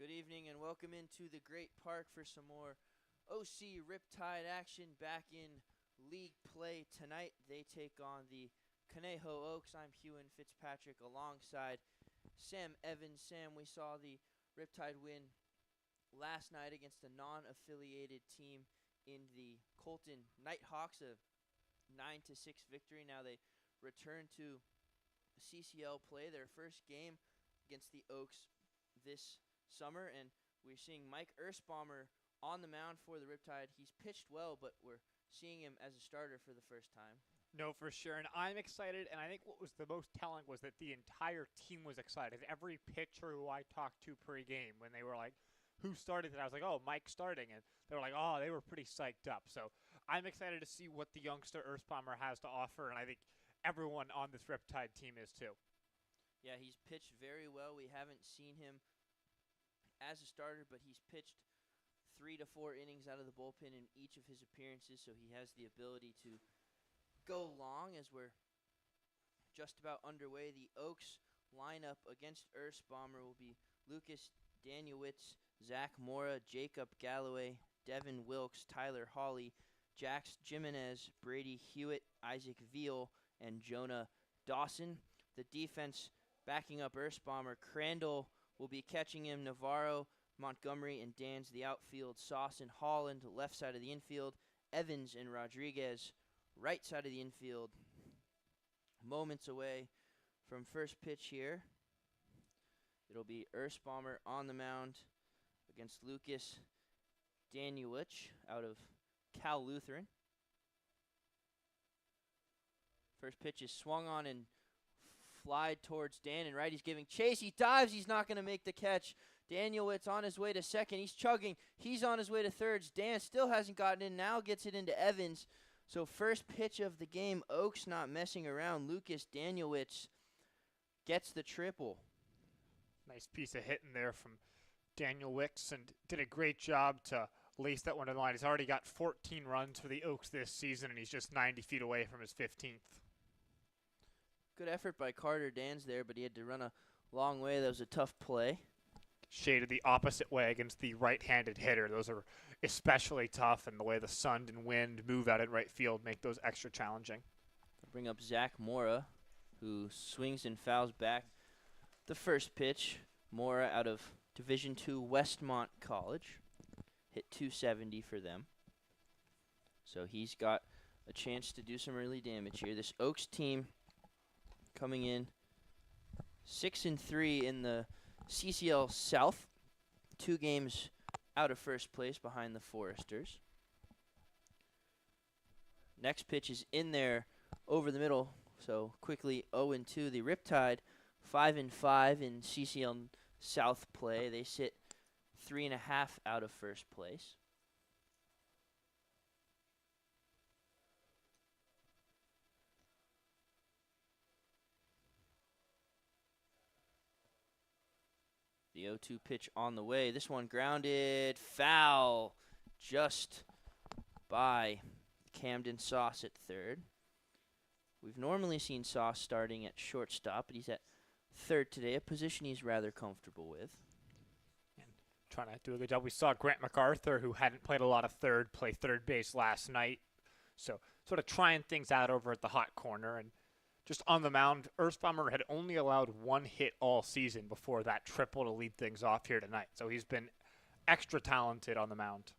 Good evening and welcome into the Great Park for some more OC Riptide action back in league play tonight. They take on the Conejo Oaks. I'm Huon Fitzpatrick alongside Sam Evans. Sam, we saw the Riptide win last night against a non-affiliated team in the Colton Nighthawks, a 9-6 victory. Now they return to CCL play, their first game against the Oaks this summer, and we're seeing Mike Ersbaumer on the mound for the Riptide. He's pitched well, but we're seeing him as a starter for the first time. No, for sure, and I'm excited, and I think what was the most telling was that the entire team was excited. Every pitcher who I talked to pre-game, when they were like, who started it, I was like, oh, Mike's starting, and they were like, oh, they were pretty psyched up. So I'm excited to see what the youngster Ersbaumer has to offer, and I think everyone on this Riptide team is too. Yeah, he's pitched very well. We haven't seen him as a starter, but he's pitched 3 to 4 innings out of the bullpen in each of his appearances, so he has the ability to go long. As we're just about underway, the Oaks lineup against Ersbaumer will be Lucas Daniewicz, Zach Mora, Jacob Galloway, Devin Wilkes, Tyler Hawley, Jax Jimenez, Brady Hewitt, Isaac Veal, and Jonah Dawson. The defense backing up Ersbaumer, Crandall will be catching him, Navarro, Montgomery, and Dan's the outfield, Sauce and Holland, left side of the infield, Evans and Rodriguez, right side of the infield. Moments away from first pitch here. It'll be Ersbaumer on the mound against Lucas Daniewicz out of Cal Lutheran. First pitch is swung on and flied towards Dan, and right, he's giving chase. He dives. He's not going to make the catch. Danielwitz on his way to second. He's chugging. He's on his way to third. Dan still hasn't gotten in. Now gets it into Evans. So first pitch of the game, Oaks not messing around. Lucas Danielwitz gets the triple. Nice piece of hitting there from Daniel Wicks, and did a great job to lace that one to the line. He's already got 14 runs for the Oaks this season, and he's just 90 feet away from his 15th. Good effort by Carter Dans there, but he had to run a long way. That was a tough play. Shaded the opposite way against the right-handed hitter. Those are especially tough, and the way the sun and wind move out in right field make those extra challenging. Bring up Zach Mora, who swings and fouls back the first pitch. Mora out of Division II Westmont College. Hit .270 for them. So he's got a chance to do some early damage here. This Oaks team coming in 6-3 in the CCL South. 2 games out of first place behind the Foresters. Next pitch is in there over the middle. So quickly 0-2. The Riptide 5-5 in CCL South play. They sit 3.5 out of first place. The 0-2 pitch on the way. This one grounded, foul, just by Camden Sauce at third. We've normally seen Sauce starting at shortstop, but he's at third today, a position he's rather comfortable with. And trying to do a good job. We saw Grant MacArthur, who hadn't played a lot of third, play third base last night. So sort of trying things out over at the hot corner. And just on the mound, Ersbaumer had only allowed 1 hit all season before that triple to lead things off here tonight. So he's been extra talented on the mound.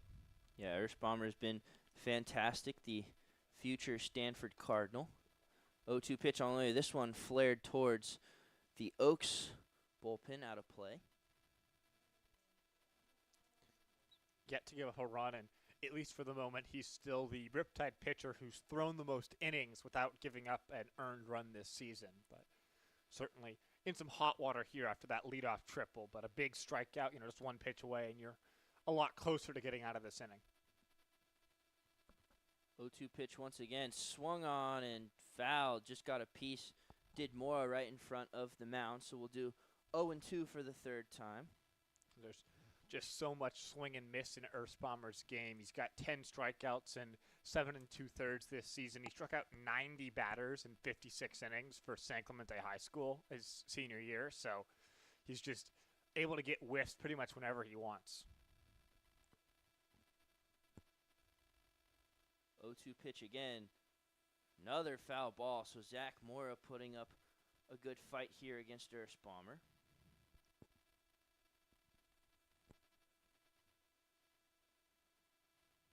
Yeah, Ersbaumer has been fantastic, the future Stanford Cardinal. 0-2 pitch on the way. This one flared towards the Oaks bullpen, out of play. Yet to give up a run, and at least for the moment, he's still the Riptide pitcher who's thrown the most innings without giving up an earned run this season. But certainly in some hot water here after that leadoff triple, but a big strikeout, just 1 pitch away, and you're a lot closer to getting out of this inning. 0-2 pitch once again, swung on and fouled, just got a piece, did more right in front of the mound, so we'll do 0-2 for the third time. There's just so much swing and miss in Ersbaumer's game. He's got 10 strikeouts and 7 2/3 this season. He struck out 90 batters in 56 innings for San Clemente High School his senior year. So he's just able to get whiffs pretty much whenever he wants. 0-2 pitch again. Another foul ball. So Zach Mora putting up a good fight here against Earthbomber.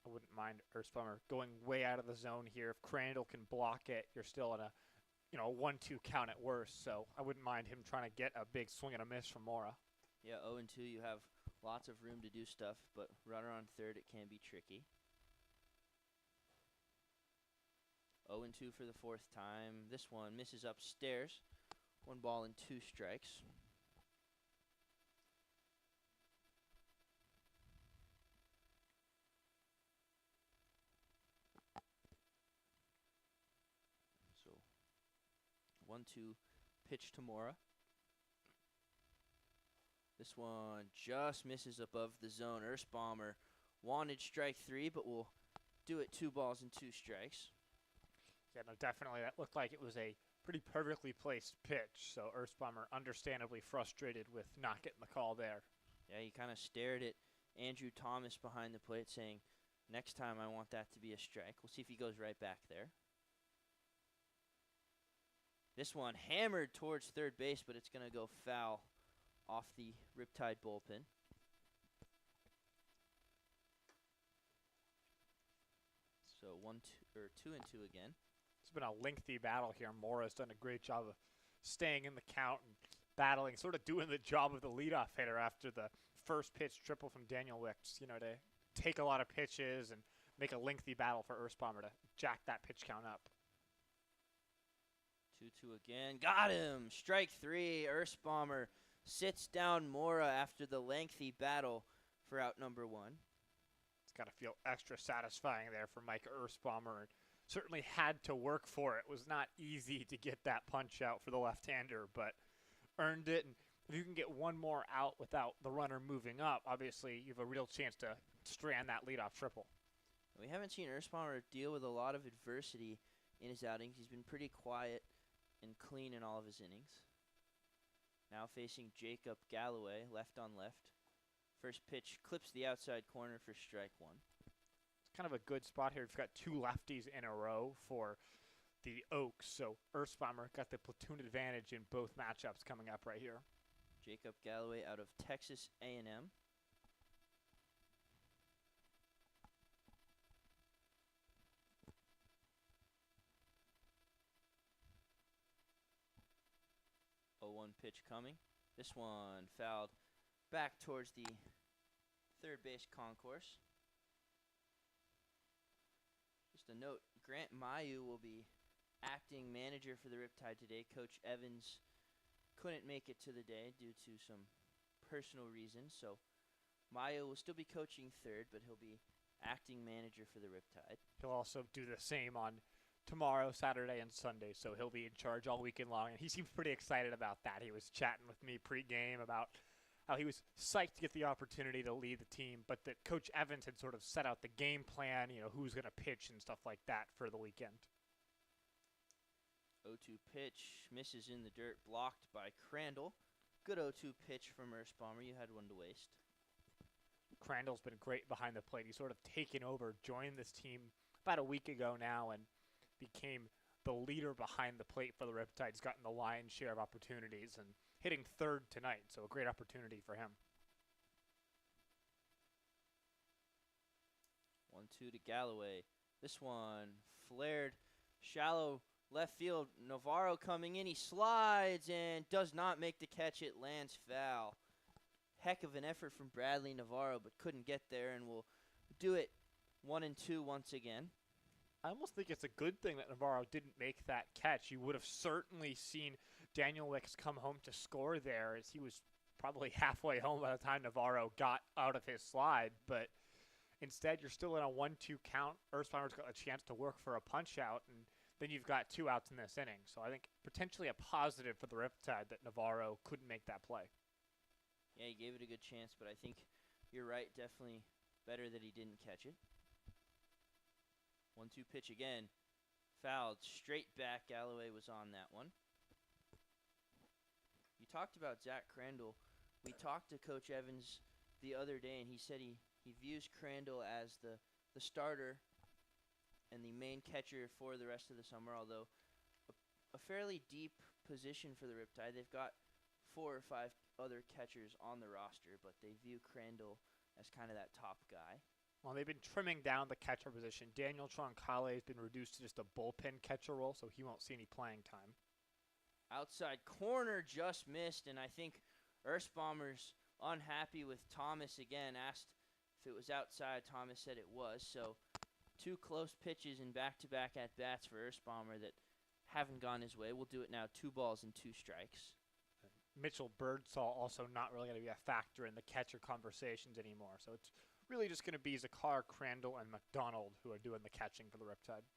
I wouldn't mind Earthbomber going way out of the zone here. If Crandall can block it, you're still in a 1-2 count at worst. So I wouldn't mind him trying to get a big swing and a miss from Mora. Yeah, 0-2, you have lots of room to do stuff, but runner on third, it can be tricky. 0-2 for the fourth time. This one misses upstairs. 1 ball and 2 strikes. So 1-2 pitch to Mora. This one just misses above the zone. Earthbomber wanted strike 3, but will do it 2 balls and 2 strikes. Yeah, no, definitely. That looked like it was a pretty perfectly placed pitch. So Earthbomber understandably frustrated with not getting the call there. Yeah, he kind of stared at Andrew Thomas behind the plate saying, next time I want that to be a strike. We'll see if he goes right back there. This one hammered towards third base, but it's going to go foul off the Riptide bullpen. So 2-2 again. It's been a lengthy battle here. Mora's done a great job of staying in the count and battling, sort of doing the job of the leadoff hitter after the first pitch triple from Daniel Wicks, to take a lot of pitches and make a lengthy battle for Earthbomber to jack that pitch count up. 2-2 again. Got him! Strike 3. Earthbomber sits down Mora after the lengthy battle for out number 1. It's got to feel extra satisfying there for Mike Earthbomber, and certainly had to work for it. It was not easy to get that punch out for the left-hander, but earned it. And if you can get one more out without the runner moving up, obviously you have a real chance to strand that leadoff triple. We haven't seen Earthbomber deal with a lot of adversity in his outings. He's been pretty quiet and clean in all of his innings. Now facing Jacob Galloway, left on left. First pitch clips the outside corner for strike 1. It's kind of a good spot here. We've got 2 lefties in a row for the Oaks, so Earthbomber got the platoon advantage in both matchups coming up right here. Jacob Galloway out of Texas A&M. One pitch coming. This one fouled back towards the third base concourse. Just a note, Grant Mayu will be acting manager for the Riptide today. Coach Evans couldn't make it to the day due to some personal reasons, so Mayu will still be coaching third, but he'll be acting manager for the Riptide. He'll also do the same on tomorrow, Saturday, and Sunday, so he'll be in charge all weekend long, and he seems pretty excited about that. He was chatting with me pre-game about how he was psyched to get the opportunity to lead the team, but that Coach Evans had sort of set out the game plan, who's going to pitch and stuff like that for the weekend. 0-2 pitch, misses in the dirt, blocked by Crandall. Good 0-2 pitch from Earthbomber. You had one to waste. Crandall's been great behind the plate. He's sort of taken over, joined this team about a week ago now, and became the leader behind the plate for the Riptide. He's gotten the lion's share of opportunities and hitting third tonight, so a great opportunity for him. 1-2 to Galloway. This one flared shallow left field. Navarro coming in. He slides and does not make the catch. It lands foul. Heck of an effort from Bradley Navarro, but couldn't get there, and will do it 1-2 once again. I almost think it's a good thing that Navarro didn't make that catch. You would have certainly seen Daniel Wicks come home to score there, as he was probably halfway home by the time Navarro got out of his slide. But instead, you're still in a 1-2 count. Earthbomber's got a chance to work for a punch out, and then you've got 2 outs in this inning. So I think potentially a positive for the Riptide that Navarro couldn't make that play. Yeah, he gave it a good chance, but I think you're right. Definitely better that he didn't catch it. 1-2 pitch again. Fouled straight back. Galloway was on that one. You talked about Zach Crandall we talked to Coach Evans the other day, and he said he views Crandall as the starter and the main catcher for the rest of the summer, although a fairly deep position for the Riptide. They've got 4 or 5 other catchers on the roster, but they view Crandall as kind of that top guy. Well, they've been trimming down the catcher position. Daniel Troncale has been reduced to just a bullpen catcher role, so he won't see any playing time. Outside corner just missed, and I think Earthbomber's unhappy with Thomas again. Asked if it was outside. Thomas said it was. So 2 close pitches in back-to-back at-bats for Earthbomber that haven't gone his way. We'll do it now. 2 balls and 2 strikes. Mitchell Birdsall also not really going to be a factor in the catcher conversations anymore. So it's really just going to be Zakar, Crandall, and McDonald who are doing the catching for the Riptide.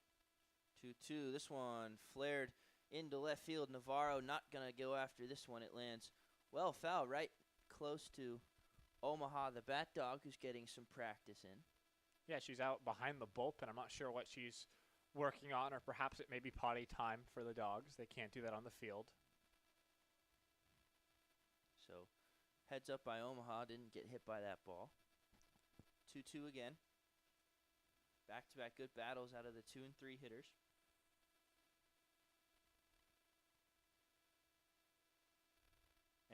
2-2. This one flared into left field. Navarro not going to go after this one. It lands well foul right close to Omaha, the bat dog, who's getting some practice in. Yeah, she's out behind the bullpen. I'm not sure what she's working on, or perhaps it may be potty time for the dogs. They can't do that on the field. So heads up by Omaha. Didn't get hit by that ball. 2-2 again. Back-to-back good battles out of the 2 and 3 hitters.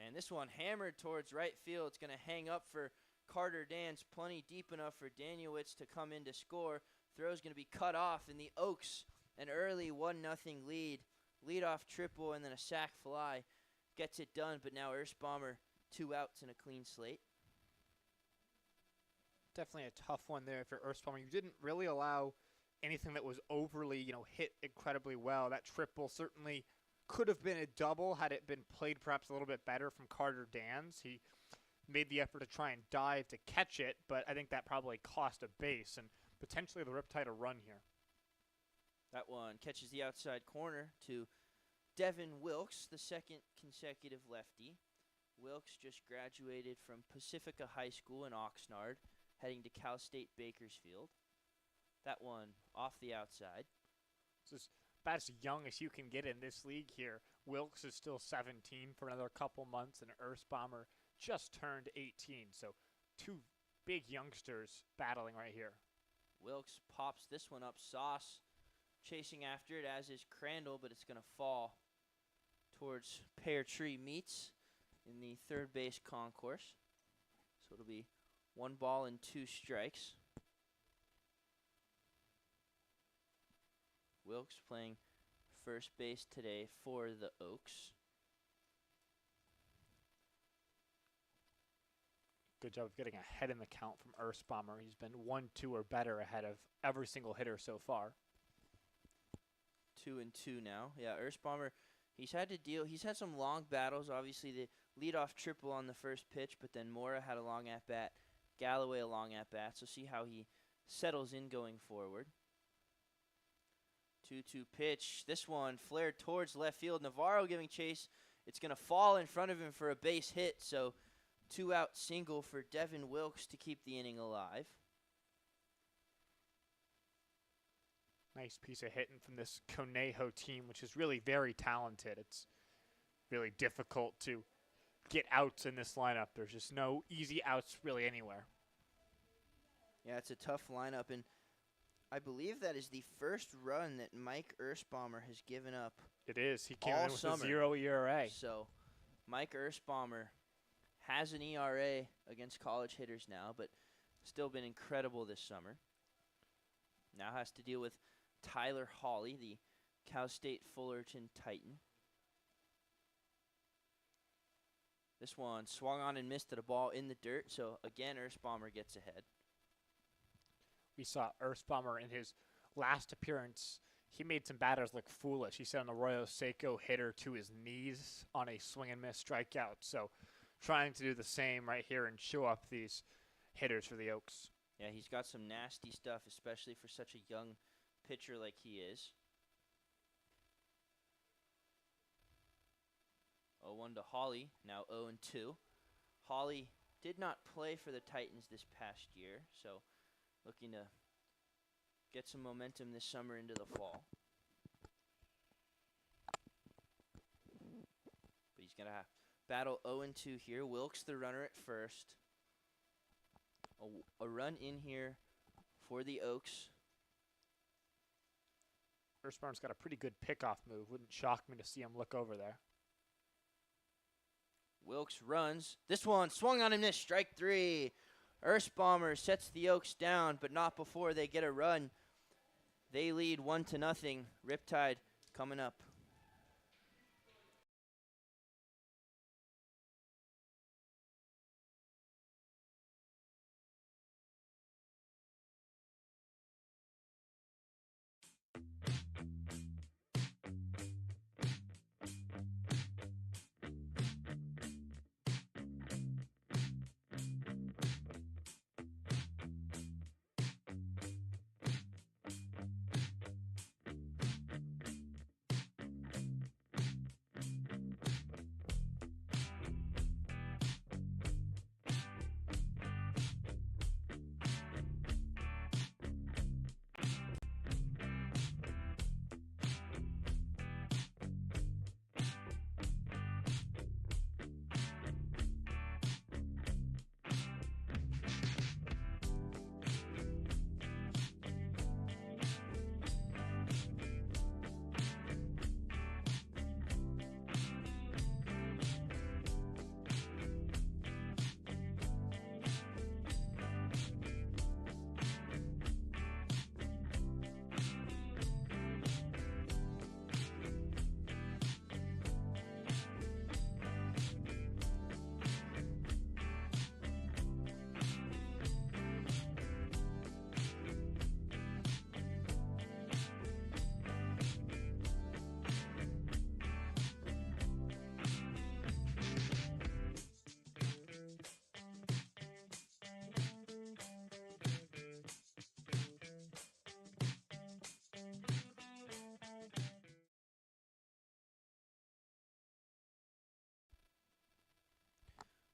And this one hammered towards right field. It's going to hang up for Carter Dans. Plenty deep enough for Danielewicz to come in to score. Throw's going to be cut off, and the Oaks, an early 1-0 lead. Leadoff triple and then a sac fly. Gets it done, but now Earthbomber 2 outs and a clean slate. Definitely a tough one there for Earthbomber. You didn't really allow anything that was overly, hit incredibly well. That triple certainly could have been a double had it been played perhaps a little bit better from Carter Dans. He made the effort to try and dive to catch it, but I think that probably cost a base and potentially the Riptide a run here. That one catches the outside corner to Devin Wilkes, the second consecutive lefty. Wilkes just graduated from Pacifica High School in Oxnard, heading to Cal State Bakersfield. That one off the outside. This is about as young as you can get in this league here. Wilkes is still 17 for another couple months, and Earthbomber just turned 18. So 2 big youngsters battling right here. Wilkes pops this one up. Sauce chasing after it, as is Crandall, but it's going to fall towards Pear Tree Meats in the third base concourse. So it'll be 1 ball and 2 strikes. Wilkes playing first base today for the Oaks. Good job of getting ahead in the count from Earthbomber. He's been 1-2 or better ahead of every single hitter so far. 2 and 2 now. Yeah, Earthbomber, he's had some long battles. Obviously, the leadoff triple on the first pitch, but then Mora had a long at-bat. Galloway a long at-bat. So see how he settles in going forward. 2-2 pitch. This one flared towards left field. Navarro giving chase. It's going to fall in front of him for a base hit. So 2-out single for Devin Wilkes to keep the inning alive. Nice piece of hitting from this Conejo team, which is really very talented. It's really difficult to get outs in this lineup. There's just no easy outs really anywhere. Yeah, it's a tough lineup, and I believe that is the first run that Mike Earthbomber has given up. It is. He came all in with summer. a 0 ERA. So Mike Earthbomber has an ERA against college hitters now, but still been incredible this summer. Now has to deal with Tyler Hawley, the Cal State Fullerton Titan. This one swung on and missed at a ball in the dirt, so again Earthbomber gets ahead. We saw Earthbomber in his last appearance. He made some batters look foolish. He sent an Arroyo Seco hitter to his knees on a swing and miss strikeout. So trying to do the same right here and show up these hitters for the Oaks. Yeah, he's got some nasty stuff, especially for such a young pitcher like he is. 0-1 to Hawley, now 0-2. Hawley did not play for the Titans this past year, so looking to get some momentum this summer into the fall. But he's going to battle 0-2 here. Wilkes the runner at first. A run in here for the Oaks. Earthsparn's got a pretty good pickoff move. Wouldn't shock me to see him look over there. Wilkes runs. This one swung on and missed. Strike 3. Earthbomber sets the Oaks down, but not before they get a run. They lead 1-0. Riptide coming up.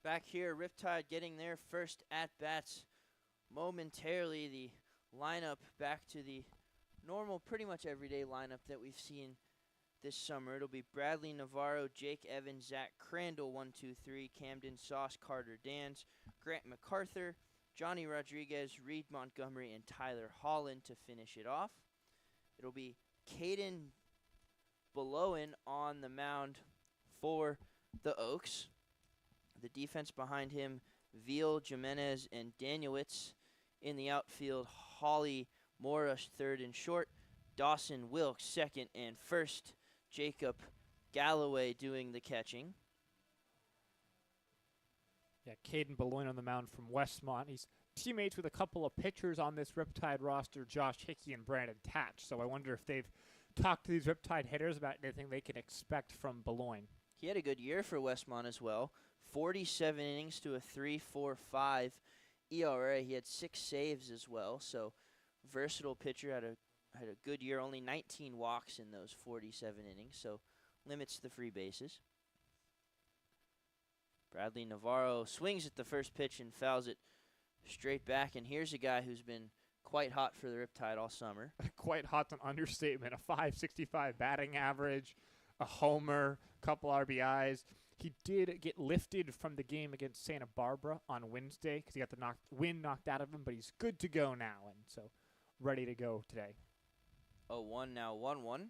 Back here, Riptide getting their first at-bats momentarily. The lineup back to the normal, pretty much everyday lineup that we've seen this summer. It'll be Bradley Navarro, Jake Evans, Zach Crandall, 1, 2, 3, Camden Sauce, Carter Dans, Grant MacArthur, Johnny Rodriguez, Reed Montgomery, and Tyler Holland to finish it off. It'll be Caden Belowen on the mound for the Oaks. The defense behind him, Veal, Jimenez, and Danielitz. In the outfield, Holly Morris, third and short. Dawson Wilkes, second and first. Jacob Galloway doing the catching. Yeah, Caden Beloin on the mound from Westmont. He's teammates with a couple of pitchers on this Riptide roster, Josh Hickey and Brandon Tatch. So I wonder if they've talked to these Riptide hitters about anything they can expect from Beloin. He had a good year for Westmont as well. 47 innings to a 3.45 ERA. He had 6 saves as well, so versatile pitcher. Had a good year. Only 19 walks in those 47 innings, so limits the free bases. Bradley Navarro swings at the first pitch and fouls it straight back. And here's a guy who's been quite hot for the Riptide all summer. Quite hot's an understatement. A .565 batting average, a homer, couple RBIs. He did get lifted from the game against Santa Barbara on Wednesday because he got the wind knocked out of him, but he's good to go now, and so ready to go today. 0-1 now, 1-1.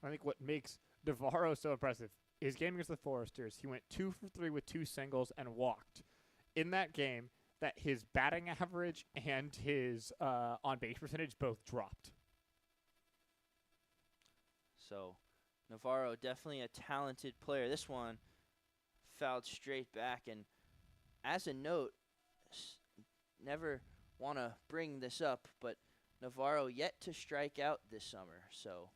I think what makes Navarro so impressive, his game against the Foresters, he went 2 for 3 with 2 singles and walked. In that game, that his batting average and his on-base percentage both dropped. So Navarro, definitely a talented player. This one fouled straight back. And as a note, never want to bring this up, but Navarro yet to strike out this summer. So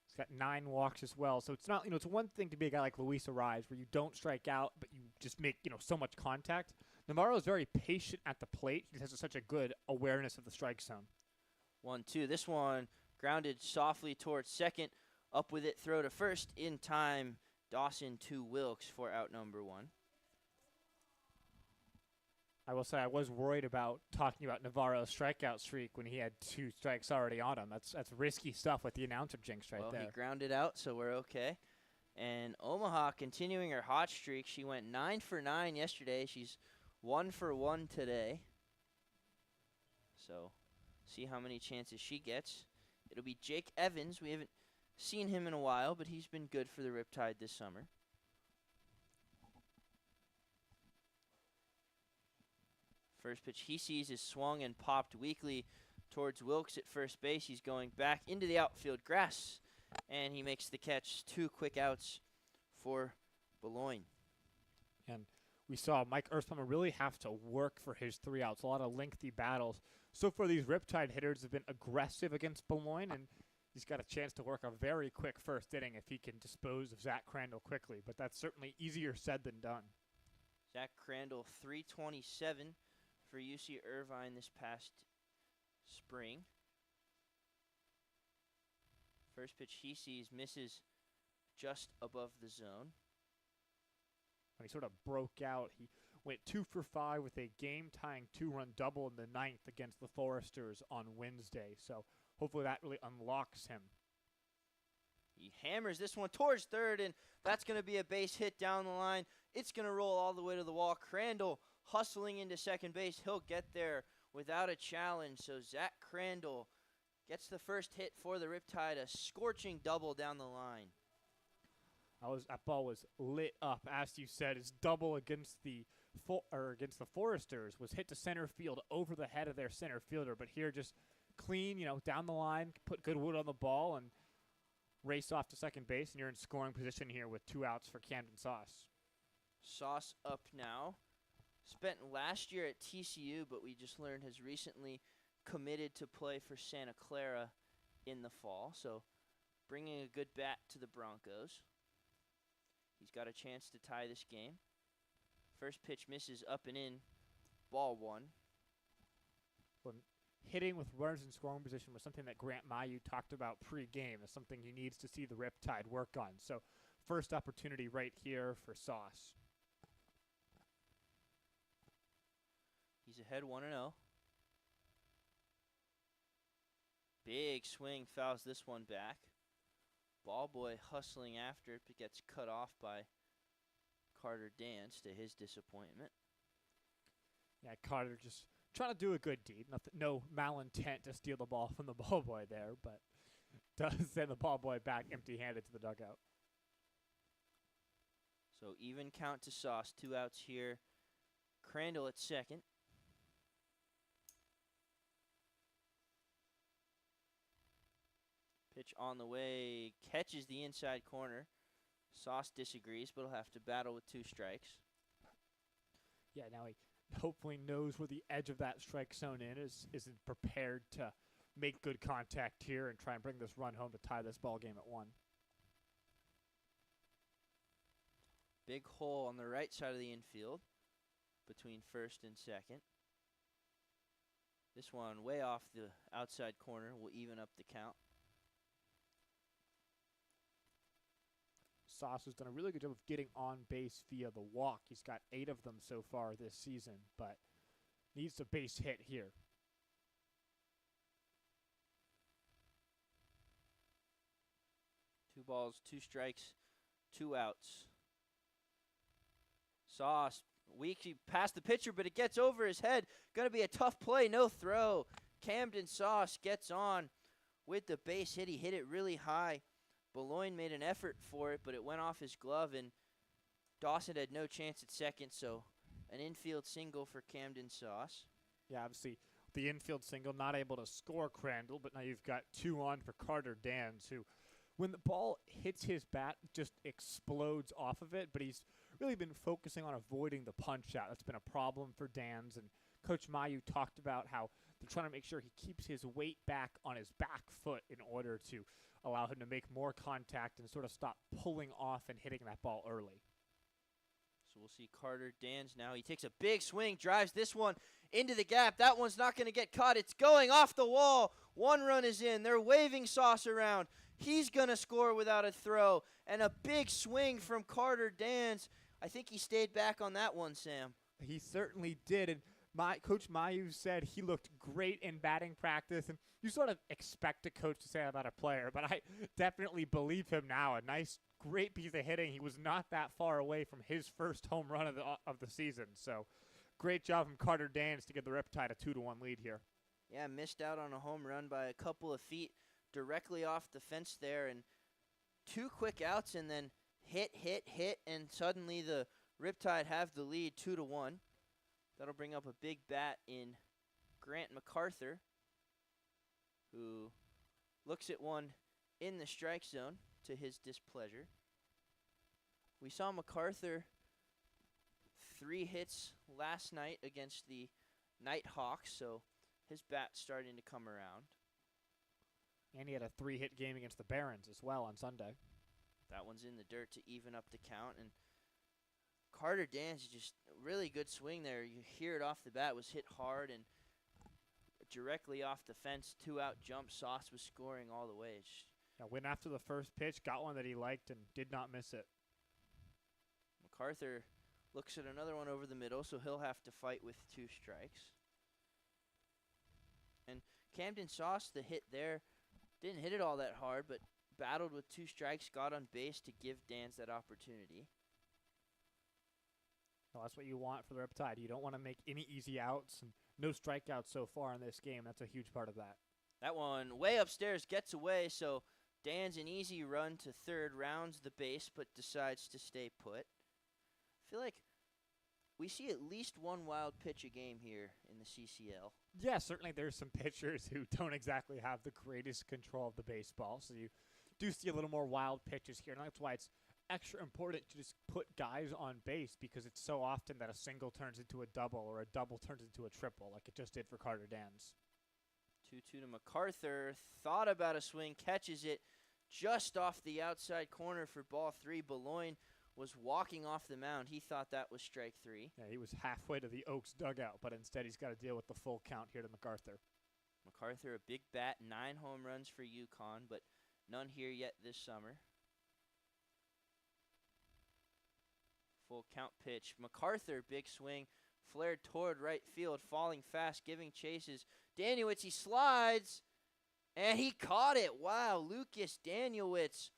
he's got 9 walks as well. So it's not, it's one thing to be a guy like Luis Ariz where you don't strike out, but you just make, so much contact. Navarro is very patient at the plate. He has such a good awareness of the strike zone. 1-2. This one grounded softly towards second. Up with it, throw to first in time. Dawson to Wilkes for out number 1. I will say I was worried about talking about Navarro's strikeout streak when he had 2 strikes already on him. That's risky stuff with the announcer jinx right there. He grounded out, so we're okay. And Omaha continuing her hot streak. She went 9 for 9 yesterday. She's 1 for 1 today. So, see how many chances she gets. It'll be Jake Evans. We haven't seen him in a while, but he's been good for the Riptide this summer. First pitch he sees is swung and popped weakly towards Wilkes at first base. He's going back into the outfield grass, and he makes the catch. 2 quick outs for Boulogne. And we saw Mike Earthplummer really have to work for his 3 outs, a lot of lengthy battles. So far, these Riptide hitters have been aggressive against Boulogne, and he's got a chance to work a very quick first inning if he can dispose of Zach Crandall quickly. But that's certainly easier said than done. Zach Crandall, 327 for UC Irvine this past spring. First pitch he sees misses just above the zone. When he sort of broke out, he went 2 for 5 with a game-tying 2-run double in the 9th against the Foresters on Wednesday. So hopefully that really unlocks him. He hammers this one towards third, and that's going to be a base hit down the line. It's going to roll all the way to the wall. Crandall hustling into second base. He'll get there without a challenge. So Zach Crandall gets the first hit for the Riptide, a scorching double down the line. That ball was lit up, as you said. His double against the Foresters was hit to center field over the head of their center fielder. But here, just clean, down the line, put good wood on the ball, and race off to second base. And you're in scoring position here with 2 outs for Camden Sauce. Sauce up now. Spent last year at TCU, but we just learned has recently committed to play for Santa Clara in the fall. So bringing a good bat to the Broncos. He's got a chance to tie this game. First pitch misses up and in. Ball 1. When hitting with runners in scoring position was something that Grant Mayu talked about pre-game as something he needs to see the Riptide work on. So first opportunity right here for Sauce. He's ahead 1-0. Big swing, fouls this one back. Ball boy hustling after it, but gets cut off by Carter Dance to his disappointment. Yeah, Carter just trying to do a good deed. No malintent to steal the ball from the ball boy there, but does send the ball boy back empty-handed to the dugout. So even count to Sauce. 2 outs here. Crandall at second. Pitch on the way, catches the inside corner. Sauce disagrees, but he'll have to battle with 2 strikes. Yeah, now he hopefully knows where the edge of that strike zone isn't prepared to make good contact here and try and bring this run home to tie this ball game at 1. Big hole on the right side of the infield between first and second. This one way off the outside corner will even up the count. Sauce has done a really good job of getting on base via the walk. He's got 8 of them so far this season, but needs a base hit here. Two balls, 2 strikes, 2 outs. Sauce, weak, he passed the pitcher, but it gets over his head. Going to be a tough play, no throw. Camden Sauce gets on with the base hit. He hit it really high. Boulogne made an effort for it, but it went off his glove, and Dawson had no chance at second, so an infield single for Camden Sauce. Yeah, obviously the infield single, not able to score Crandall, but now you've got 2 on for Carter Dans, who, when the ball hits his bat, just explodes off of it, but he's really been focusing on avoiding the punch-out. That's been a problem for Dans, and Coach Mayu talked about how they're trying to make sure he keeps his weight back on his back foot in order to allow him to make more contact and sort of stop pulling off and hitting that ball early. So we'll see Carter Dans now. He takes a big swing, drives this one into the gap. That one's not going to get caught. It's going off the wall. 1 run is in. They're waving Sauce around. He's going to score without a throw. And a big swing from Carter Dans. I think he stayed back on that one, Sam. He certainly did. And Coach Mayu said he looked great in batting practice, and you sort of expect a coach to say that about a player, but I definitely believe him now. A nice, great piece of hitting. He was not that far away from his first home run of the season. So, great job from Carter Dans to give the Riptide a 2-1 lead here. Yeah, missed out on a home run by a couple of feet directly off the fence there, and 2 quick outs, and then hit, and suddenly the Riptide have the lead 2-1. That'll bring up a big bat in Grant MacArthur, who looks at one in the strike zone to his displeasure. We saw MacArthur 3 hits last night against the Nighthawks, so his bat's starting to come around. And he had a 3-hit game against the Barons as well on Sunday. That one's in the dirt to even up the count, and Carter Dans, just really good swing there. You hear it off the bat, was hit hard and directly off the fence. 2-out jump. Sauce was scoring all the way. Went after the first pitch, got one that he liked, and did not miss it. MacArthur looks at another one over the middle, so he'll have to fight with 2 strikes. And Camden Sauce, the hit there, didn't hit it all that hard, but battled with 2 strikes, got on base to give Dans that opportunity. Well, that's what you want for the Riptide. You don't want to make any easy outs, and no strikeouts so far in this game. That's a huge part of that. That one way upstairs gets away, so Dan's an easy run to third, rounds the base, but decides to stay put. I feel like we see at least one wild pitch a game here in the CCL. Yeah, certainly there's some pitchers who don't exactly have the greatest control of the baseball, so you do see a little more wild pitches here, and that's why it's extra important to just put guys on base, because it's so often that a single turns into a double or a double turns into a triple, like it just did for Carter Dans. 2-2 to MacArthur. Thought about a swing, catches it just off the outside corner for ball 3. Boulogne was walking off the mound. He thought that was strike 3. Yeah, he was halfway to the Oaks dugout, but instead he's got to deal with the full count here to MacArthur. MacArthur, a big bat, 9 home runs for UConn, but none here yet this summer. Full count pitch. MacArthur, big swing, flared toward right field, falling fast, giving chases. Danielewicz, he slides, and he caught it. Wow, Lucas Danielewicz.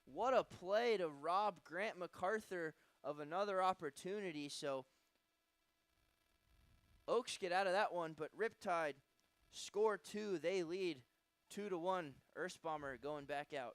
What a play to rob Grant MacArthur of another opportunity. So Oaks get out of that one, but Riptide score 2. They lead 2-1. Erstbomber going back out.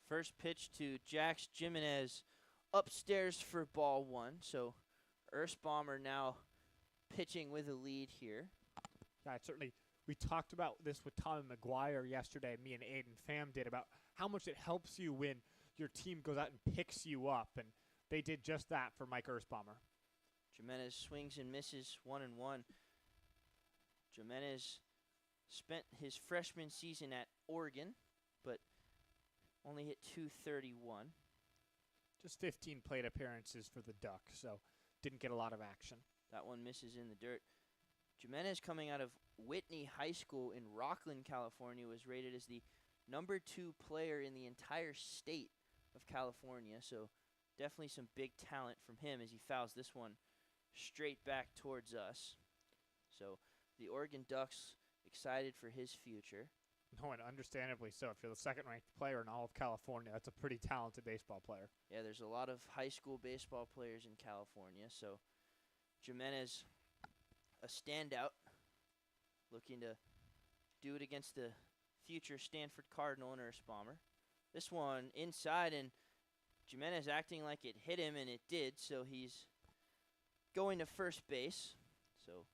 First pitch to Jax Jimenez upstairs for ball 1. So Erstbomber now pitching with a lead here. Yeah, certainly. We talked about this with Tommy McGuire yesterday. Me and Aiden Pham did, about how much it helps you when your team goes out and picks you up, and they did just that for Mike Erstbomber. Jimenez swings and misses 1-1. Jimenez spent his freshman season at Oregon, but only hit .231. Just 15 plate appearances for the Ducks, so didn't get a lot of action. That one misses in the dirt. Jimenez, coming out of Whitney High School in Rocklin, California, was rated as the number 2 player in the entire state of California. So definitely some big talent from him as he fouls this one straight back towards us. So the Oregon Ducks excited for his future. No, and understandably so. If you're the second-ranked player in all of California, that's a pretty talented baseball player. Yeah, there's a lot of high school baseball players in California. So Jimenez, a standout, looking to do it against the future Stanford Cardinal and Bomber. This one inside, and Jimenez acting like it hit him, and it did, so he's going to first base. So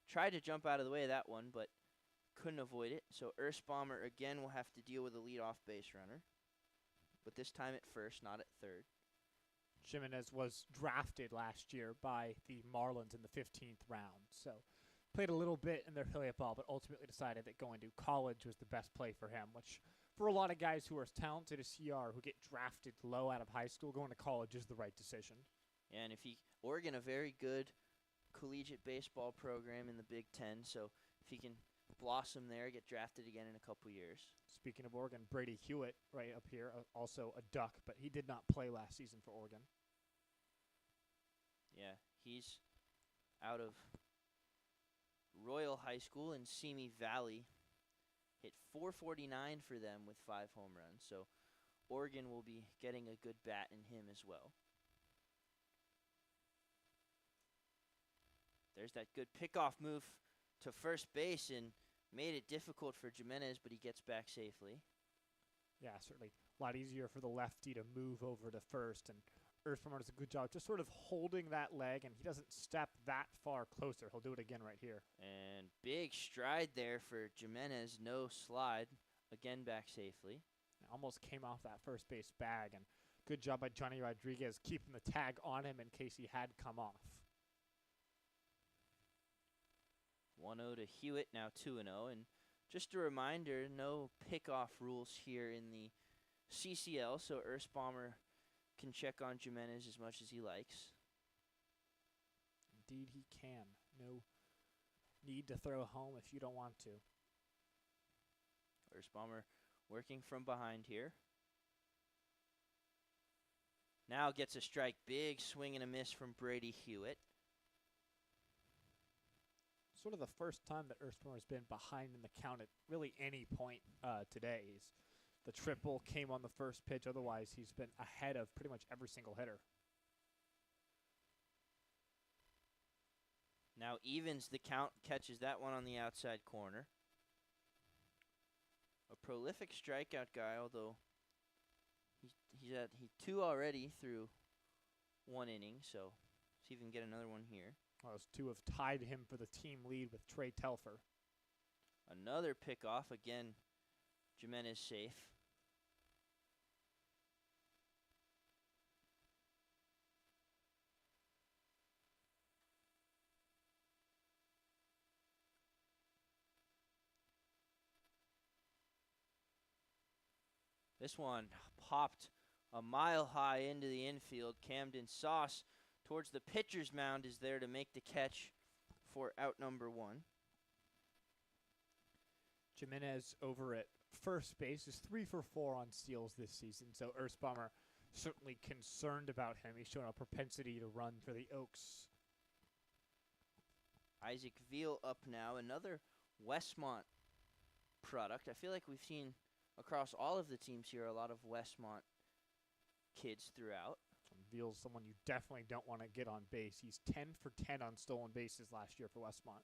tried to jump out of the way of that one, but couldn't avoid it. So Bomber again will have to deal with a leadoff base runner, but this time at first, not at third. Jimenez was drafted last year by the Marlins in the 15th round, so played a little bit in their affiliate ball, but ultimately decided that going to college was the best play for him, which for a lot of guys who are as talented as he are, who get drafted low out of high school, going to college is the right decision. Yeah, and Oregon, a very good collegiate baseball program in the Big Ten, so if he can blossom there, get drafted again in a couple years. Speaking of Oregon, Brady Hewitt right up here, also a Duck, but he did not play last season for Oregon. Yeah, he's out of Royal High School in Simi Valley. Hit .449 for them with 5 home runs, so Oregon will be getting a good bat in him as well. There's that good pickoff move to first base and made it difficult for Jimenez, but he gets back safely. Yeah, certainly a lot easier for the lefty to move over to first, and Earthwormer does a good job just sort of holding that leg, and he doesn't step that far closer. He'll do it again right here. And big stride there for Jimenez, no slide, again back safely. Almost came off that first base bag, and good job by Johnny Rodriguez keeping the tag on him in case he had come off. 1-0 to Hewitt, now 2-0. And just a reminder, no pickoff rules here in the CCL, so Bomber can check on Jimenez as much as he likes. Indeed he can. No need to throw home if you don't want to. Bomber working from behind here. Now gets a strike. Big swing and a miss from Brady Hewitt. Sort of the first time that Earthwormer has been behind in the count at really any point today. The triple came on the first pitch. Otherwise, he's been ahead of pretty much every single hitter. Now evens the count, catches that one on the outside corner. A prolific strikeout guy, although he's at 2 already through 1 inning, so see if we can get another one here. Well, those 2 have tied him for the team lead with Trey Telfer. Another pickoff, again, Jimenez safe. This one popped a mile high into the infield. Camden Sauce towards the pitcher's mound is there to make the catch for out number 1. Jimenez over at first base is 3 for 4 on steals this season, so Bomber certainly concerned about him. He's shown a propensity to run for the Oaks. Isaac Veal up now, another Westmont product. I feel like we've seen across all of the teams here a lot of Westmont kids throughout. Veal's someone you definitely don't want to get on base. He's 10 for 10 on stolen bases last year for Westmont.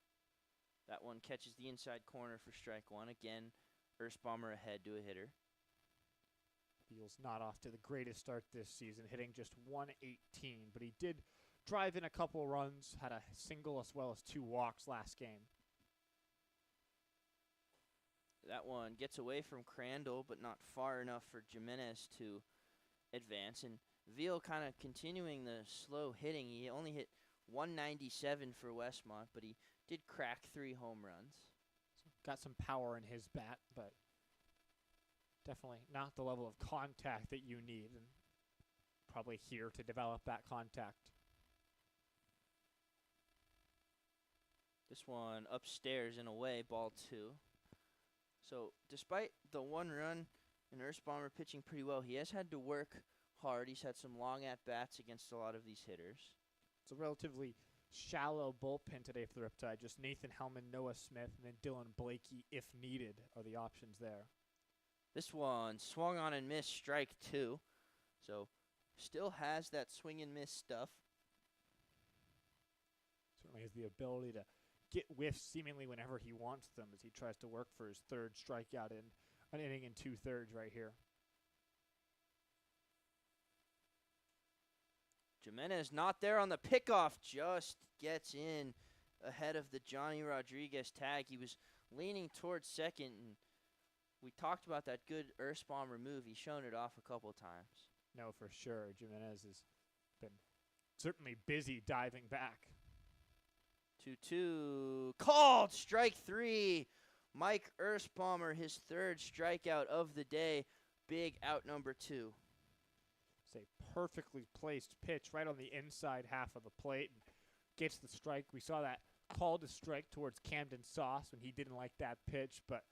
That one catches the inside corner for strike 1. Again, Bomber ahead to a hitter. Veal's not off to the greatest start this season, hitting just 118, but he did drive in a couple runs, had a single as well as 2 walks last game. That one gets away from Crandall, but not far enough for Jimenez to advance. And Veal kind of continuing the slow hitting. He only hit 197 for Westmont, but he did crack 3 home runs. So got some power in his bat, but Definitely not the level of contact that you need, and probably here to develop that contact. This one upstairs and away, ball 2. So despite the 1 run and Earthbomber pitching pretty well, he has had to work hard. He's had some long at-bats against a lot of these hitters. It's a relatively shallow bullpen today for the Riptide. Just Nathan Helman, Noah Smith, and then Dylan Blakey, if needed, are the options there. This one swung on and missed, strike 2. So still has that swing and miss stuff. Certainly has the ability to get whiffs seemingly whenever he wants them as he tries to work for his 3rd strikeout in an inning and 2/3 right here. Jimenez not there on the pickoff, just gets in ahead of the Johnny Rodriguez tag. He was leaning towards second, and we talked about that good Earthbomber move. He's shown it off a couple times. No, for sure. Jimenez has been certainly busy diving back. 2-2. Called! Strike 3. Mike Earthbomber, his 3rd strikeout of the day. Big out number 2. It's a perfectly placed pitch right on the inside half of the plate and gets the strike. We saw that call to strike towards Camden Sauce when he didn't like that pitch, but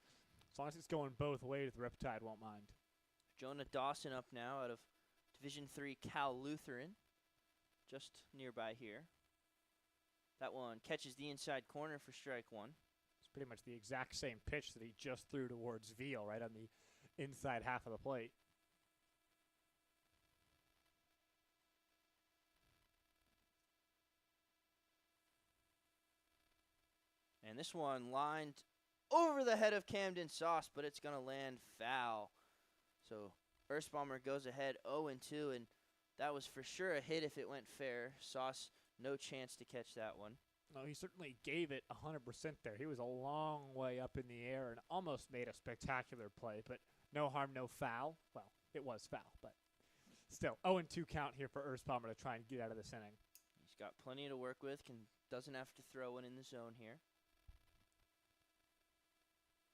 as long as it's going both ways, the Riptide won't mind. Jonah Dawson up now out of Division III Cal Lutheran, just nearby here. That one catches the inside corner for strike 1. It's pretty much the exact same pitch that he just threw towards Veal right on the inside half of the plate. And this one lined over the head of Camden Sauce, but it's going to land foul. So Earthbomber goes ahead 0-2, and that was for sure a hit if it went fair. Sauce, no chance to catch that one. No, he certainly gave it 100% there. He was a long way up in the air and almost made a spectacular play, but no harm, no foul. Well, it was foul, but still, 0-2 count here for Earthbomber to try and get out of this inning. He's got plenty to work with, doesn't have to throw one in the zone here.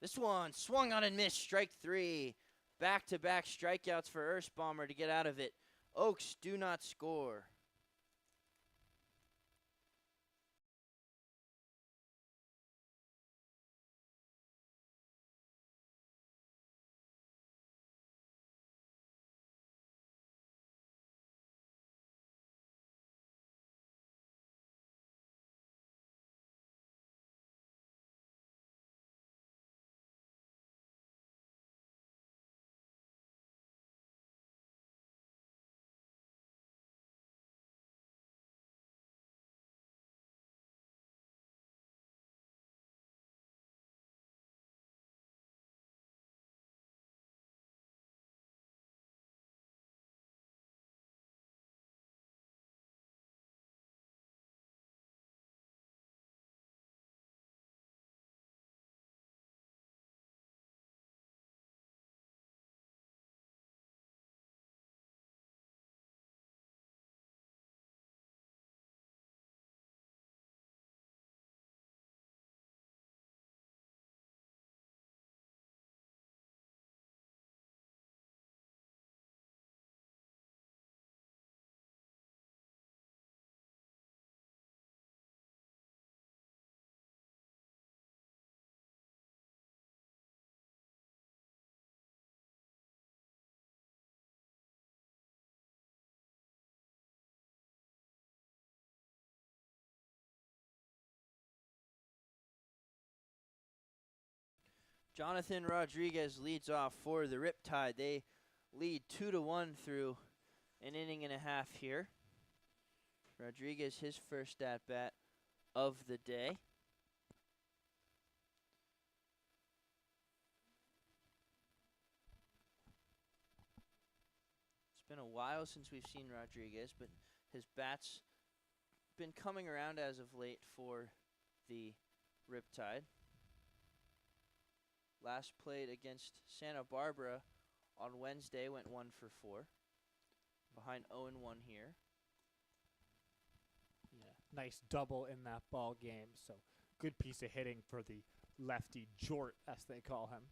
This one swung on and missed, strike 3. Back-to-back strikeouts for Earthbomber to get out of it. Oaks do not score. Jonathan Rodriguez leads off for the Riptide. They lead 2-1 through an inning and a half here. Rodriguez, his first at-bat of the day. It's been a while since we've seen Rodriguez, but his bat's been coming around as of late for the Riptide. Last played against Santa Barbara on Wednesday, went 1 for 4. Behind 0-1 here. Yeah, nice double in that ball game. So good piece of hitting for the lefty Jort, as they call him.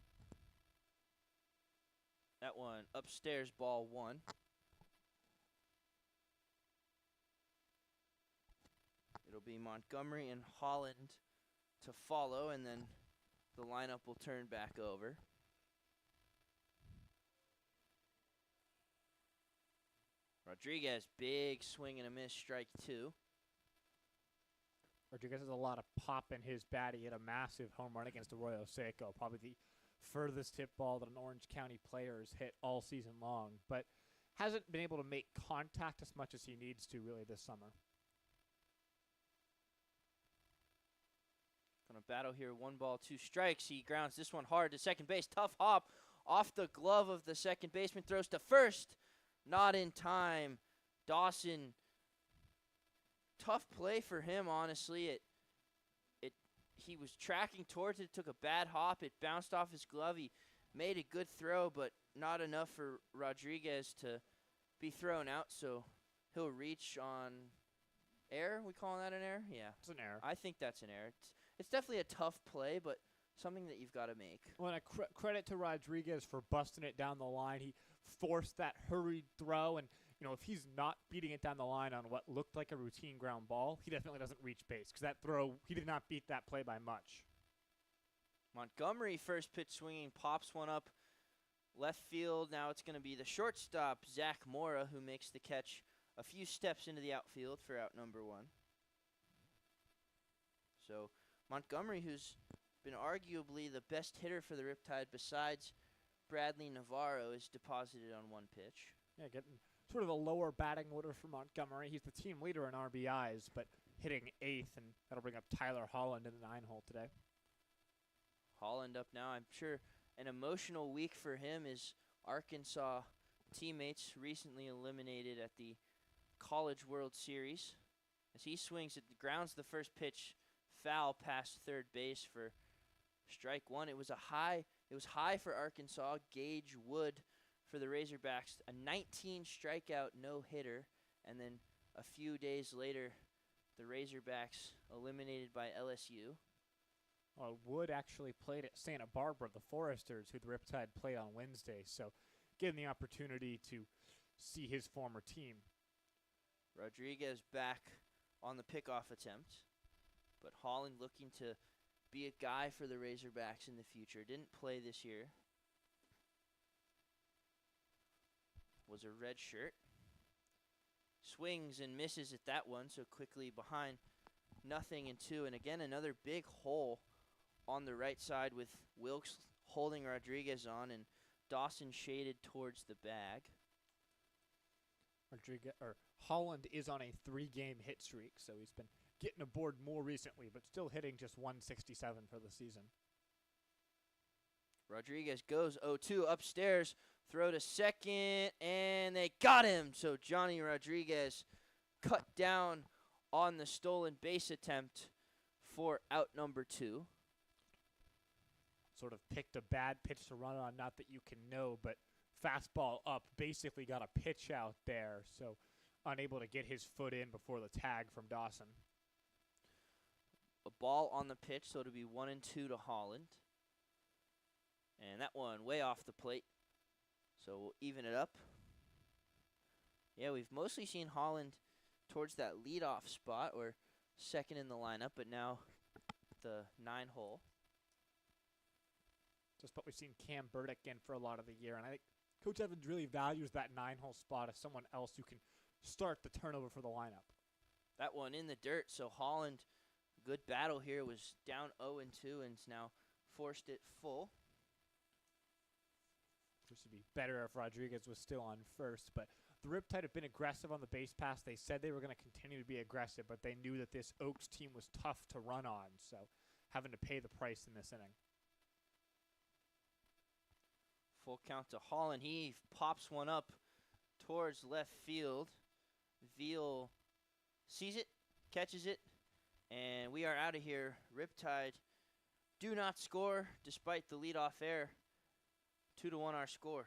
That one upstairs, ball one. It'll be Montgomery and Holland to follow, and then the lineup will turn back over. Rodriguez, big swing and a miss, strike two. Rodriguez has a lot of pop in his bat. He hit a massive home run against Arroyo Seco, probably the furthest hit ball that an Orange County player has hit all season long, but hasn't been able to make contact as much as he needs to really this summer. Gonna battle here, 1-2 strikes. He grounds this one hard to second base. Tough hop off the glove of the second baseman. Throws to first. Not in time. Dawson. Tough play for him, honestly. He was tracking towards it, took a bad hop. It bounced off his glove. He made a good throw, but not enough for Rodriguez to be thrown out. So he'll reach on error. We calling that an error? Yeah. It's an error. I think that's an error. It's definitely a tough play, but something that you've got to make. Well, and credit to Rodriguez for busting it down the line. He forced that hurried throw, and if he's not beating it down the line on what looked like a routine ground ball, he definitely doesn't reach base because that throw, he did not beat that play by much. Montgomery, first pitch swinging, pops one up left field. Now it's going to be the shortstop, Zach Mora, who makes the catch a few steps into the outfield for out number one. So Montgomery, who's been arguably the best hitter for the Riptide besides Bradley Navarro, is deposited on one pitch. Yeah, getting sort of a lower batting order for Montgomery. He's the team leader in RBIs, but hitting eighth, and that'll bring up Tyler Holland in the 9-hole today. Holland up now. I'm sure an emotional week for him. His Arkansas teammates recently eliminated at the College World Series. As he swings, it grounds the first pitch foul past third base for strike one. It was high for Arkansas. Gage Wood for the Razorbacks, a 19 strikeout no-hitter, and then a few days later, the Razorbacks eliminated by LSU. Wood actually played at Santa Barbara, the Foresters, who the Riptide played on Wednesday, so getting the opportunity to see his former team. Rodriguez back on the pickoff attempt, but Holland looking to be a guy for the Razorbacks in the future. Didn't play this year. Was a red shirt. Swings and misses at that one, so quickly behind 0-2. And again, another big hole on the right side with Wilkes holding Rodriguez on and Dawson shaded towards the bag. Holland is on a 3-game hit streak, so he's been getting aboard more recently, but still hitting just 167 for the season. Rodriguez goes 0-2 upstairs, throw to second, and they got him. So Johnny Rodriguez cut down on the stolen base attempt for out number 2. Sort of picked a bad pitch to run on, not that you can know, but fastball up, basically got a pitch out there, so unable to get his foot in before the tag from Dawson. A ball on the pitch, so it'll be 1-2 to Holland. And that one way off the plate, so we'll even it up. Yeah, we've mostly seen Holland towards that leadoff spot or second in the lineup, but now the 9-hole. Just what we've seen Cam Burdick in for a lot of the year, and I think Coach Evans really values that 9-hole spot as someone else who can start the turnover for the lineup. That one in the dirt, so Holland, good battle here, was down 0-2 and now forced it full. This would be better if Rodriguez was still on first, but the Riptide have been aggressive on the base pass. They said they were going to continue to be aggressive, but they knew that this Oaks team was tough to run on, so having to pay the price in this inning. Full count to Holland. He pops one up towards left field. Veal sees it, catches it, and we are out of here. Riptide do not score despite the leadoff error. 2-1 our score.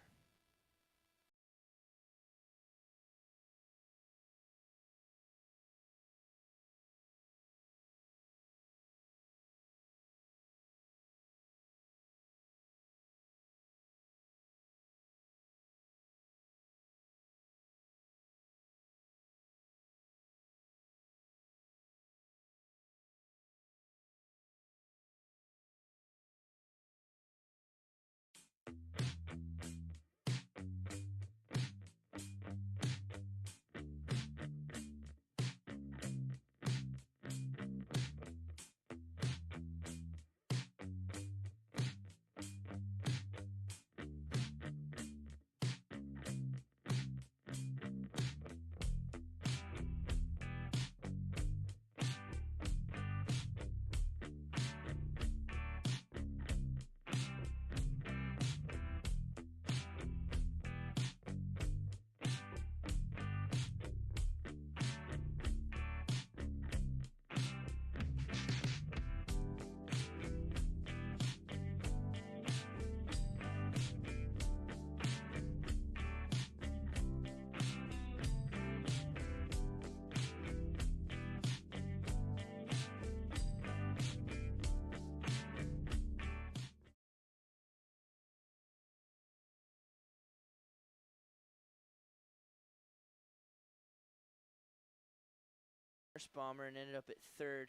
Earthbomber and ended up at third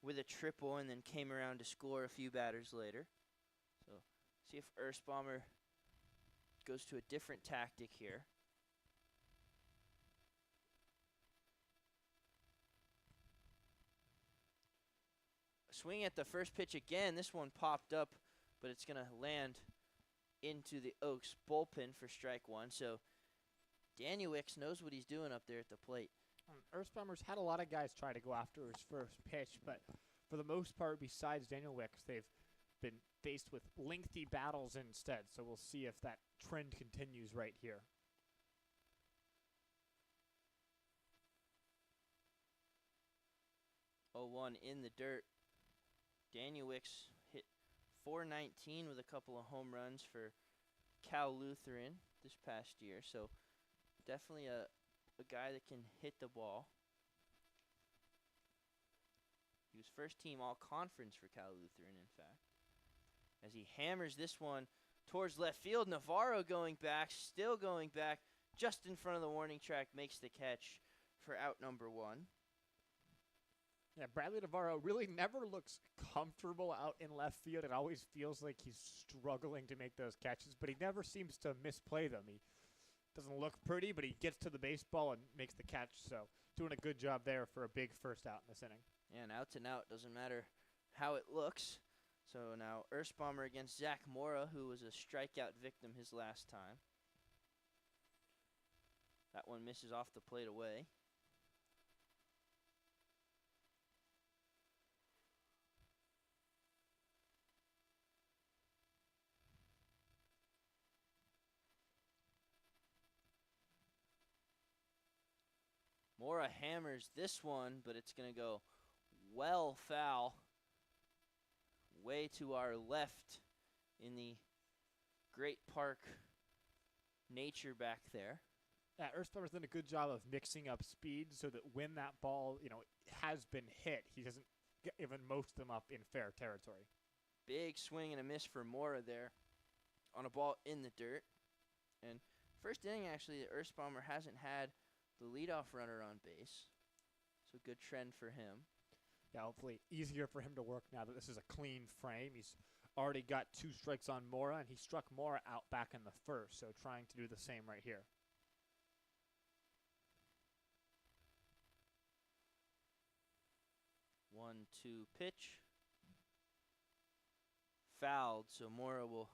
with a triple and then came around to score a few batters later. So see if Earthbomber goes to a different tactic here. Swing at the first pitch again. This one popped up, but it's going to land into the Oaks bullpen for strike one. So Daniel Wicks knows what he's doing up there at the plate. Earthbomber's had a lot of guys try to go after his first pitch, but for the most part, besides Daniel Wicks, they've been faced with lengthy battles instead. So we'll see if that trend continues right here. Oh, 1 in the dirt. Daniel Wicks hit .419 with a couple of home runs for Cal Lutheran this past year. So definitely a guy that can hit the ball. He was first team all-conference for Cal Lutheran, in fact. As he hammers this one towards left field, Navarro going back, still going back, just in front of the warning track, makes the catch for out number 1. Yeah, Bradley Navarro really never looks comfortable out in left field. It always feels like he's struggling to make those catches, but he never seems to misplay them. He doesn't look pretty, but he gets to the baseball and makes the catch. So doing a good job there for a big first out in this inning. Yeah, and out and out doesn't matter how it looks. So now Earthbomber against Zach Mora, who was a strikeout victim his last time. That one misses off the plate away. Mora hammers this one, but it's going to go well foul, way to our left in the Great Park nature back there. Yeah, Earthbomber's done a good job of mixing up speed so that when that ball, has been hit, he doesn't even most them up in fair territory. Big swing and a miss for Mora there on a ball in the dirt. And first inning, actually, the Earthbomber hasn't had the leadoff runner on base. So good trend for him. Yeah, hopefully easier for him to work now that this is a clean frame. He's already got 2 strikes on Mora, and he struck Mora out back in the first, so trying to do the same right here. One, 2 pitch. Fouled, so Mora will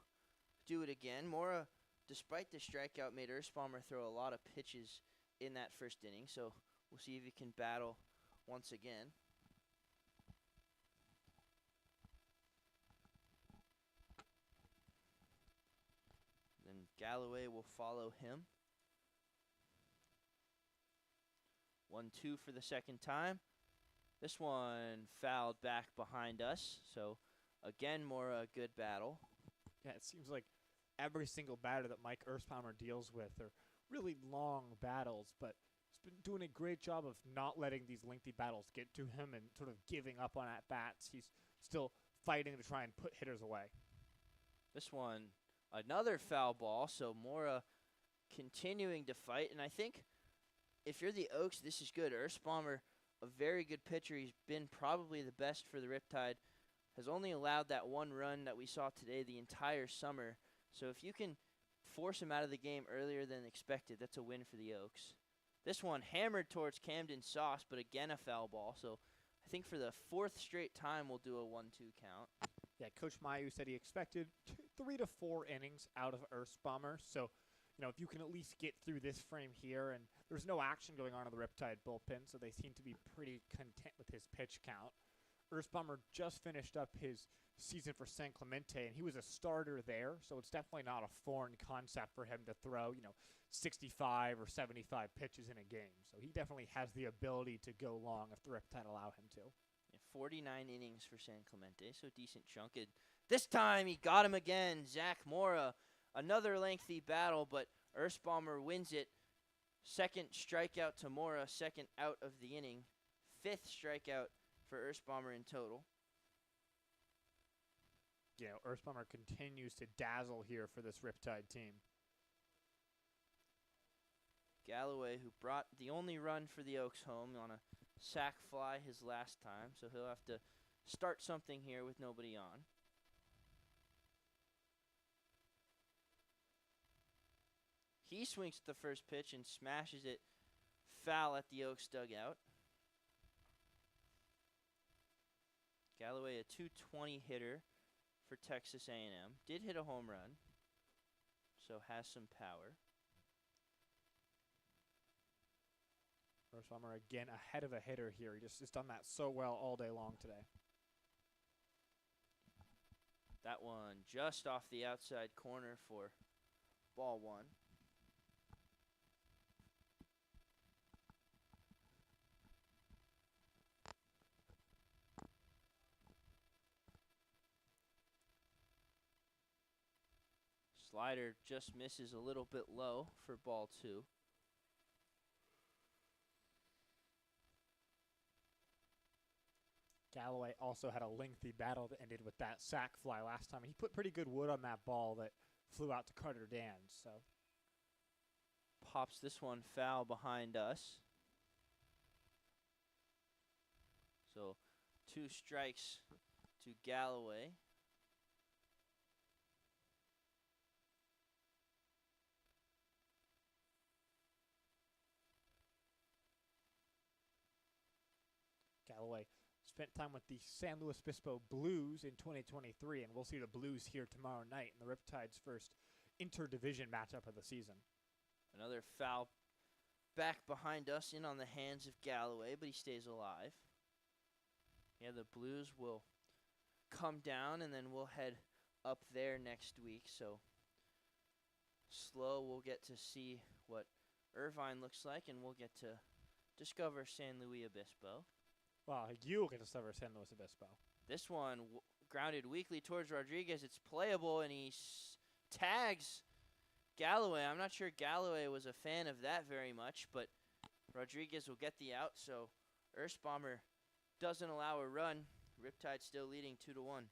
do it again. Mora, despite the strikeout, made Earthbomber throw a lot of pitches in that first inning, so we'll see if he can battle once again. Then Galloway will follow him. 1-2 for the second time. This one fouled back behind us, so again, Mora, a good battle. Yeah, it seems like every single batter that Mike Earthbomber deals with are really long battles, but he's been doing a great job of not letting these lengthy battles get to him and sort of giving up on at-bats. He's still fighting to try and put hitters away. This one, another foul ball, so Mora continuing to fight, and I think if you're the Oaks, this is good. Earthbomber, a very good pitcher. He's been probably the best for the Riptide. Has only allowed that 1 run that we saw today the entire summer. So if you can force him out of the game earlier than expected, that's a win for the Oaks. This one hammered towards Camden Sauce, but again a foul ball. So I think for the 4th straight time we'll do a 1-2 count. Yeah, Coach Mayu said he expected 3 to 4 innings out of Earthbomber. So, if you can at least get through this frame here, and there's no action going on in the Riptide bullpen, so they seem to be pretty content with his pitch count. Earthbomber just finished up his season for San Clemente, and he was a starter there, so it's definitely not a foreign concept for him to throw, 65 or 75 pitches in a game. So he definitely has the ability to go long if the Riptide allow him to. Yeah, 49 innings for San Clemente, so decent chunk. This time he got him again. Zach Mora, another lengthy battle, but Earthbomber wins it. 2nd strikeout to Mora, 2nd out of the inning. 5th strikeout for Earthbomber in total. Earthbomber continues to dazzle here for this Riptide team. Galloway, who brought the only run for the Oaks home on a sac fly his last time, so he'll have to start something here with nobody on. He swings at the first pitch and smashes it foul at the Oaks dugout. Galloway, a .220 hitter for Texas A&M. Did hit a home run, so has some power. Rosheimer again ahead of a hitter here. He just has done that so well all day long today. That one just off the outside corner for ball one. Slider just misses a little bit low for ball two. Galloway also had a lengthy battle that ended with that sac fly last time. He put pretty good wood on that ball that flew out to Carter Dans. So pops this one foul behind us. So 2 strikes to Galloway. Galloway spent time with the San Luis Obispo Blues in 2023, and we'll see the Blues here tomorrow night in the Riptide's first interdivision matchup of the season. Another foul back behind us, in on the hands of Galloway, but he stays alive. Yeah, the Blues will come down, and then we'll head up there next week. So slow, we'll get to see what Irvine looks like, and we'll get to discover San Luis Obispo. Well, you'll get to discover San Luis Obispo. This one grounded weakly towards Rodriguez. It's playable, and he tags Galloway. I'm not sure Galloway was a fan of that very much, but Rodriguez will get the out, so Erzbomber doesn't allow a run. Riptide still leading 2-1.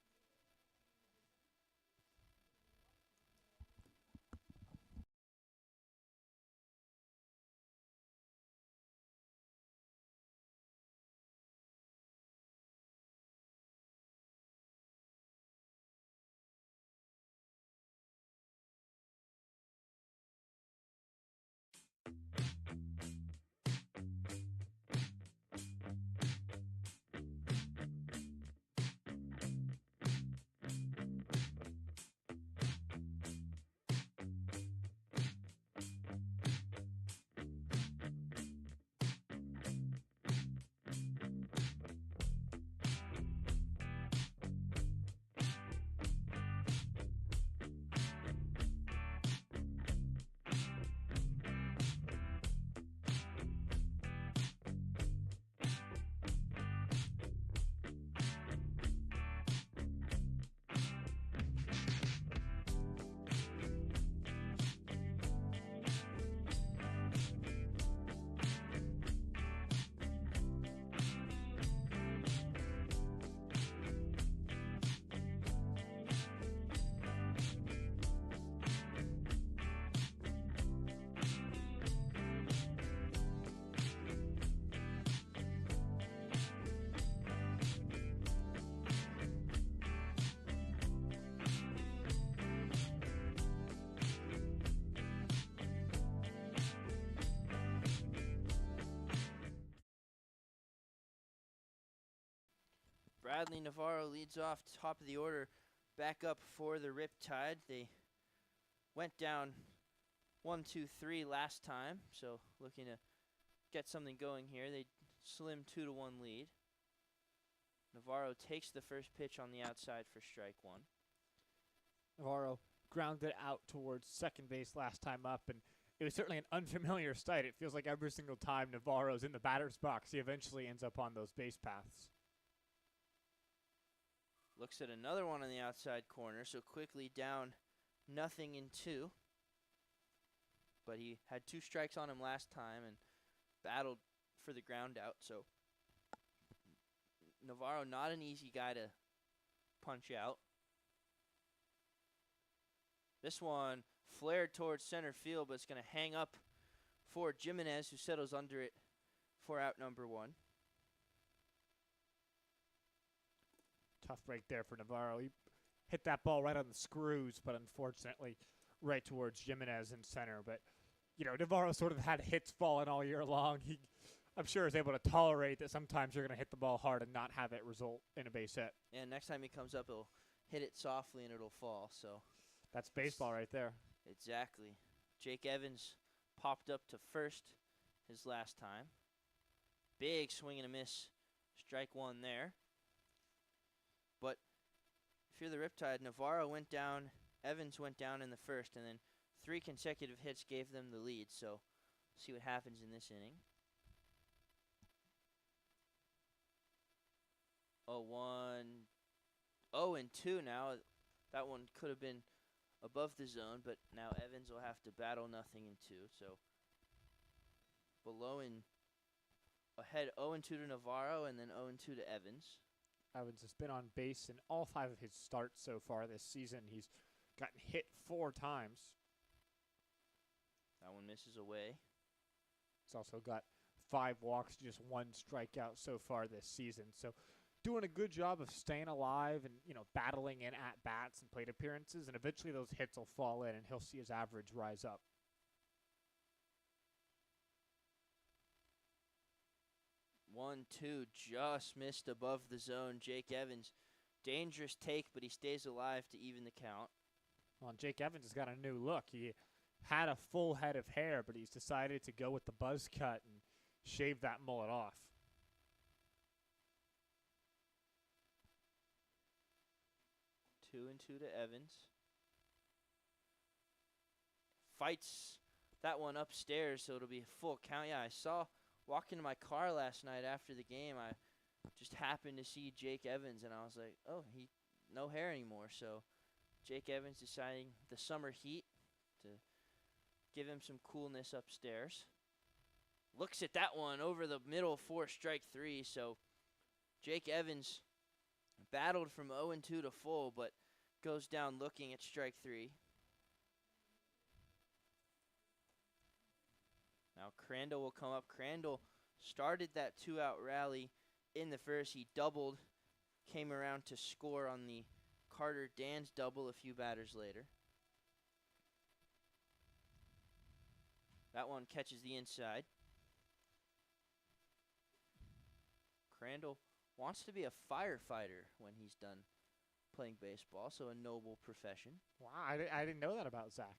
Bradley Navarro leads off top of the order, back up for the Riptide. They went down 1-2-3 last time, so looking to get something going here. They slim 2-1 lead. Navarro takes the first pitch on the outside for strike one. Navarro grounded out towards second base last time up, and it was certainly an unfamiliar sight. It feels like every single time Navarro's in the batter's box, he eventually ends up on those base paths. Looks at another one on the outside corner, so quickly down 0-2. But he had 2 strikes on him last time and battled for the ground out. So Navarro, not an easy guy to punch out. This one flared towards center field, but it's going to hang up for Jimenez, who settles under it for out number 1. Tough break there for Navarro. He hit that ball right on the screws, but unfortunately right towards Jimenez in center. But, Navarro sort of had hits falling all year long. I'm sure is able to tolerate that sometimes you're going to hit the ball hard and not have it result in a base hit. Yeah, next time he comes up, he'll hit it softly and it'll fall. So that's baseball right there. Exactly. Jake Evans popped up to first his last time. Big swing and a miss. Strike one there. But if you're the Riptide, Navarro went down, Evans went down in the first, and then 3 consecutive hits gave them the lead. So see what happens in this inning. 0-1, 0-2 now. That one could have been above the zone, but now Evans will have to battle nothing in 2. So below and ahead 0-2 to Navarro and then 0-2 to Evans. Evans has been on base in all 5 of his starts so far this season. He's gotten hit 4 times. That one misses away. He's also got 5 walks, just 1 strikeout so far this season. So doing a good job of staying alive and, battling in at-bats and plate appearances, and eventually those hits will fall in and he'll see his average rise up. 1-2 just missed above the zone. Jake Evans, dangerous take, but he stays alive to even the count. Well, Jake Evans has got a new look. He had a full head of hair, but he's decided to go with the buzz cut and shave that mullet off. 2-2 to Evans. Fights that one upstairs, so it'll be a full count. Yeah, I saw walking to my car last night after the game. I just happened to see Jake Evans, and I was like, oh, he no hair anymore. So Jake Evans deciding the summer heat to give him some coolness upstairs. Looks at that one over the middle for strike 3. So Jake Evans battled from 0-2 to full, but goes down looking at strike 3. Now Crandall will come up. Crandall started that 2-out rally in the first. He doubled, came around to score on the Carter Dan's double a few batters later. That one catches the inside. Crandall wants to be a firefighter when he's done playing baseball, so a noble profession. Wow, I didn't know that about Zach.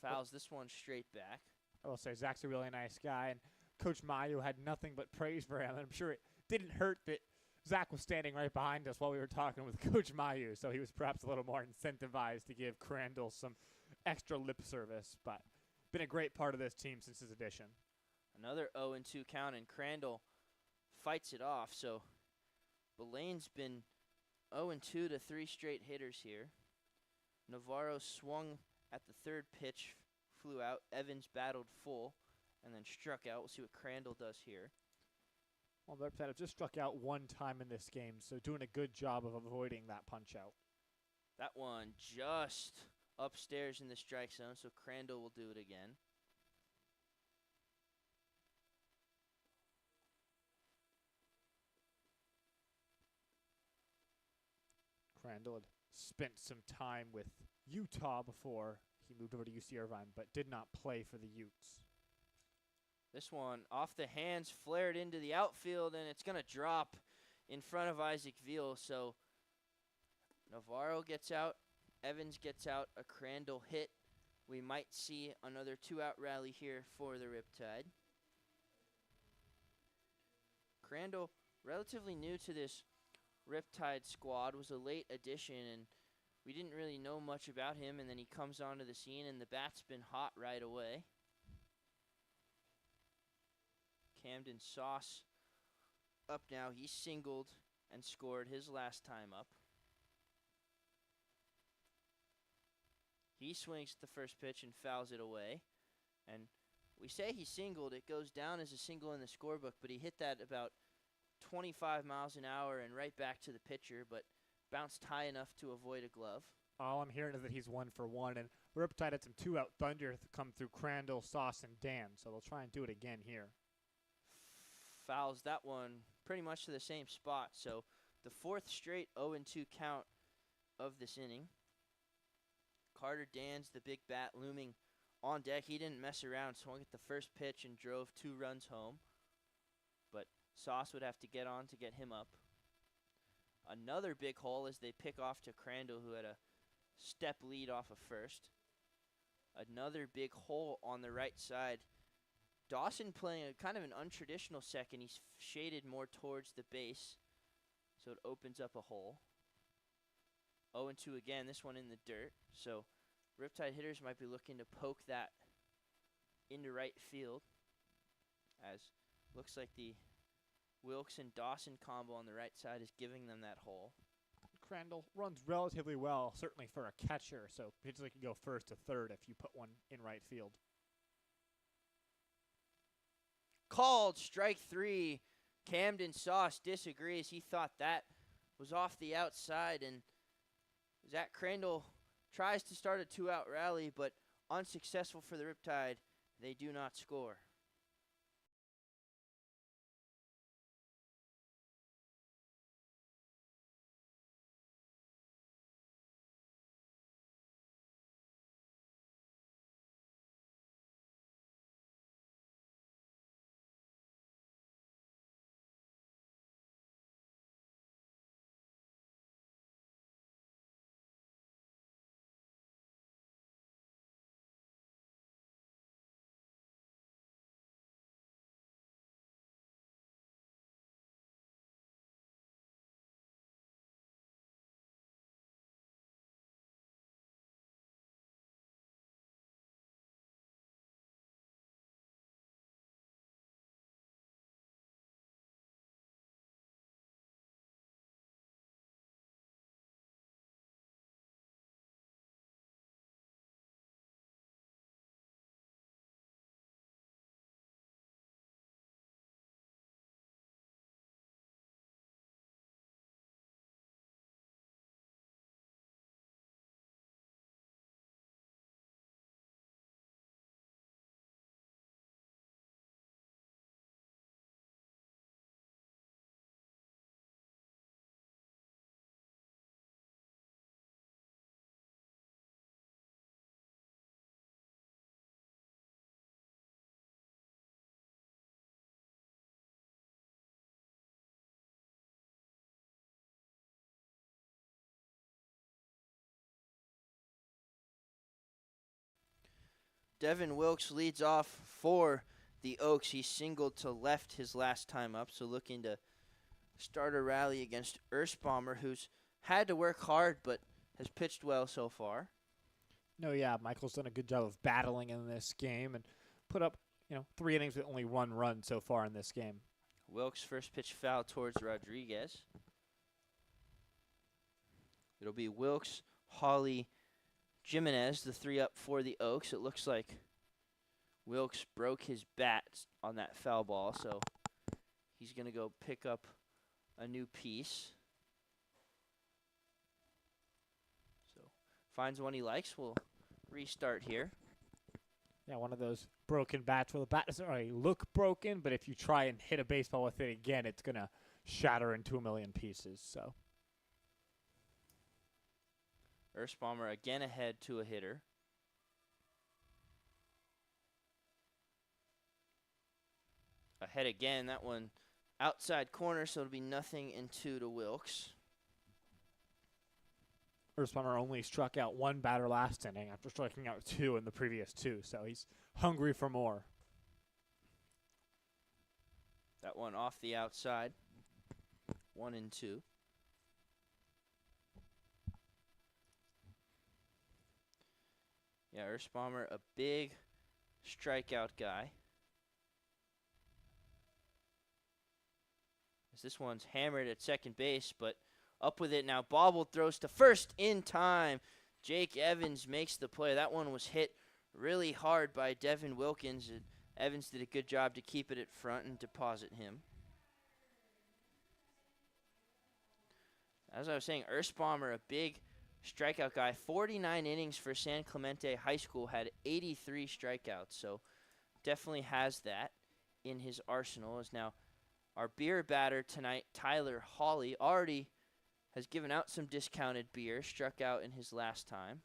Fouls this one straight back. I will say Zach's a really nice guy, and Coach Mayu had nothing but praise for him. And I'm sure it didn't hurt that Zach was standing right behind us while we were talking with Coach Mayu, so he was perhaps a little more incentivized to give Crandall some extra lip service, but been a great part of this team since his addition. Another 0-2 count, and Crandall fights it off. So Belane's been 0-2 to 3 straight hitters here. Navarro swung at the third pitch, flew out. Evans battled full and then struck out. We'll see what Crandall does here. Well, the Riptide have just struck out 1 time in this game, so doing a good job of avoiding that punch out. That one just upstairs in the strike zone, so Crandall will do it again. Crandall had spent some time with Utah before he moved over to UC Irvine, but did not play for the Utes. This one off the hands, flared into the outfield, and it's going to drop in front of Isaac Veal. So Navarro gets out, Evans gets out, a Crandall hit. We might see another 2-out rally here for the Riptide. Crandall, relatively new to this Riptide squad, was a late addition, and we didn't really know much about him, and then he comes onto the scene, and the bat's been hot right away. Camden Sauce up now. He singled and scored his last time up. He swings at the first pitch and fouls it away. And we say he singled. It goes down as a single in the scorebook, but he hit that about 25 miles an hour and right back to the pitcher, but bounced high enough to avoid a glove. All I'm hearing is that he's 1 for 1, and Riptide had some 2-out thunder come through Crandall, Sauce, and Dan, so they'll try and do it again here. Fouls that one pretty much to the same spot. So the fourth straight 0-2 count of this inning. Carter Dans, the big bat, looming on deck. He didn't mess around, swung at the first pitch and drove 2 runs home. But Sauce would have to get on to get him up. Another big hole as they pick off to Crandall, who had a step lead off of first. Another big hole on the right side. Dawson playing a kind of an untraditional second. He's shaded more towards the base, so it opens up a hole. 0-2 again, this one in the dirt. So Riptide hitters might be looking to poke that into right field, as looks like the Wilkes and Dawson combo on the right side is giving them that hole. Crandall runs relatively well, certainly for a catcher, so pitchers can go first to third if you put one in right field. Called strike 3. Camden Sauce disagrees. He thought that was off the outside, and Zach Crandall tries to start a 2-out rally, but unsuccessful for the Riptide. They do not score. Devin Wilkes leads off for the Oaks. He singled to left his last time up, so looking to start a rally against Ersbomber, who's had to work hard but has pitched well so far. No, yeah, Michael's done a good job of battling in this game and put up, 3 innings with only 1 run so far in this game. Wilkes' first pitch foul towards Rodriguez. It'll be Wilkes, Hawley, Jimenez, the 3 up for the Oaks. It looks like Wilkes broke his bat on that foul ball, so he's going to go pick up a new piece. So finds one he likes. We'll restart here. Yeah, one of those broken bats where the bat doesn't really look broken, but if you try and hit a baseball with it again, it's going to shatter into a million pieces. So Ersbomber again ahead to a hitter. Ahead again, that one outside corner, so it'll be 0-2 to Wilkes. Ersbomber only struck out 1 batter last inning after striking out 2 in the previous 2, so he's hungry for more. That one off the outside. 1-2. Yeah, Ersbomber, a big strikeout guy. As this one's hammered at second base, but up with it now. Bobbled, throws to first in time. Jake Evans makes the play. That one was hit really hard by Devin Wilkins. And Evans did a good job to keep it at front and deposit him. As I was saying, Ersbomber, a big strikeout guy. 49 innings for San Clemente High School, had 83 strikeouts. So definitely has that in his arsenal. As now Our beer batter tonight, Tyler Hawley, already has given out some discounted beer, struck out in his last time.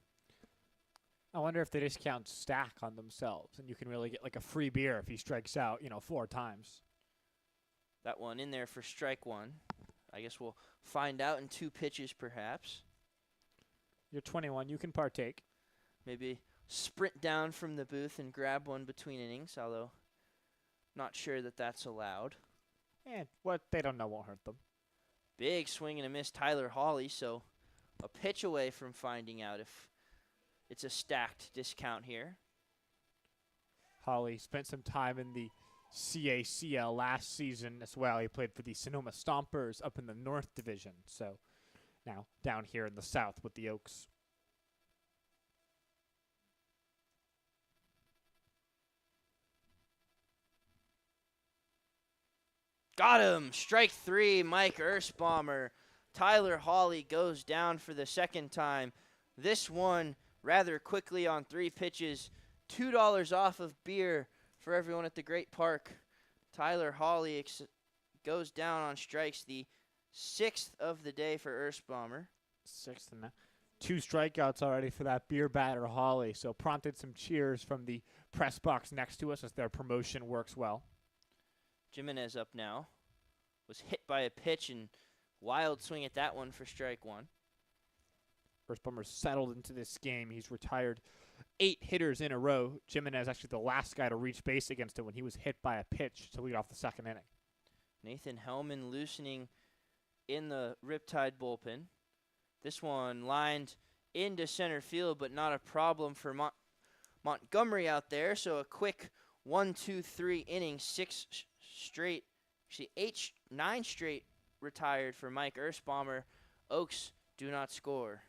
I wonder if the discounts stack on themselves, and you can really get like a free beer if he strikes out, 4 times. That one in there for strike one. I guess we'll find out in 2 pitches, perhaps. You're 21. You can partake. Maybe sprint down from the booth and grab one between innings, although not sure that that's allowed. What they don't know won't hurt them. Big swing and a miss, Tyler Hawley, so a pitch away from finding out if it's a stacked discount here. Hawley spent some time in the CACL last season as well. He played for the Sonoma Stompers up in the North Division, so now down here in the South with the Oaks. Got him! Strike 3, Mike Ersbomber. Tyler Hawley goes down for the second time. This one rather quickly on 3 pitches. $2 off of beer for everyone at the Great Park. Tyler Hawley goes down on strikes, the 6th of the day for Ersbomber. 6th and 2 strikeouts already for that beer batter Hawley, so prompted some cheers from the press box next to us as their promotion works well. Jimenez up now. Was hit by a pitch and wild swing at that one for strike 1. Ersbomber's settled into this game. He's retired 8 hitters in a row. Jimenez actually the last guy to reach base against him when he was hit by a pitch to lead off the 2nd inning. Nathan Helman loosening in the Riptide bullpen. This one lined into center field, but not a problem for Montgomery out there. So a quick 1-2-3 innings, 9 straight retired for Mike Ersbomber. Oaks do not score.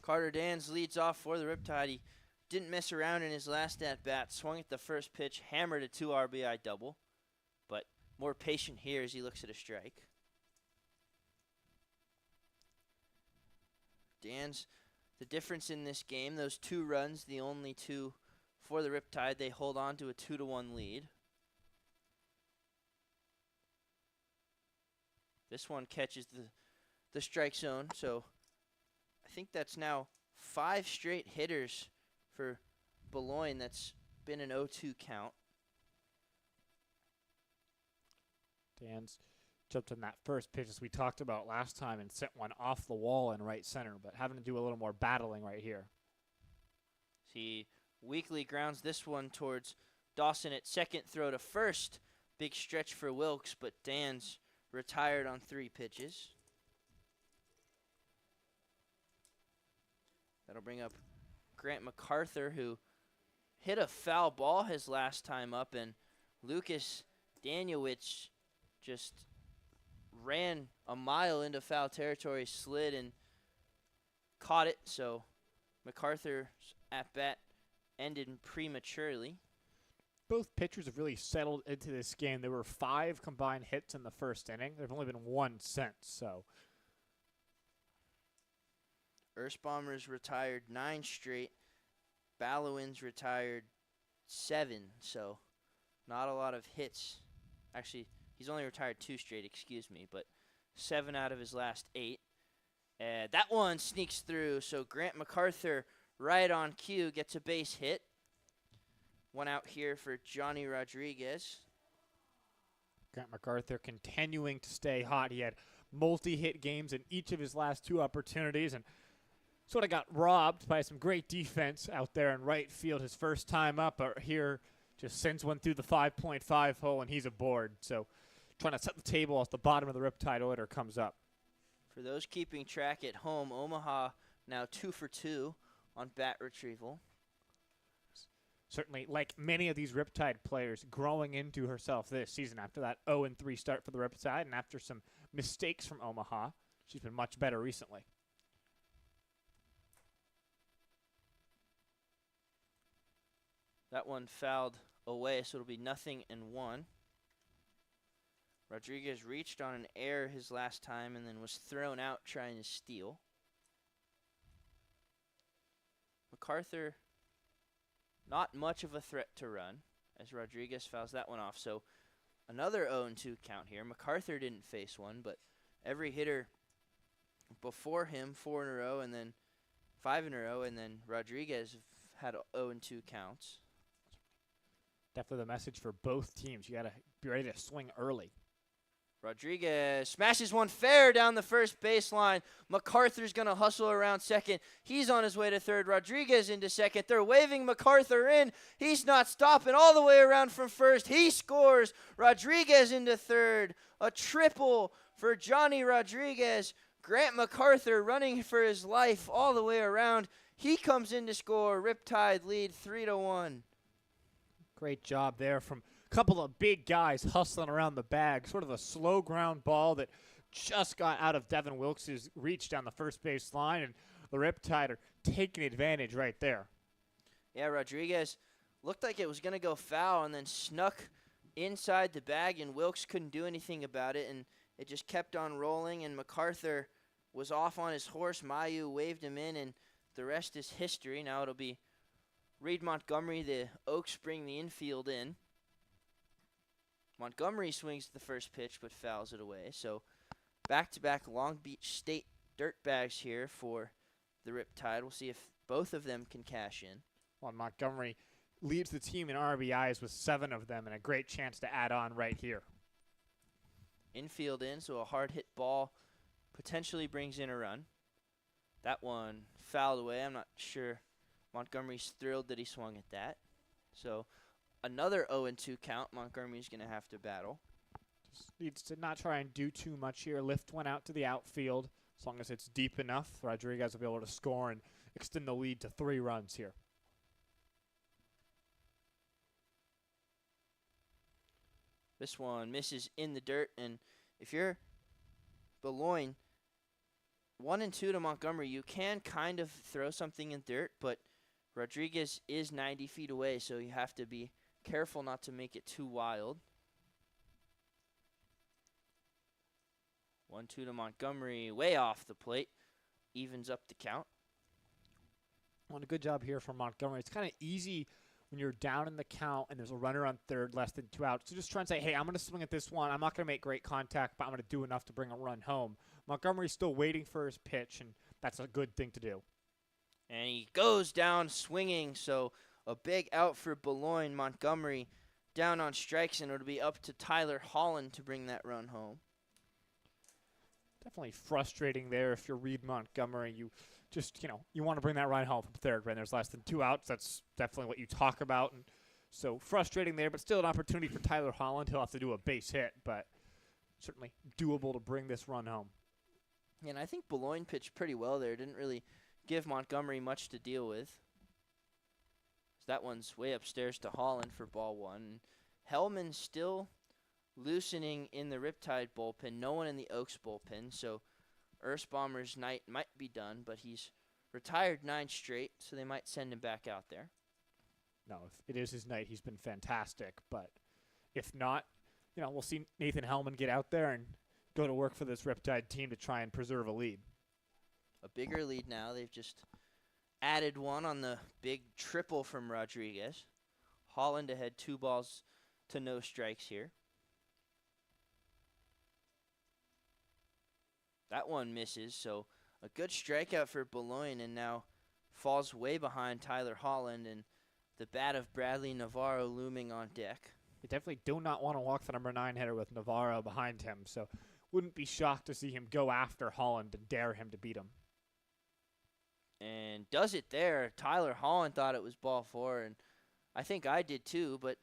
Carter Dans leads off for the Riptide. He didn't mess around in his last at-bat. Swung at the first pitch, hammered a 2 RBI double. But more patient here as he looks at a strike. Dans, the difference in this game, those 2 runs, the only 2 for the Riptide. They hold on to a 2-1 lead. This one catches the strike zone, so I think that's now 5 straight hitters for Boulogne. That's been an 0-2 count. Dans jumped on that first pitch as we talked about last time and sent one off the wall in right center, but having to do a little more battling right here. He weakly grounds this one towards Dawson at second, throw to first. Big stretch for Wilkes, but Dans retired on 3 pitches. That'll bring up Grant MacArthur, who hit a foul ball his last time up and Lucas Danielewicz just ran a mile into foul territory, slid, and caught it. So MacArthur's at-bat ended prematurely. Both pitchers have really settled into this game. There were 5 combined hits in the first inning. There have only been 1 since, so. Erstbomber's retired 9 straight. Ballowin's retired 7, so not a lot of hits. Actually, he's only retired 2 straight, excuse me, but 7 out of his last 8. That one sneaks through, so Grant MacArthur, right on cue, gets a base hit. One out here for Johnny Rodriguez. Grant MacArthur continuing to stay hot. He had multi-hit games in each of his last 2 opportunities and sort of got robbed by some great defense out there in right field his first time up. Here just sends one through the 5.5 hole, and he's aboard. So trying to set the table as the bottom of the Riptide order comes up. For those keeping track at home, Omaha now 2 for 2 on bat retrieval. Certainly, like many of these Riptide players, growing into herself this season after that 0-3 start for the Riptide and after some mistakes from Omaha. She's been much better recently. That one fouled away, so it'll be 0-1. Rodriguez reached on an error his last time and then was thrown out trying to steal. MacArthur, not much of a threat to run as Rodriguez fouls that one off. So another 0-2 count here. MacArthur didn't face one, but every hitter before him, 4 in a row and then 5 in a row, and then Rodriguez had 0-2 counts. Definitely the message for both teams. You got to be ready to swing early. Rodriguez smashes one fair down the first baseline. MacArthur's going to hustle around second. He's on his way to third. Rodriguez into second. They're waving MacArthur in. He's not stopping all the way around from first. He scores. Rodriguez into third. A triple for Johnny Rodriguez. Grant MacArthur running for his life all the way around. He comes in to score. Riptide lead 3-1. Great job there from a couple of big guys hustling around the bag. Sort of a slow ground ball that just got out of Devin Wilkes' reach down the first base line, and the Riptide are taking advantage right there. Yeah, Rodriguez looked like it was going to go foul and then snuck inside the bag, and Wilkes couldn't do anything about it, and it just kept on rolling, and MacArthur was off on his horse. Mayu waved him in, and the rest is history. Now it'll be Reed Montgomery, the Oaks bring the infield in. Montgomery swings the first pitch but fouls it away. So back-to-back Long Beach State dirt bags here for the Riptide. We'll see if both of them can cash in. Well, Montgomery leads the team in RBIs with 7 of them and a great chance to add on right here. Infield in, so a hard hit ball potentially brings in a run. That one fouled away. I'm not sure Montgomery's thrilled that he swung at that. So another 0-2 count. Montgomery's going to have to battle. Just needs to not try and do too much here. Lift one out to the outfield. As long as it's deep enough, Rodriguez will be able to score and extend the lead to 3 runs here. This one misses in the dirt, and if you're Boulogne, 1-2 to Montgomery, you can kind of throw something in dirt, but Rodriguez is 90 feet away, so you have to be careful not to make it too wild. 1-2 to Montgomery, way off the plate, evens up the count. Well, a good job here from Montgomery. It's kind of easy when you're down in the count and there's a runner on third, less than 2 outs. So just try and say, hey, I'm going to swing at this one. I'm not going to make great contact, but I'm going to do enough to bring a run home. Montgomery's still waiting for his pitch, and that's a good thing to do. And he goes down swinging, so a big out for Boulogne. Montgomery down on strikes, and it'll be up to Tyler Holland to bring that run home. Definitely frustrating there if you're Reed Montgomery. You just, you want to bring that run home from third when there's less than 2 outs. That's definitely what you talk about. And so frustrating there, but still an opportunity for Tyler Holland. He'll have to do a base hit, but certainly doable to bring this run home. And I think Boulogne pitched pretty well there. Didn't really give Montgomery much to deal with. So that one's way upstairs to Holland for ball 1. Helman still loosening in the Riptide bullpen. No one in the Oaks bullpen, so Earthbomber's night might be done, but he's retired 9 straight, so they might send him back out there. No, if it is his night, he's been fantastic. But if not, we'll see Nathan Helman get out there and go to work for this Riptide team to try and preserve a lead. A bigger lead now. They've just added one on the big triple from Rodriguez. Holland ahead 2 balls to no strikes here. That one misses, so a good strikeout for Bullpen, and now falls way behind Tyler Holland, and the bat of Bradley Navarro looming on deck. They definitely do not want to walk the number 9 hitter with Navarro behind him, so wouldn't be shocked to see him go after Holland and dare him to beat him. And does it there. Tyler Holland thought it was ball 4, and I think I did too, but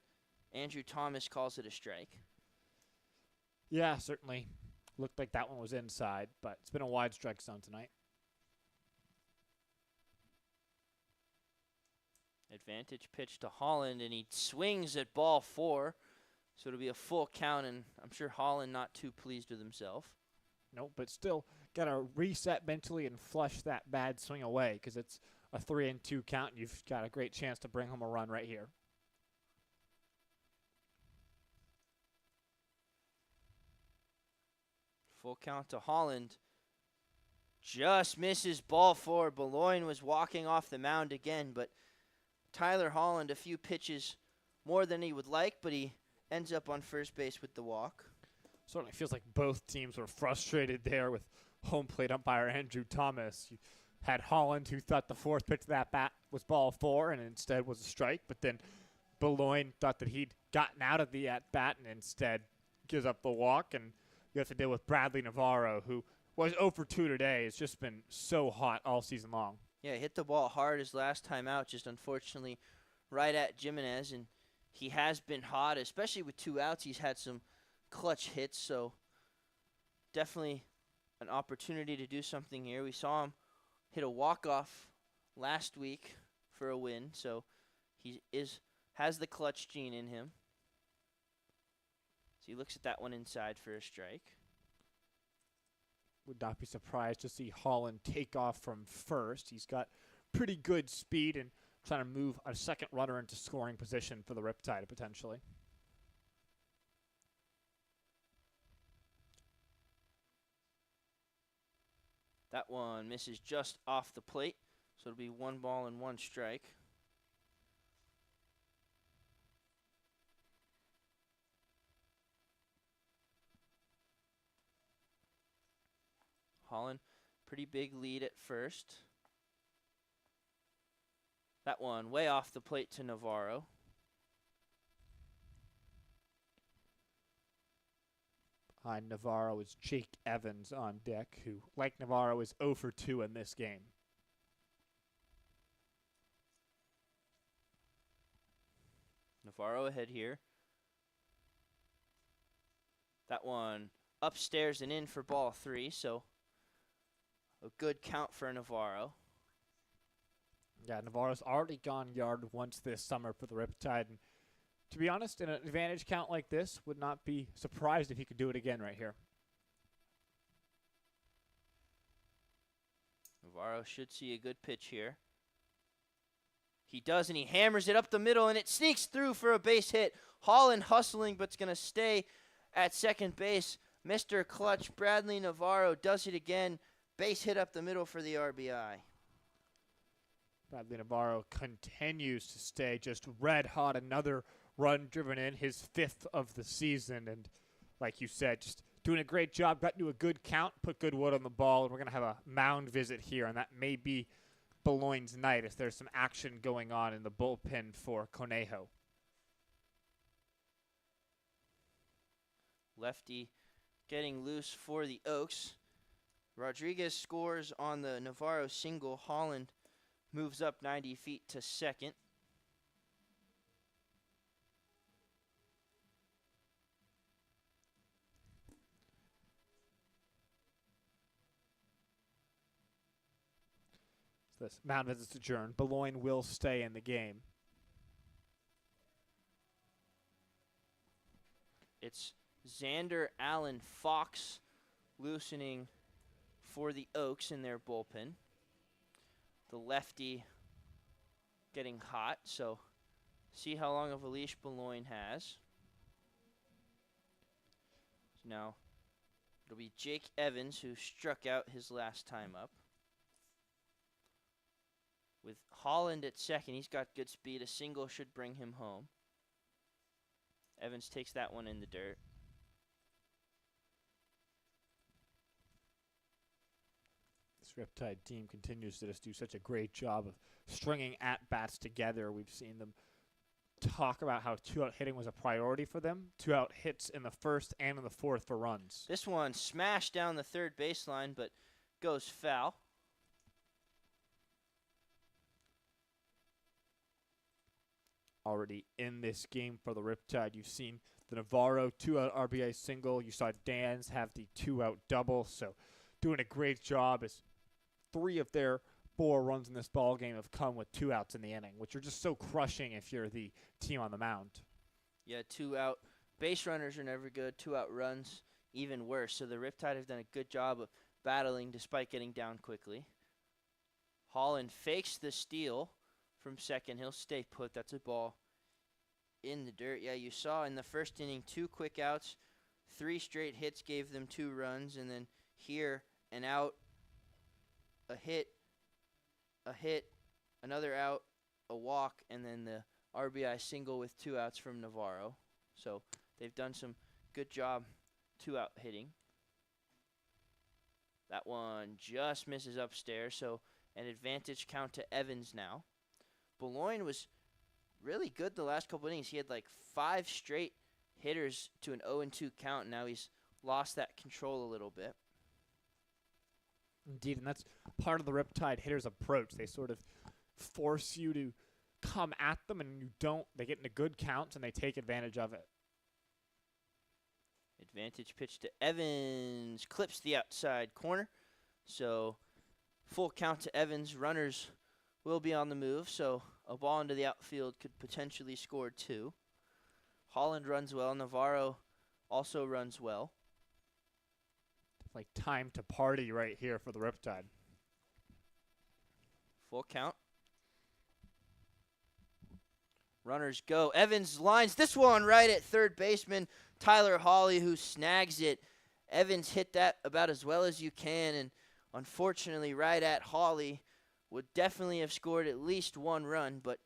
Andrew Thomas calls it a strike. Yeah, certainly. Looked like that one was inside, but it's been a wide strike zone tonight. Advantage pitch to Holland, and he swings at ball 4. So it'll be a full count, and I'm sure Holland not too pleased with himself. Nope, but still got to reset mentally and flush that bad swing away because it's a 3-2 count. And you've got a great chance to bring home a run right here. Full count to Holland. Just misses ball 4. Bullpen was walking off the mound again, but Tyler Holland a few pitches more than he would like, but he ends up on first base with the walk. Certainly feels like both teams were frustrated there with home plate umpire Andrew Thomas. You had Holland, who thought the 4th pitch of that bat was ball 4 and instead was a strike, but then Bullpen thought that he'd gotten out of the at-bat and instead gives up the walk, and you have to deal with Bradley Navarro, who was 0 for 2 today. It's just been so hot all season long. Yeah, hit the ball hard his last time out, just unfortunately right at Jimenez, and he has been hot, especially with 2 outs. He's had some clutch hits, so definitely an opportunity to do something here. We saw him hit a walk-off last week for a win, so he has the clutch gene in him. So he looks at that one inside for a strike. Would not be surprised to see Holland take off from first. He's got pretty good speed and trying to move a second runner into scoring position for the Riptide potentially. That one misses just off the plate, so it'll be 1 ball and 1 strike. Holland, pretty big lead at first. That one way off the plate to Navarro. Behind Navarro is Jake Evans on deck, who, like Navarro, is 0 for 2 in this game. Navarro ahead here. That one upstairs and in for ball 3, so a good count for Navarro. Yeah, Navarro's already gone yard once this summer for the Riptide. And to be honest, in an advantage count like this, would not be surprised if he could do it again right here. Navarro should see a good pitch here. He does, and he hammers it up the middle, and it sneaks through for a base hit. Holland hustling, but's going to stay at second base. Mr. Clutch, Bradley Navarro, does it again. Base hit up the middle for the RBI. Bradley Navarro continues to stay just red hot. Another run driven in, his 5th of the season. And like you said, just doing a great job. Got into a good count, put good wood on the ball. And we're going to have a mound visit here, and that may be Bulloin's night if there's some action going on in the bullpen for Conejo. Lefty getting loose for the Oaks. Rodriguez scores on the Navarro single. Holland moves up 90 feet to second. This mound visit's adjourned. Bullpen will stay in the game. It's Xander Allen Fox loosening for the Oaks in their bullpen. The lefty getting hot, so see how long of a leash Boulogne has. So now it'll be Jake Evans, who struck out his last time up. With Holland at second, he's got good speed. A single should bring him home. Evans takes that one in the dirt. This Riptide team continues to just do such a great job of stringing at-bats together. We've seen them talk about how two-out hitting was a priority for them. Two-out hits in the first and in the fourth for runs. This one smashed down the third baseline, but goes foul. Already in this game for the Riptide, you've seen the Navarro two-out RBI single. You saw Dan's have the two-out double. So doing a great job as 3 of their 4 runs in this ball game have come with 2 outs in the inning, which are just so crushing if you're the team on the mound. Yeah, 2-out. Base runners are never good. 2-out runs, even worse. So the Riptide have done a good job of battling despite getting down quickly. Holland fakes the steal from second. He'll stay put. That's a ball in the dirt. Yeah, you saw in the first inning 2 quick outs. 3 straight hits gave them 2 runs. And then here, an out, a hit, another out, a walk, and then the RBI single with 2 outs from Navarro. So they've done some good job 2-out hitting. That one just misses upstairs, so an advantage count to Evans now. Boulogne was really good the last couple innings. He had like 5 straight hitters to an 0-2 count, and now he's lost that control a little bit. Indeed, and that's part of the Riptide hitter's approach. They sort of force you to come at them, and you don't. They get into good counts, and they take advantage of it. Advantage pitch to Evans. Clips the outside corner. So full count to Evans. Runners will be on the move, so a ball into the outfield could potentially score 2. Holland runs well. Navarro also runs well. Like time to party right here for the Riptide. Full count. Runners go. Evans lines this one right at third baseman Tyler Hawley, who snags it. Evans hit that about as well as you can, and unfortunately right at Hawley. Would definitely have scored at least 1 run, but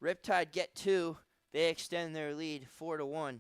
Riptide get 2. They extend their lead 4-1.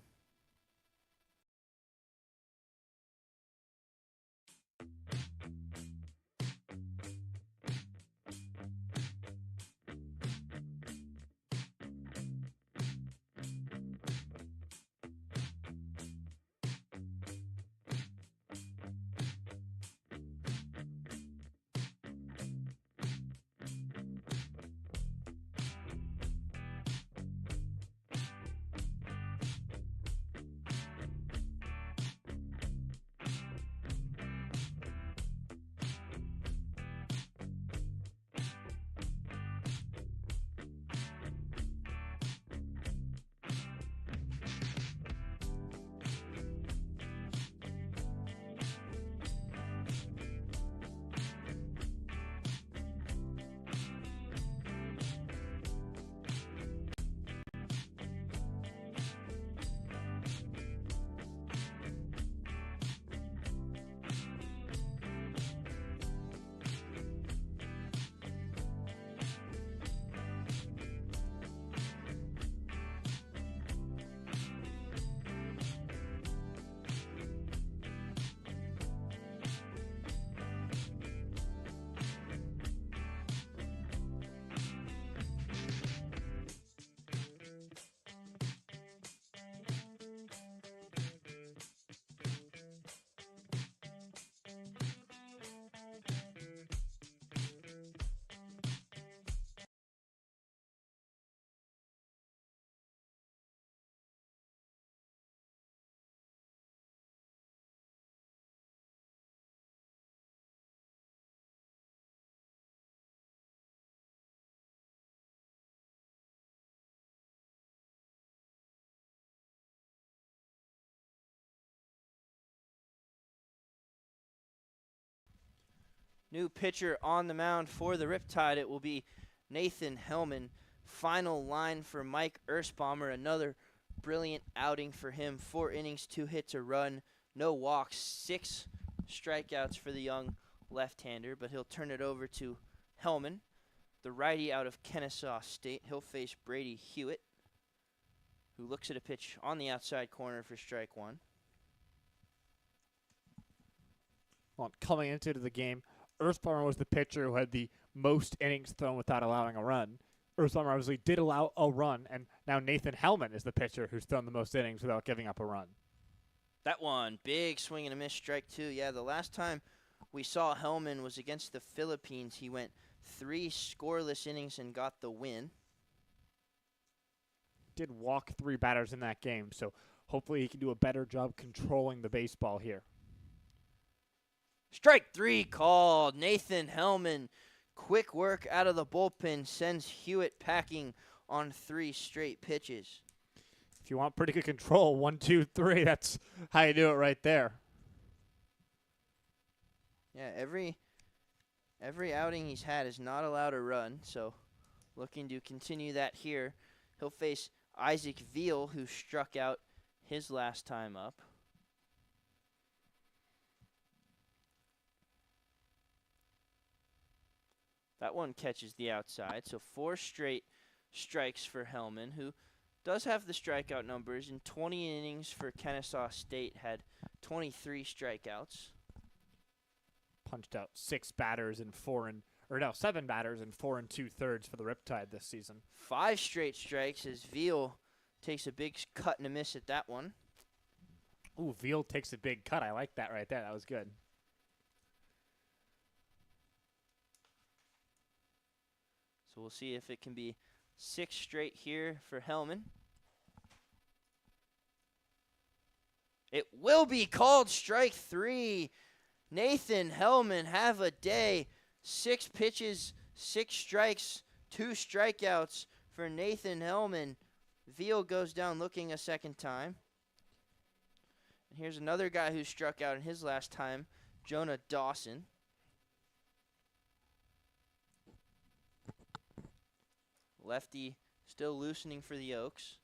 New pitcher on the mound for the Riptide. It will be Nathan Helman. Final line for Mike Ersbommer. Another brilliant outing for him. 4 innings, 2 hits, a run, no walks, 6 strikeouts for the young left-hander. But he'll turn it over to Helman, the righty out of Kennesaw State. He'll face Brady Hewitt, who looks at a pitch on the outside corner for strike 1. Well, coming into the game, Ersbommer was the pitcher who had the most innings thrown without allowing a run. Ersbommer obviously did allow a run, and now Nathan Helman is the pitcher who's thrown the most innings without giving up a run. That one, big swing and a miss, strike 2. Yeah, the last time we saw Helman was against the Philippines. He went 3 scoreless innings and got the win. Did walk 3 batters in that game, so hopefully he can do a better job controlling the baseball here. Strike 3 called. Nathan Helman, quick work out of the bullpen, sends Hewitt packing on 3 straight pitches. If you want pretty good control, 1, 2, 3, that's how you do it right there. Yeah, every outing he's had is not allowed a run, so looking to continue that here. He'll face Isaac Veal, who struck out his last time up. That one catches the outside, so 4 straight strikes for Helman, who does have the strikeout numbers. In 20 innings for Kennesaw State, had 23 strikeouts. Punched out 7 batters and 4 2/3 for the Riptide this season. 5 straight strikes as Veal takes a big cut and a miss at that one. Ooh, Veal takes a big cut. I like that right there. That was good. So we'll see if it can be 6 straight here for Helman. It will be called strike 3. Nathan Helman, have a day. 6 pitches, 6 strikes, 2 strikeouts for Nathan Helman. Veal goes down looking a second time. And here's another guy who struck out in his last time, Jonah Dawson. Lefty still loosening for the Oaks.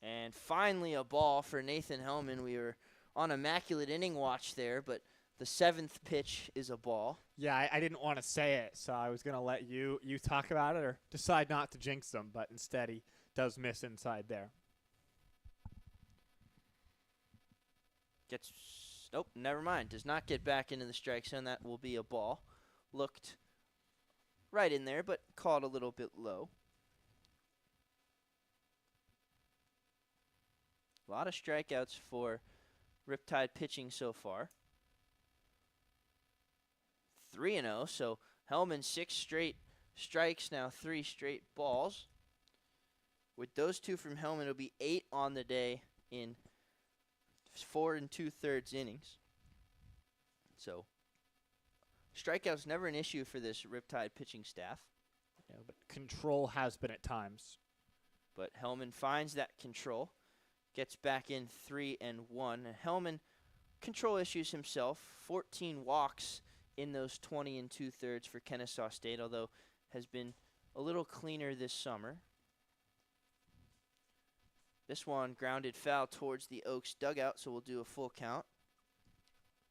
And finally a ball for Nathan Helman. We were on immaculate inning watch there, but the 7th pitch is a ball. Yeah, I didn't want to say it, so I was going to let you talk about it or decide not to jinx them, but instead he does miss inside there. Nope, never mind. Does not get back into the strike zone. That will be a ball. Looked right in there, but caught a little bit low. A lot of strikeouts for Riptide pitching so far. 3-0, so Helman 6 straight strikes, now 3 straight balls. With those 2 from Helman, it'll be 8 on the day in 4 2/3 innings. So strikeouts never an issue for this Riptide pitching staff. Yeah, but control has been at times. But Helman finds that control, gets back in 3-1. And Helman, control issues himself. 14 walks in those 20 2/3 for Kennesaw State, although has been a little cleaner this summer. This one grounded foul towards the Oaks dugout, so we'll do a full count.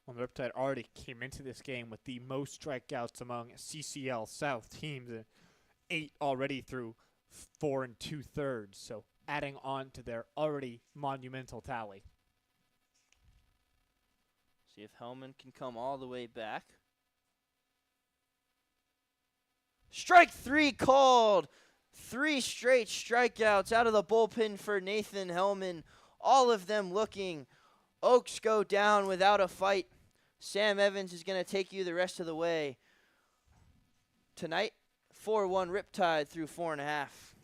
Well, the Riptide already came into this game with the most strikeouts among CCL South teams, 8 already through 4 2/3, so adding on to their already monumental tally. See if Helman can come all the way back. Strike 3 called. 3 straight strikeouts out of the bullpen for Nathan Helman. All of them looking. Oaks go down without a fight. Sam Evans is going to take you the rest of the way. Tonight, 4-1 Riptide through 4.5.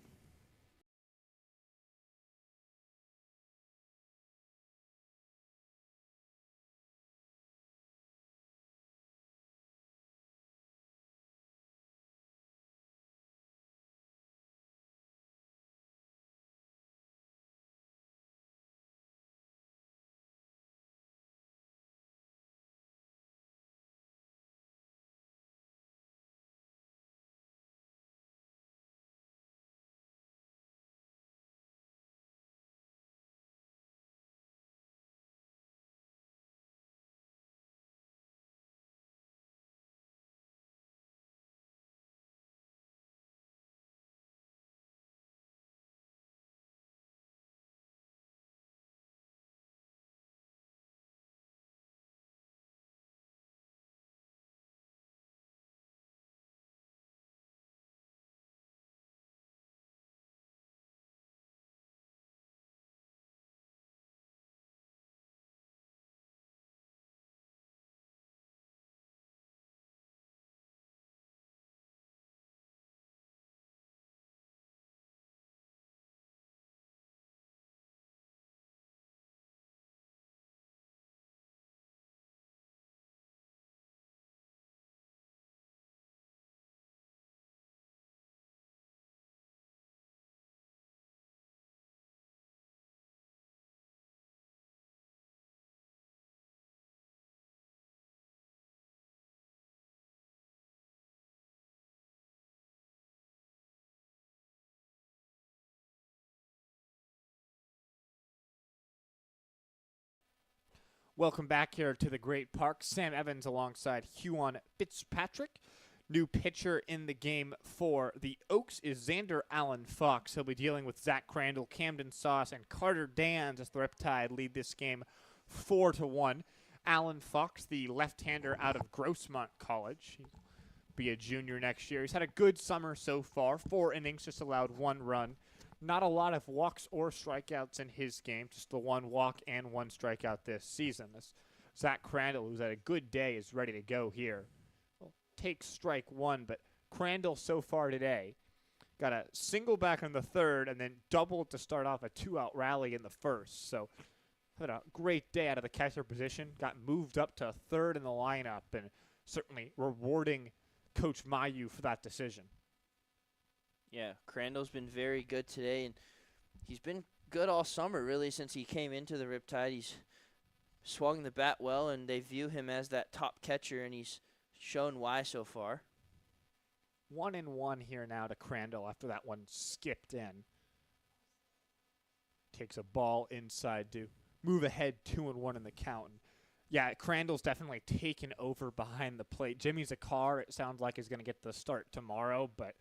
Welcome back here to the Great Park. Sam Evans alongside Huon Fitzpatrick. New pitcher in the game for the Oaks is Xander Allen Fox. He'll be dealing with Zach Crandall, Camden Sauce, and Carter Dans as the Riptide lead this game 4-1. Allen Fox, the left-hander out of Grossmont College. He'll be a junior next year. He's had a good summer so far. 4 innings, just allowed 1 run. Not a lot of walks or strikeouts in his game, just the 1 walk and 1 strikeout this season. As Zach Crandall, who's had a good day, is ready to go here. He'll take strike 1, but Crandall so far today got a single back in the 3rd and then doubled to start off a 2-out rally in the 1st. So had a great day out of the catcher position, got moved up to 3rd in the lineup, and certainly rewarding Coach Mayu for that decision. Yeah, Crandall's been very good today, and he's been good all summer, really, since he came into the Riptide. He's swung the bat well, and they view him as that top catcher, and he's shown why so far. 1-1 here now to Crandall after that one skipped in. Takes a ball inside to move ahead 2-1 in the count. And yeah, Crandall's definitely taken over behind the plate. Jimmy Zakar, it sounds like, is going to get the start tomorrow, but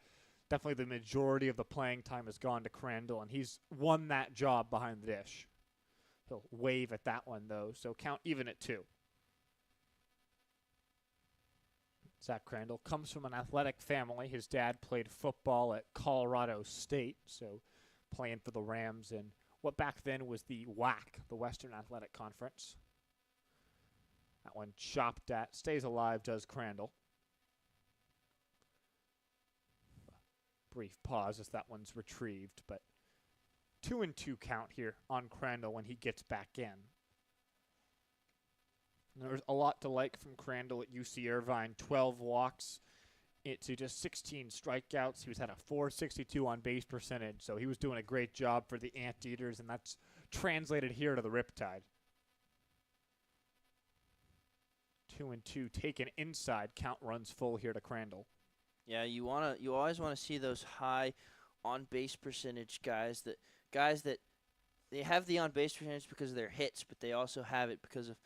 definitely the majority of the playing time has gone to Crandall, and he's won that job behind the dish. He'll wave at that one, though, so count even at 2. Zach Crandall comes from an athletic family. His dad played football at Colorado State, so playing for the Rams in what back then was the WAC, the Western Athletic Conference. That one chopped at. Stays alive, does Crandall. Brief pause as that one's retrieved, but 2-2 count here on Crandall when he gets back in. And there's a lot to like from Crandall at UC Irvine. 12 walks to just 16 strikeouts. He was at a .462 on base percentage, so he was doing a great job for the Anteaters, and that's translated here to the Riptide. 2-2 taken inside. Count runs full here to Crandall. Yeah, you always want to see those high on-base percentage guys that they have the on-base percentage because of their hits, but they also have it because of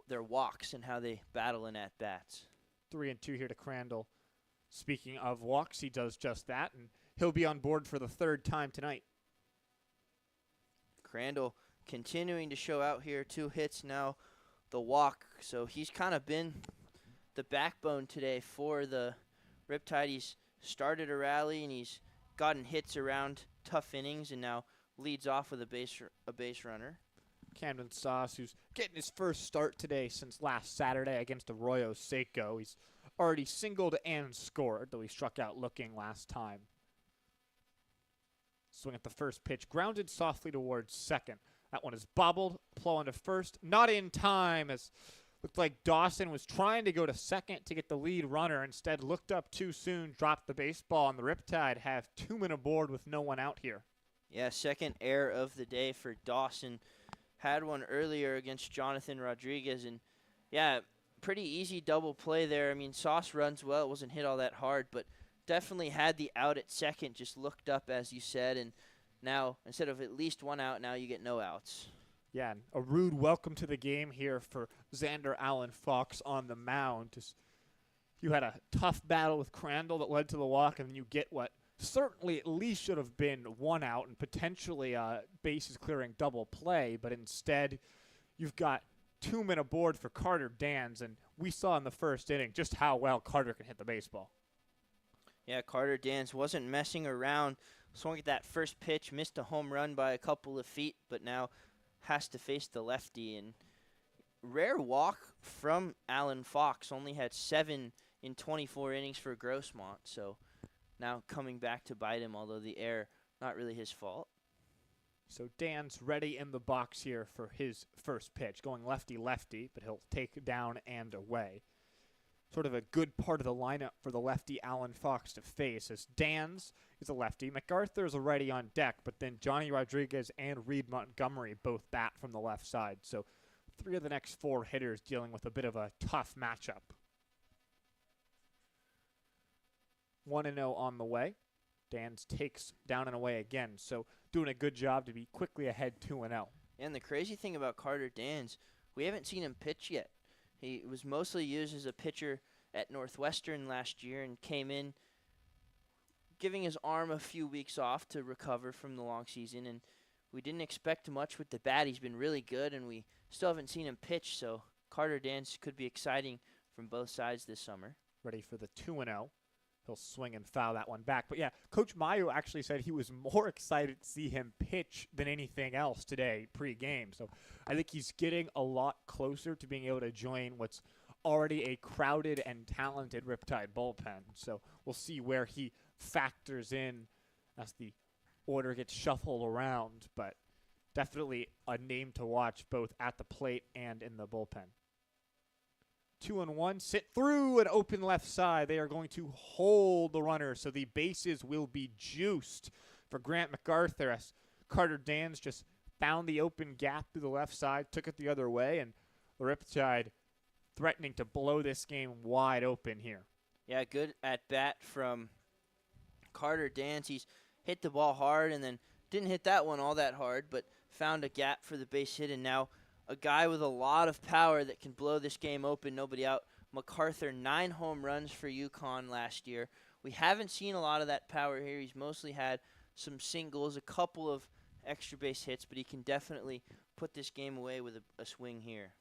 their walks and how they battle in at-bats. 3-2 here to Crandall. Speaking of walks, he does just that, and he'll be on board for the 3rd time tonight. Crandall continuing to show out here. 2 hits now, the walk. So he's kind of been the backbone today for the Riptide. He's started a rally, and he's gotten hits around tough innings, and now leads off with a base runner. Camden Sauce, who's getting his first start today since last Saturday against Arroyo Seco. He's already singled and scored, though he struck out looking last time. Swing at the first pitch, grounded softly towards second. That one is bobbled, plow into first, not in time, as looked like Dawson was trying to go to second to get the lead runner, instead looked up too soon, dropped the baseball, and the Riptide have 2 men aboard with no one out here. Yeah, second error of the day for Dawson. Had one earlier against Jonathan Rodriguez, and yeah, pretty easy double play there. I mean, Sauce runs well. It wasn't hit all that hard, but definitely had the out at second, just looked up, as you said, and now instead of at least 1 out, now you get no outs. Yeah, and a rude welcome to the game here for Xander Allen Fox on the mound. You had a tough battle with Crandall that led to the walk, and then you get what certainly at least should have been 1 out and potentially a bases clearing double play, but instead you've got 2 men aboard for Carter Dans, and we saw in the first inning just how well Carter can hit the baseball. Yeah, Carter Dans wasn't messing around. Swung at that first pitch, missed a home run by a couple of feet, but now has to face the lefty. And rare walk from Allen Fox. Only had 7 in 24 innings for Grossmont, so now coming back to bite him, although the error, not really his fault. So Dan's ready in the box here for his first pitch, going lefty-lefty, but he'll take down and away. Sort of a good part of the lineup for the lefty Allen Fox to face, as Dan's is a lefty. MacArthur is already on deck, but then Johnny Rodriguez and Reed Montgomery both bat from the left side. So 3 of the next 4 hitters dealing with a bit of a tough matchup. 1-0 on the way. Dan's takes down and away again, so doing a good job to be quickly ahead 2-0. And the crazy thing about Carter Dans, we haven't seen him pitch yet. He was mostly used as a pitcher at Northwestern last year and came in giving his arm a few weeks off to recover from the long season, and we didn't expect much with the bat. He's been really good, and we still haven't seen him pitch, so Carter Dance could be exciting from both sides this summer. Ready for the 2-0. He'll swing and foul that one back. But yeah, Coach Mayo actually said he was more excited to see him pitch than anything else today pre-game. So I think he's getting a lot closer to being able to join what's already a crowded and talented Riptide bullpen. So we'll see where he factors in as the order gets shuffled around. But definitely a name to watch both at the plate and in the bullpen. 2-1, sit through an open left side. They are going to hold the runner, so the bases will be juiced for Grant MacArthur as Carter Dans just found the open gap through the left side, took it the other way, and the Riptide threatening to blow this game wide open here. Yeah, good at bat from Carter Dans. He's hit the ball hard and then didn't hit that one all that hard, but found a gap for the base hit, and now a guy with a lot of power that can blow this game open, nobody out. MacArthur, 9 home runs for UConn last year. We haven't seen a lot of that power here. He's mostly had some singles, a couple of extra base hits, but he can definitely put this game away with a swing here.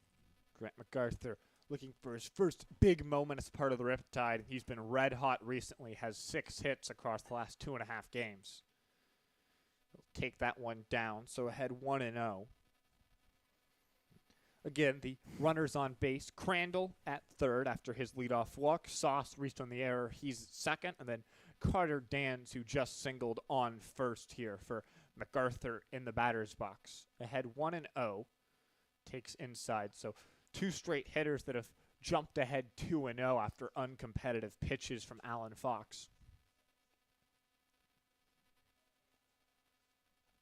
Grant MacArthur looking for his first big moment as part of the Riptide. He's been red hot recently, has 6 hits across the last 2.5 games. He'll take that one down, so ahead 1-0. Again, the runners on base. Crandall at third after his leadoff walk. Sauce reached on the error. He's second. And then Carter Dans, who just singled on first here for MacArthur in the batter's box. Ahead 1-0. Takes inside. So 2 straight hitters that have jumped ahead 2-0 after uncompetitive pitches from Alan Fox.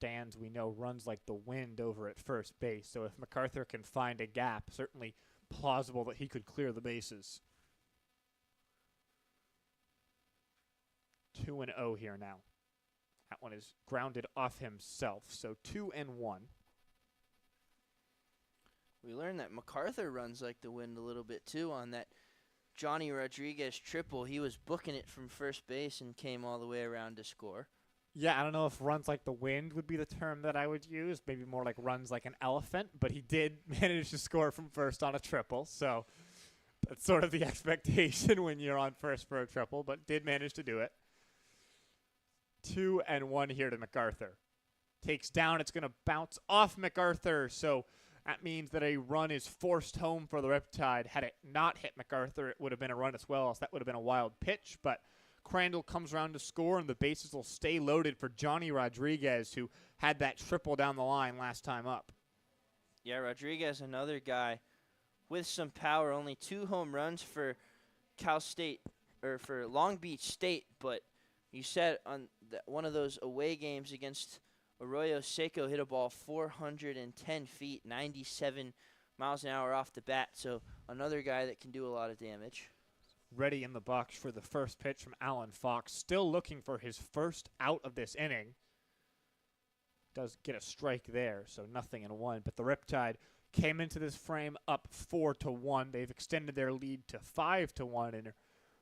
Dans, we know, runs like the wind over at first base. So if MacArthur can find a gap, certainly plausible that he could clear the bases. 2-0 here now. That one is grounded off himself. So 2-1. We learned that MacArthur runs like the wind a little bit too on that Johnny Rodriguez triple. He was booking it from first base and came all the way around to score. Yeah, I don't know if runs like the wind would be the term that I would use. Maybe more like runs like an elephant. But he did manage to score from first on a triple. So that's sort of the expectation when you're on first for a triple. But did manage to do it. 2-1 here to MacArthur. Takes down. It's going to bounce off MacArthur. So that means that a run is forced home for the Riptide. Had it not hit MacArthur, it would have been a run as well. So that would have been a wild pitch. But Crandall comes around to score, and the bases will stay loaded for Johnny Rodriguez, who had that triple down the line last time up. Yeah, Rodriguez, another guy with some power. Only 2 home runs for Cal State, or for Long Beach State, but you said on one of those away games against Arroyo Seco, hit a ball 410 feet, 97 miles an hour off the bat, so another guy that can do a lot of damage. Ready in the box for the first pitch from Alan Fox. Still looking for his first out of this inning. Does get a strike there, so 0-1. But the Riptide came into this frame up 4-1. They've extended their lead to 5-1 and are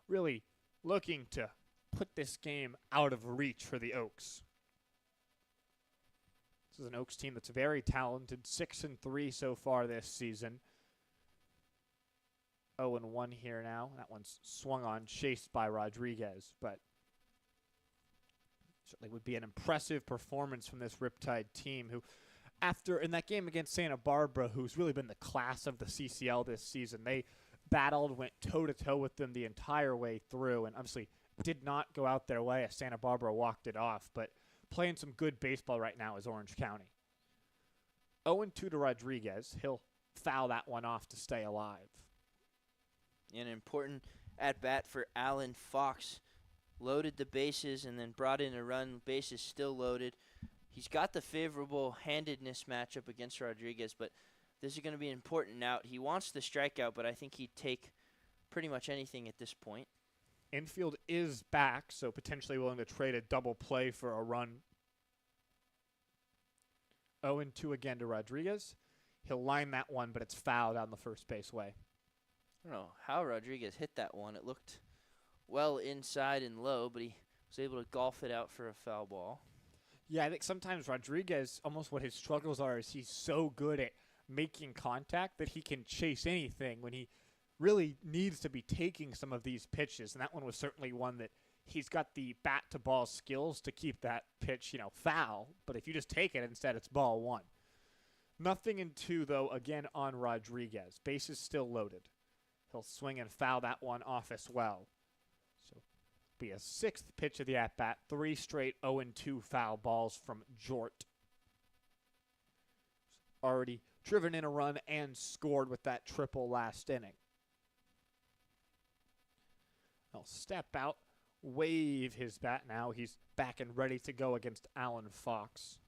really looking to put this game out of reach for the Oaks. This is an Oaks team that's very talented, 6-3 so far this season. 0-1 here now. That one's swung on, chased by Rodriguez, but certainly would be an impressive performance from this Riptide team who, after in that game against Santa Barbara, who's really been the class of the CCL this season, they battled, went toe-to-toe with them the entire way through, and obviously did not go out their way as Santa Barbara walked it off, but playing some good baseball right now is Orange County. 0-2 to Rodriguez. He'll foul that one off to stay alive. An important at-bat for Alan Fox. Loaded the bases and then brought in a run. Bases still loaded. He's got the favorable handedness matchup against Rodriguez, but this is going to be an important out. He wants the strikeout, but I think he'd take pretty much anything at this point. Infield is back, so potentially willing to trade a double play for a run. 0-2 again to Rodriguez. He'll line that one, but it's foul down the first base way. I don't know how Rodriguez hit that one. It looked well inside and low, but he was able to golf it out for a foul ball. Yeah, I think sometimes Rodriguez, almost what his struggles are is he's so good at making contact that he can chase anything when he really needs to be taking some of these pitches. And that one was certainly one that he's got the bat-to-ball skills to keep that pitch, foul. But if you just take it instead, it's ball one. 0-2, though, again on Rodriguez. Bases still loaded. He'll swing and foul that one off as well. So be a sixth pitch of the at-bat. 3 straight 0-2 foul balls from Jort. Already driven in a run and scored with that triple last inning. He'll step out, wave his bat now. He's back and ready to go against Alan Fox.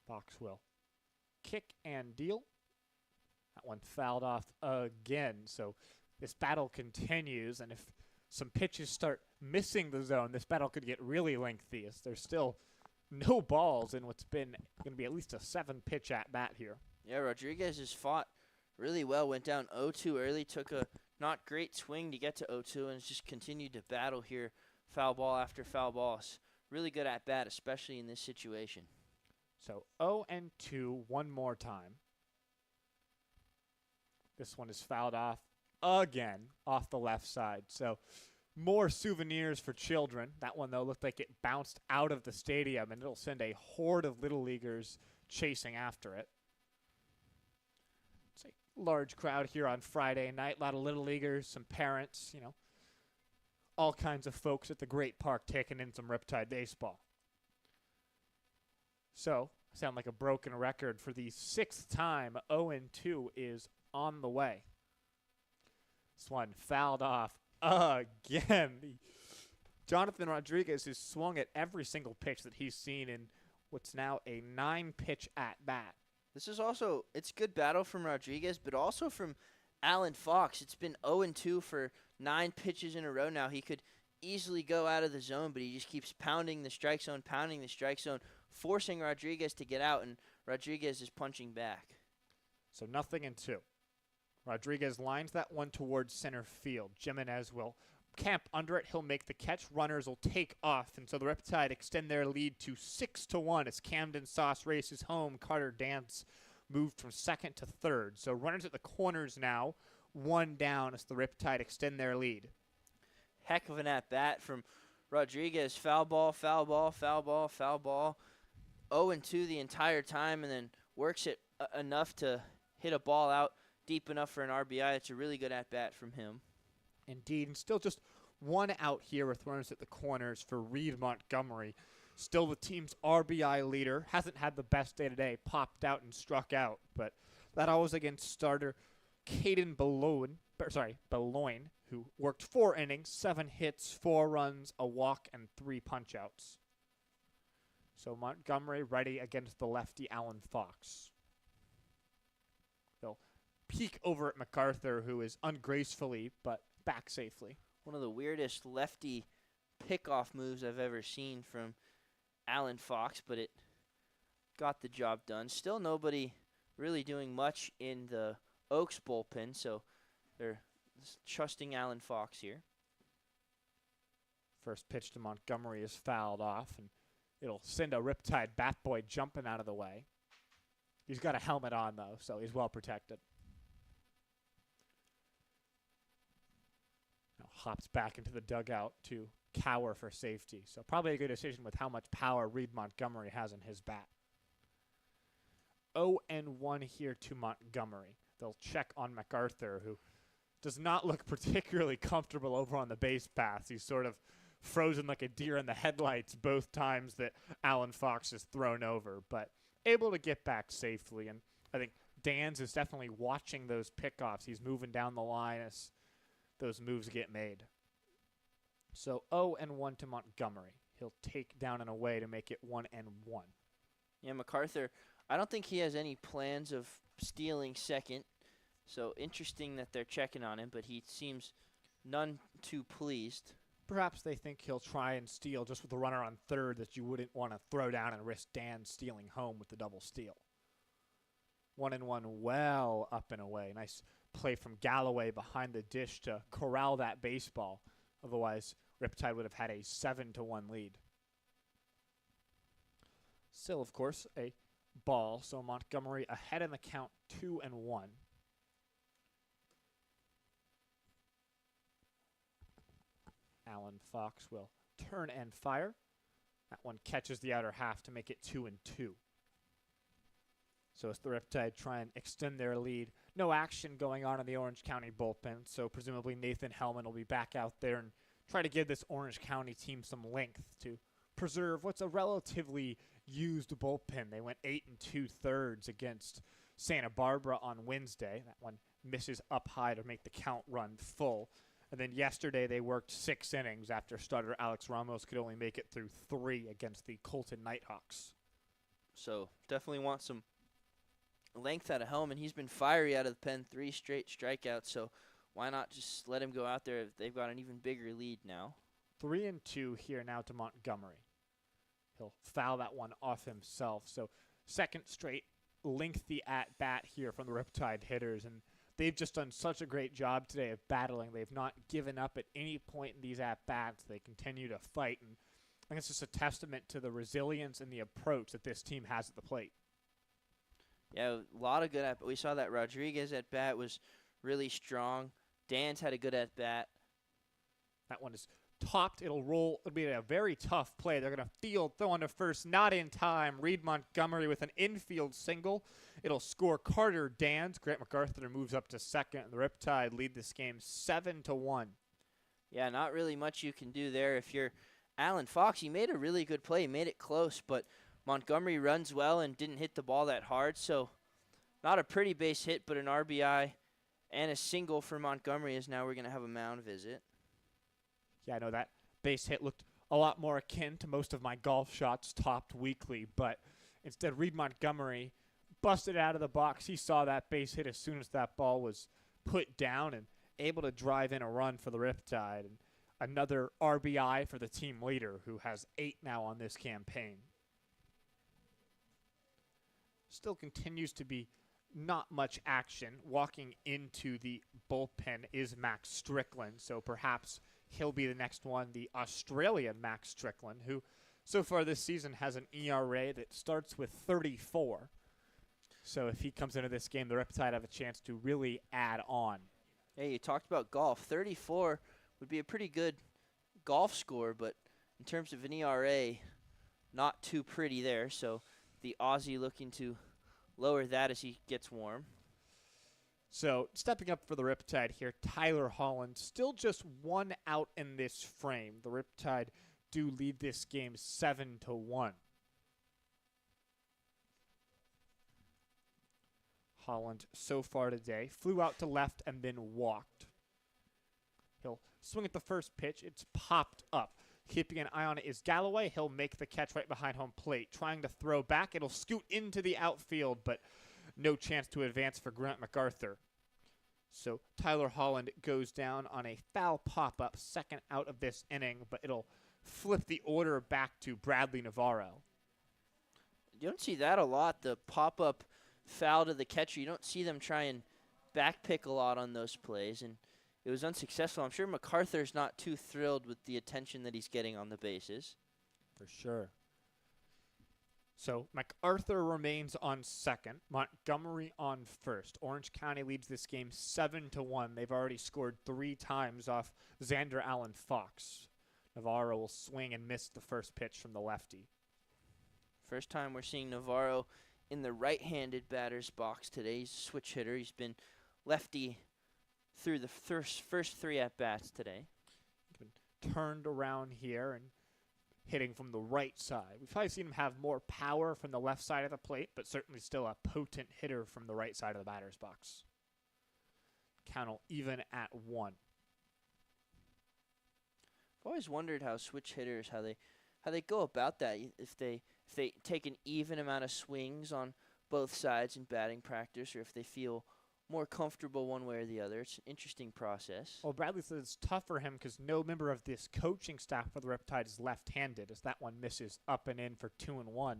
Fox will kick and deal. That one fouled off again. So this battle continues, and if some pitches start missing the zone, this battle could get really lengthy as there's still no balls in what's been going to be at least a 7-pitch at-bat here. Yeah, Rodriguez has fought really well. Went down 0-2 early, took a not great swing to get to 0-2, and has just continued to battle here, foul ball after foul ball. Really good at-bat, especially in this situation. So 0-2 one more time. This one is fouled off again off the left side. So more souvenirs for children. That one, though, looked like it bounced out of the stadium, and it'll send a horde of Little Leaguers chasing after it. It's a large crowd here on Friday night. A lot of Little Leaguers, some parents, all kinds of folks at the great park taking in some Riptide baseball. So, I sound like a broken record. For the 6th time, 0-2 is on the way. This one fouled off again. Jonathan Rodriguez has swung at every single pitch that he's seen in what's now a 9-pitch at-bat. This is also, it's good battle from Rodriguez, but also from Alan Fox. It's been 0-2 for 9 pitches in a row now. He could easily go out of the zone, but he just keeps pounding the strike zone, forcing Rodriguez to get out, and Rodriguez is punching back. So 0-2. Rodriguez lines that one towards center field. Jimenez will camp under it. He'll make the catch. Runners will take off, and so the Riptide extend their lead to 6-1 as Camden Sauce races home. Carter Dance moved from second to third. So runners at the corners now, 1 down as the Riptide extend their lead. Heck of an at-bat from Rodriguez. Foul ball, foul ball, foul ball, foul ball. 0-2 the entire time, and then works it enough to hit a ball out deep enough for an RBI. It's a really good at-bat from him. Indeed, and still just 1 out here with runners at the corners for Reed Montgomery. Still the team's RBI leader. Hasn't had the best day today. Popped out and struck out, but that always against starter Caden Boulogne, who worked 4 innings, 7 hits, 4 runs, a walk, and 3 punch-outs. So Montgomery ready against the lefty Alan Fox. They'll peek over at MacArthur, who is ungracefully but back safely. One of the weirdest lefty pickoff moves I've ever seen from Alan Fox, but it got the job done. Still nobody really doing much in the Oaks bullpen, so they're trusting Alan Fox here. First pitch to Montgomery is fouled off, and it'll send a Riptide bat boy jumping out of the way. He's got a helmet on, though, so he's well protected. Now hops back into the dugout to cower for safety. So probably a good decision with how much power Reed Montgomery has in his bat. 0-1 here to Montgomery. They'll check on MacArthur, who does not look particularly comfortable over on the base paths. He's sort of frozen like a deer in the headlights both times that Alan Fox is thrown over, but able to get back safely. And I think Dan's is definitely watching those pickoffs. He's moving down the line as those moves get made. So 0-1 to Montgomery. He'll take down and away to make it 1-1. Yeah, MacArthur, I don't think he has any plans of stealing second. So interesting that they're checking on him, but he seems none too pleased. Perhaps they think he'll try and steal just with a runner on third that you wouldn't want to throw down and risk Dan stealing home with the double steal. 1-1 well up and away. Nice play from Galloway behind the dish to corral that baseball. Otherwise, Riptide would have had a 7-1 lead. Still, of course, a ball, so Montgomery ahead in the count 2-1. Alan Fox will turn and fire. That one catches the outer half to make it 2-2. So as the Riptide try and extend their lead, no action going on in the Orange County bullpen, so presumably Nathan Helman will be back out there and try to give this Orange County team some length to preserve what's a relatively used bullpen. They went 8 2/3 against Santa Barbara on Wednesday. That one misses up high to make the count run full. And then yesterday they worked 6 innings after starter Alex Ramos could only make it through 3 against the Colton Nighthawks. So definitely want some length out of Helman. He's been fiery out of the pen, 3 straight strikeouts, so why not just let him go out there if they've got an even bigger lead now? 3-2 here now to Montgomery. He'll foul that one off himself. So second straight lengthy at-bat here from the Riptide hitters, and they've just done such a great job today of battling. They've not given up at any point in these at-bats. They continue to fight, and I think it's just a testament to the resilience and the approach that this team has at the plate. Yeah, a lot of good at-bat. We saw that Rodriguez at-bat was really strong. Dan's had a good at-bat. That one is topped. It'll roll. It'll be a very tough play. They're going to field, throw on to first, not in time. Reed Montgomery with an infield single. It'll score Carter Dans. Grant MacArthur moves up to second, and the Riptide lead this game 7-1. Yeah, not really much you can do there. If you're Alan Fox, he made a really good play. He made it close, but Montgomery runs well and didn't hit the ball that hard, so not a pretty base hit, but an RBI and a single for Montgomery, as now we're going to have a mound visit. Yeah, I know that base hit looked a lot more akin to most of my golf shots topped weekly, but instead Reed Montgomery busted out of the box. He saw that base hit as soon as that ball was put down and able to drive in a run for the Riptide. And another RBI for the team leader, who has 8 now on this campaign. Still continues to be not much action. Walking into the bullpen is Max Strickland, so perhaps he'll be the next one, the Australian Max Strickland, who so far this season has an ERA that starts with 34. So if he comes into this game, the Riptide have a chance to really add on. Hey, you talked about golf. 34 would be a pretty good golf score, but in terms of an ERA, not too pretty there. So the Aussie looking to lower that as he gets warm. So stepping up for the Riptide here, Tyler Holland, still just 1 out in this frame. The Riptide do lead this game 7-1. Holland so far today flew out to left and then walked. He'll swing at the first pitch. It's popped up. Keeping an eye on it is Galloway. He'll make the catch right behind home plate. Trying to throw back. It'll scoot into the outfield, but no chance to advance for Grant MacArthur. So Tyler Holland goes down on a foul pop-up, second out of this inning, but it'll flip the order back to Bradley Navarro. You don't see that a lot, the pop-up foul to the catcher. You don't see them try and back pick a lot on those plays, and it was unsuccessful. I'm sure MacArthur's not too thrilled with the attention that he's getting on the bases. For sure. So MacArthur remains on second, Montgomery on first. Orange County leads this game 7-1. They've already scored 3 times off Xander Allen Fox. Navarro will swing and miss the first pitch from the lefty. First time we're seeing Navarro in the right-handed batter's box today. He's a switch hitter. He's been lefty through the first 3 at-bats today. Been turned around here and hitting from the right side. We've probably seen him have more power from the left side of the plate, but certainly still a potent hitter from the right side of the batter's box. Count will even at 1. I've always wondered how switch hitters, how they go about that. If they take an even amount of swings on both sides in batting practice, or if they feel more comfortable one way or the other. It's an interesting process. Well, Bradley says it's tough for him because no member of this coaching staff for the Riptide is left-handed, as that one misses up and in for 2-1.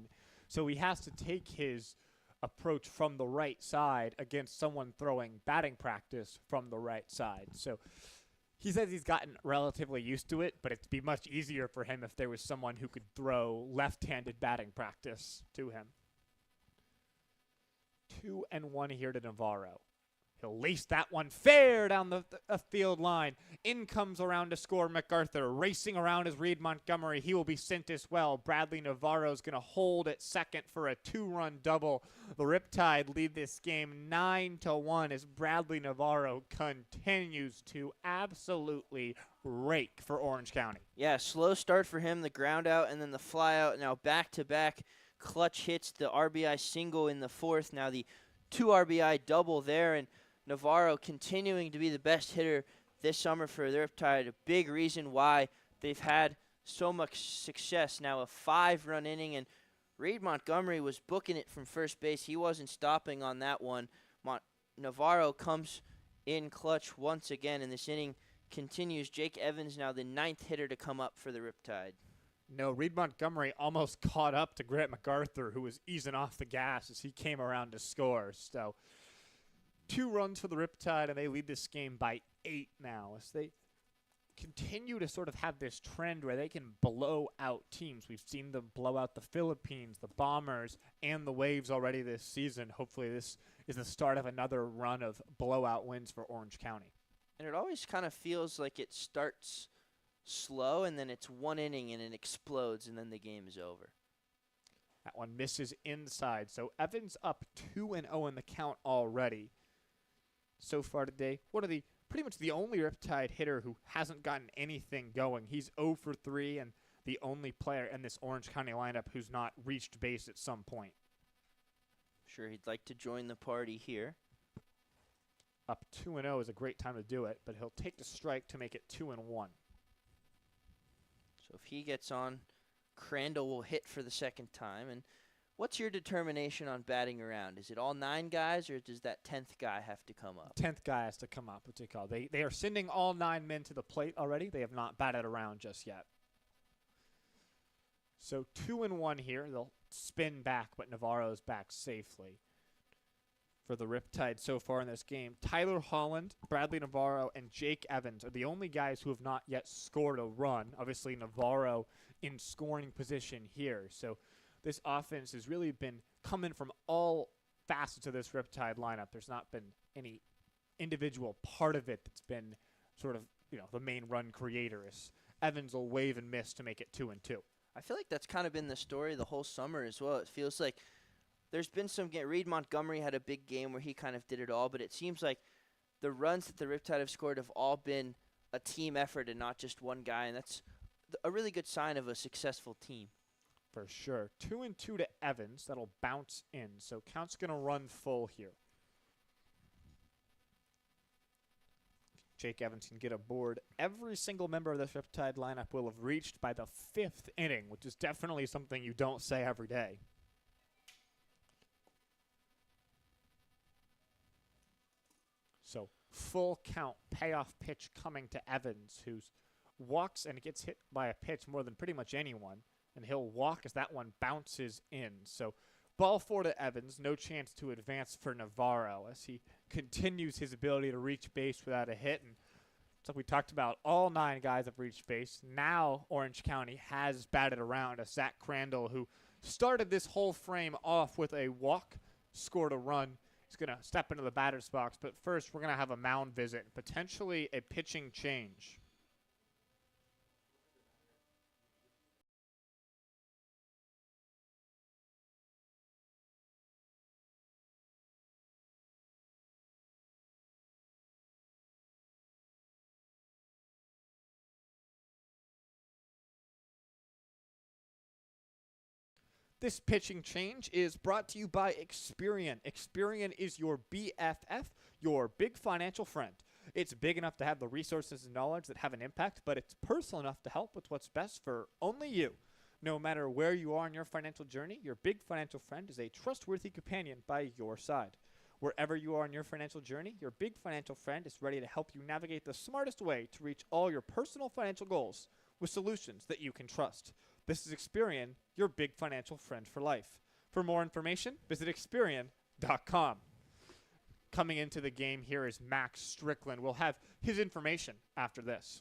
So he has to take his approach from the right side against someone throwing batting practice from the right side. So he says he's gotten relatively used to it, but it'd be much easier for him if there was someone who could throw left-handed batting practice to him. 2-1 here to Navarro. He'll lace that one fair down the field line. In comes around to score MacArthur. Racing around is Reed Montgomery. He will be sent as well. Bradley Navarro's going to hold at second for a 2-run double. The Riptide lead this game 9-1 as Bradley Navarro continues to absolutely rake for Orange County. Yeah, slow start for him, the ground out and then the fly out. Now back-to-back clutch hits, the RBI single in the fourth. Now the 2 RBI double there, and Navarro continuing to be the best hitter this summer for the Riptide. A big reason why they've had so much success. Now a 5-run inning, and Reed Montgomery was booking it from first base. He wasn't stopping on that one. Navarro comes in clutch once again, and this inning continues. Jake Evans now the 9th hitter to come up for the Riptide. No, Reed Montgomery almost caught up to Grant MacArthur, who was easing off the gas as he came around to score. So 2 runs for the Riptide, and they lead this game by 8 now as they continue to sort of have this trend where they can blow out teams. We've seen them blow out the Philippines, the Bombers, and the Waves already this season. Hopefully this is the start of another run of blowout wins for Orange County. And it always kind of feels like it starts slow, and then it's 1 inning, and it explodes, and then the game is over. That one misses inside. So Evans up 2-0 in the count already. So far today, pretty much the only Riptide hitter who hasn't gotten anything going. He's 0 for 3 and the only player in this Orange County lineup who's not reached base at some point. Sure, he'd like to join the party here. Up 2-0 is a great time to do it, but he'll take the strike to make it 2-1. So if he gets on, Crandall will hit for the second time. And what's your determination on batting around? Is it all 9 guys, or does that 10th guy have to come up? 10th guy has to come up, what's it called? They are sending all 9 men to the plate already. They have not batted around just yet. So 2-1 here. They'll spin back, but Navarro's back safely. For the Riptide so far in this game, Tyler Holland, Bradley Navarro, and Jake Evans are the only guys who have not yet scored a run. Obviously, Navarro in scoring position here. So this offense has really been coming from all facets of this Riptide lineup. There's not been any individual part of it that's been sort of, the main run creator. Evans will wave and miss to make it 2-2. I feel like that's kind of been the story the whole summer as well. It feels like there's been some Reed Montgomery had a big game where he kind of did it all, but it seems like the runs that the Riptide have scored have all been a team effort and not just one guy, and that's a really good sign of a successful team. For sure. 2-2 to Evans. That'll bounce in, so count's going to run full here. Jake Evans can get aboard. Every single member of this Riptide lineup will have reached by the 5th inning, which is definitely something you don't say every day. So full count, payoff pitch coming to Evans, who walks and gets hit by a pitch more than pretty much anyone, and he'll walk as that one bounces in. So ball 4 to Evans, no chance to advance for Navarro as he continues his ability to reach base without a hit. And so we talked about, all 9 guys have reached base. Now Orange County has batted around as Zach Crandall, who started this whole frame off with a walk, scored a run. He's going to step into the batter's box, but first we're going to have a mound visit, potentially a pitching change. This pitching change is brought to you by Experian. Experian is your BFF, your big financial friend. It's big enough to have the resources and knowledge that have an impact, but it's personal enough to help with what's best for only you. No matter where you are in your financial journey, your big financial friend is a trustworthy companion by your side. Wherever you are in your financial journey, your big financial friend is ready to help you navigate the smartest way to reach all your personal financial goals with solutions that you can trust. This is Experian, your big financial friend for life. For more information, visit Experian.com. Coming into the game here is Max Strickland. We'll have his information after this.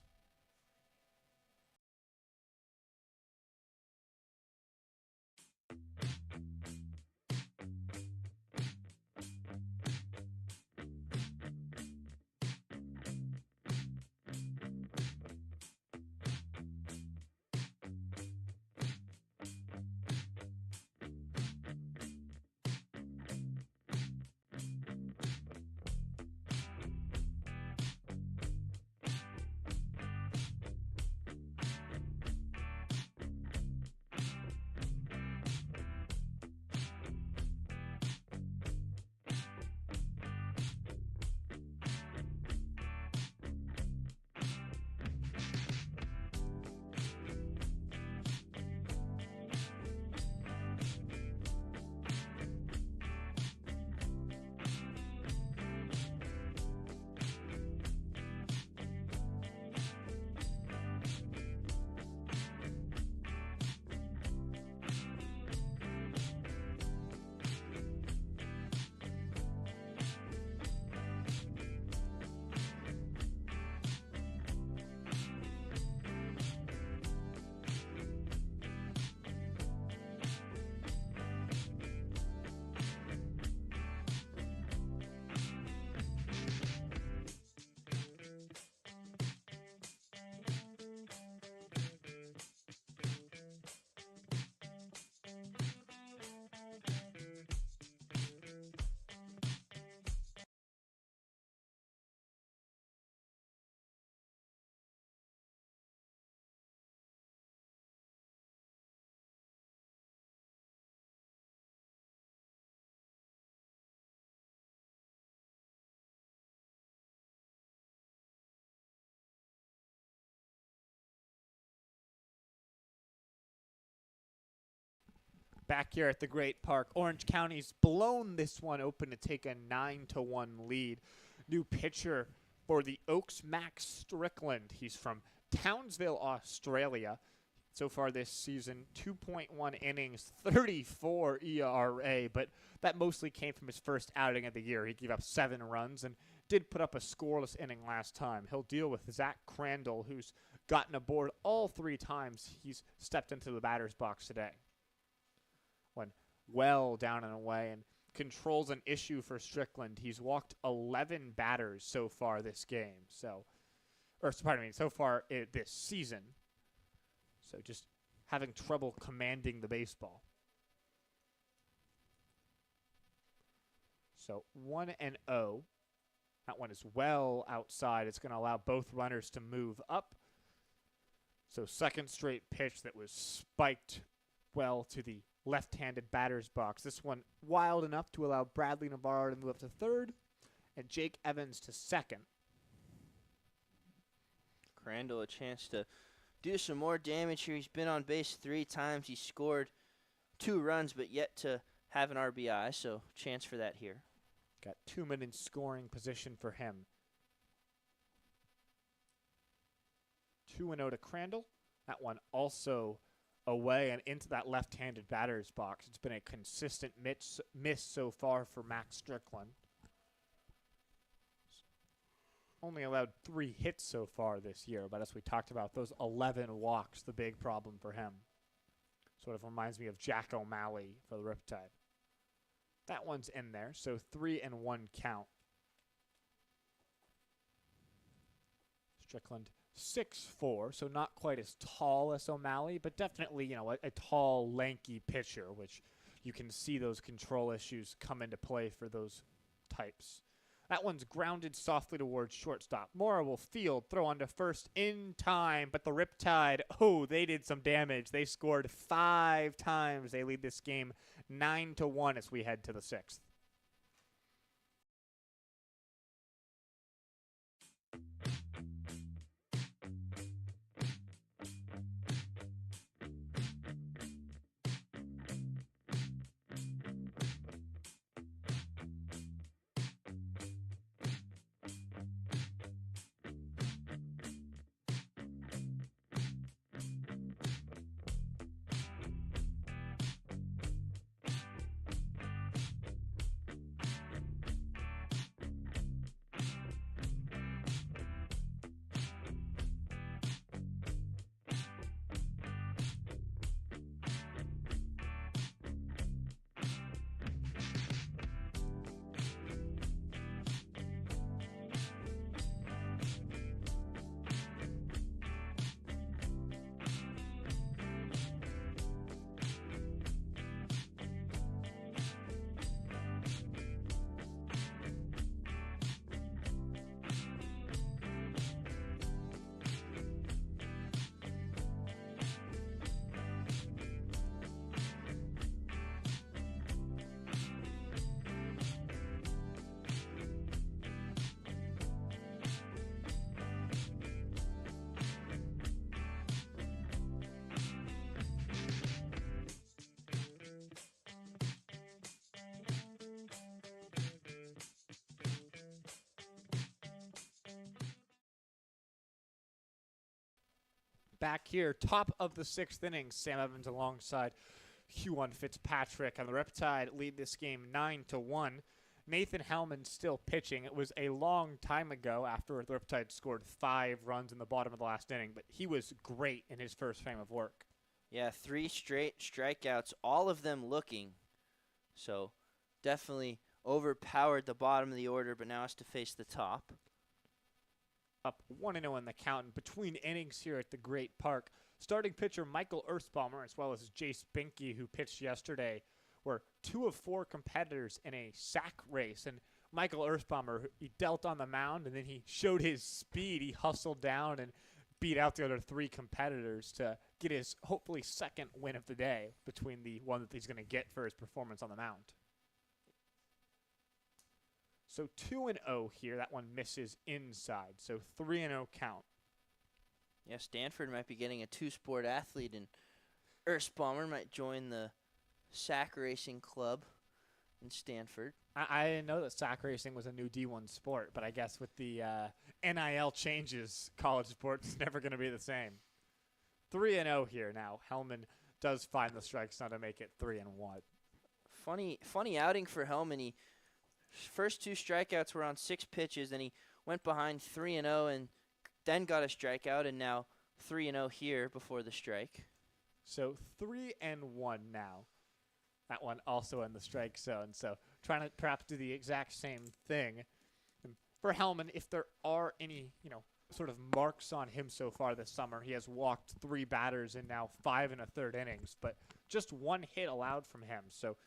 Back here at the Great Park, Orange County's blown this one open to take a 9-1 lead. New pitcher for the Oaks, Max Strickland. He's from Townsville, Australia. So far this season, 2.1 innings, 34 ERA, but that mostly came from his first outing of the year. He gave up 7 runs and did put up a scoreless inning last time. He'll deal with Zach Crandall, who's gotten aboard all 3 times he's stepped into the batter's box today. One well down and away and controls an issue for Strickland. He's walked 11 batters so far this game. So far this season. So just having trouble commanding the baseball. So 1-0. That one is well outside. It's going to allow both runners to move up. So second straight pitch that was spiked well to the left-handed batter's box. This one wild enough to allow Bradley Navarro to move up to third and Jake Evans to second. Crandall a chance to do some more damage here. He's been on base 3 times. He scored 2 runs, but yet to have an RBI, so chance for that here. Got 2 men in scoring position for him. 2-0 to Crandall. That one also away and into that left-handed batter's box. It's been a consistent miss so far for Max Strickland. Only allowed 3 hits so far this year, but as we talked about, those 11 walks, the big problem for him. Sort of reminds me of Jack O'Malley for the Riptide. That one's in there, so 3-1 count. Strickland 6'4", so not quite as tall as O'Malley, but definitely, a tall, lanky pitcher, which you can see those control issues come into play for those types. That one's grounded softly towards shortstop. Mora will field, throw onto first in time, but the Riptide, they did some damage. They scored 5 times. They lead this game 9-1 as we head to the 6th. back here, top of the 6th inning. Sam Evans alongside Huon Fitzpatrick, and the Riptide lead this game 9-1. Nathan Helman still pitching. It was a long time ago after the Riptide scored 5 runs in the bottom of the last inning, but he was great in his first frame of work. Yeah, 3 straight strikeouts, all of them looking. So definitely overpowered the bottom of the order, but now has to face the top. Up 1-0 in the count. And between innings here at the Great Park, starting pitcher Michael Earthbomber, as well as Jace Binke, who pitched yesterday, were 2 of 4 competitors in a sack race. And Michael Earthbomber, he dealt on the mound, and then he showed his speed. He hustled down and beat out the other 3 competitors to get his hopefully second win of the day between the one that he's going to get for his performance on the mound. So 2-0 here. That one misses inside. So 3-0 count. Yeah, Stanford might be getting a 2-sport athlete, and Earthbomber might join the sack racing club in Stanford. I didn't know that sack racing was a new D1 sport, but I guess with the NIL changes, college sports is never going to be the same. 3-0 here now. Helman does find the strikes now to make it 3-1. Funny outing for Helman. First 2 strikeouts were on 6 pitches, then he went behind 3-0 and then got a strikeout, and now 3-0 here before the strike. So 3-1 now. That one also in the strike zone. So trying to perhaps do the exact same thing. And for Helman, if there are any, sort of marks on him so far this summer, he has walked 3 batters in now 5 1/3 innings, but just 1 hit allowed from him. So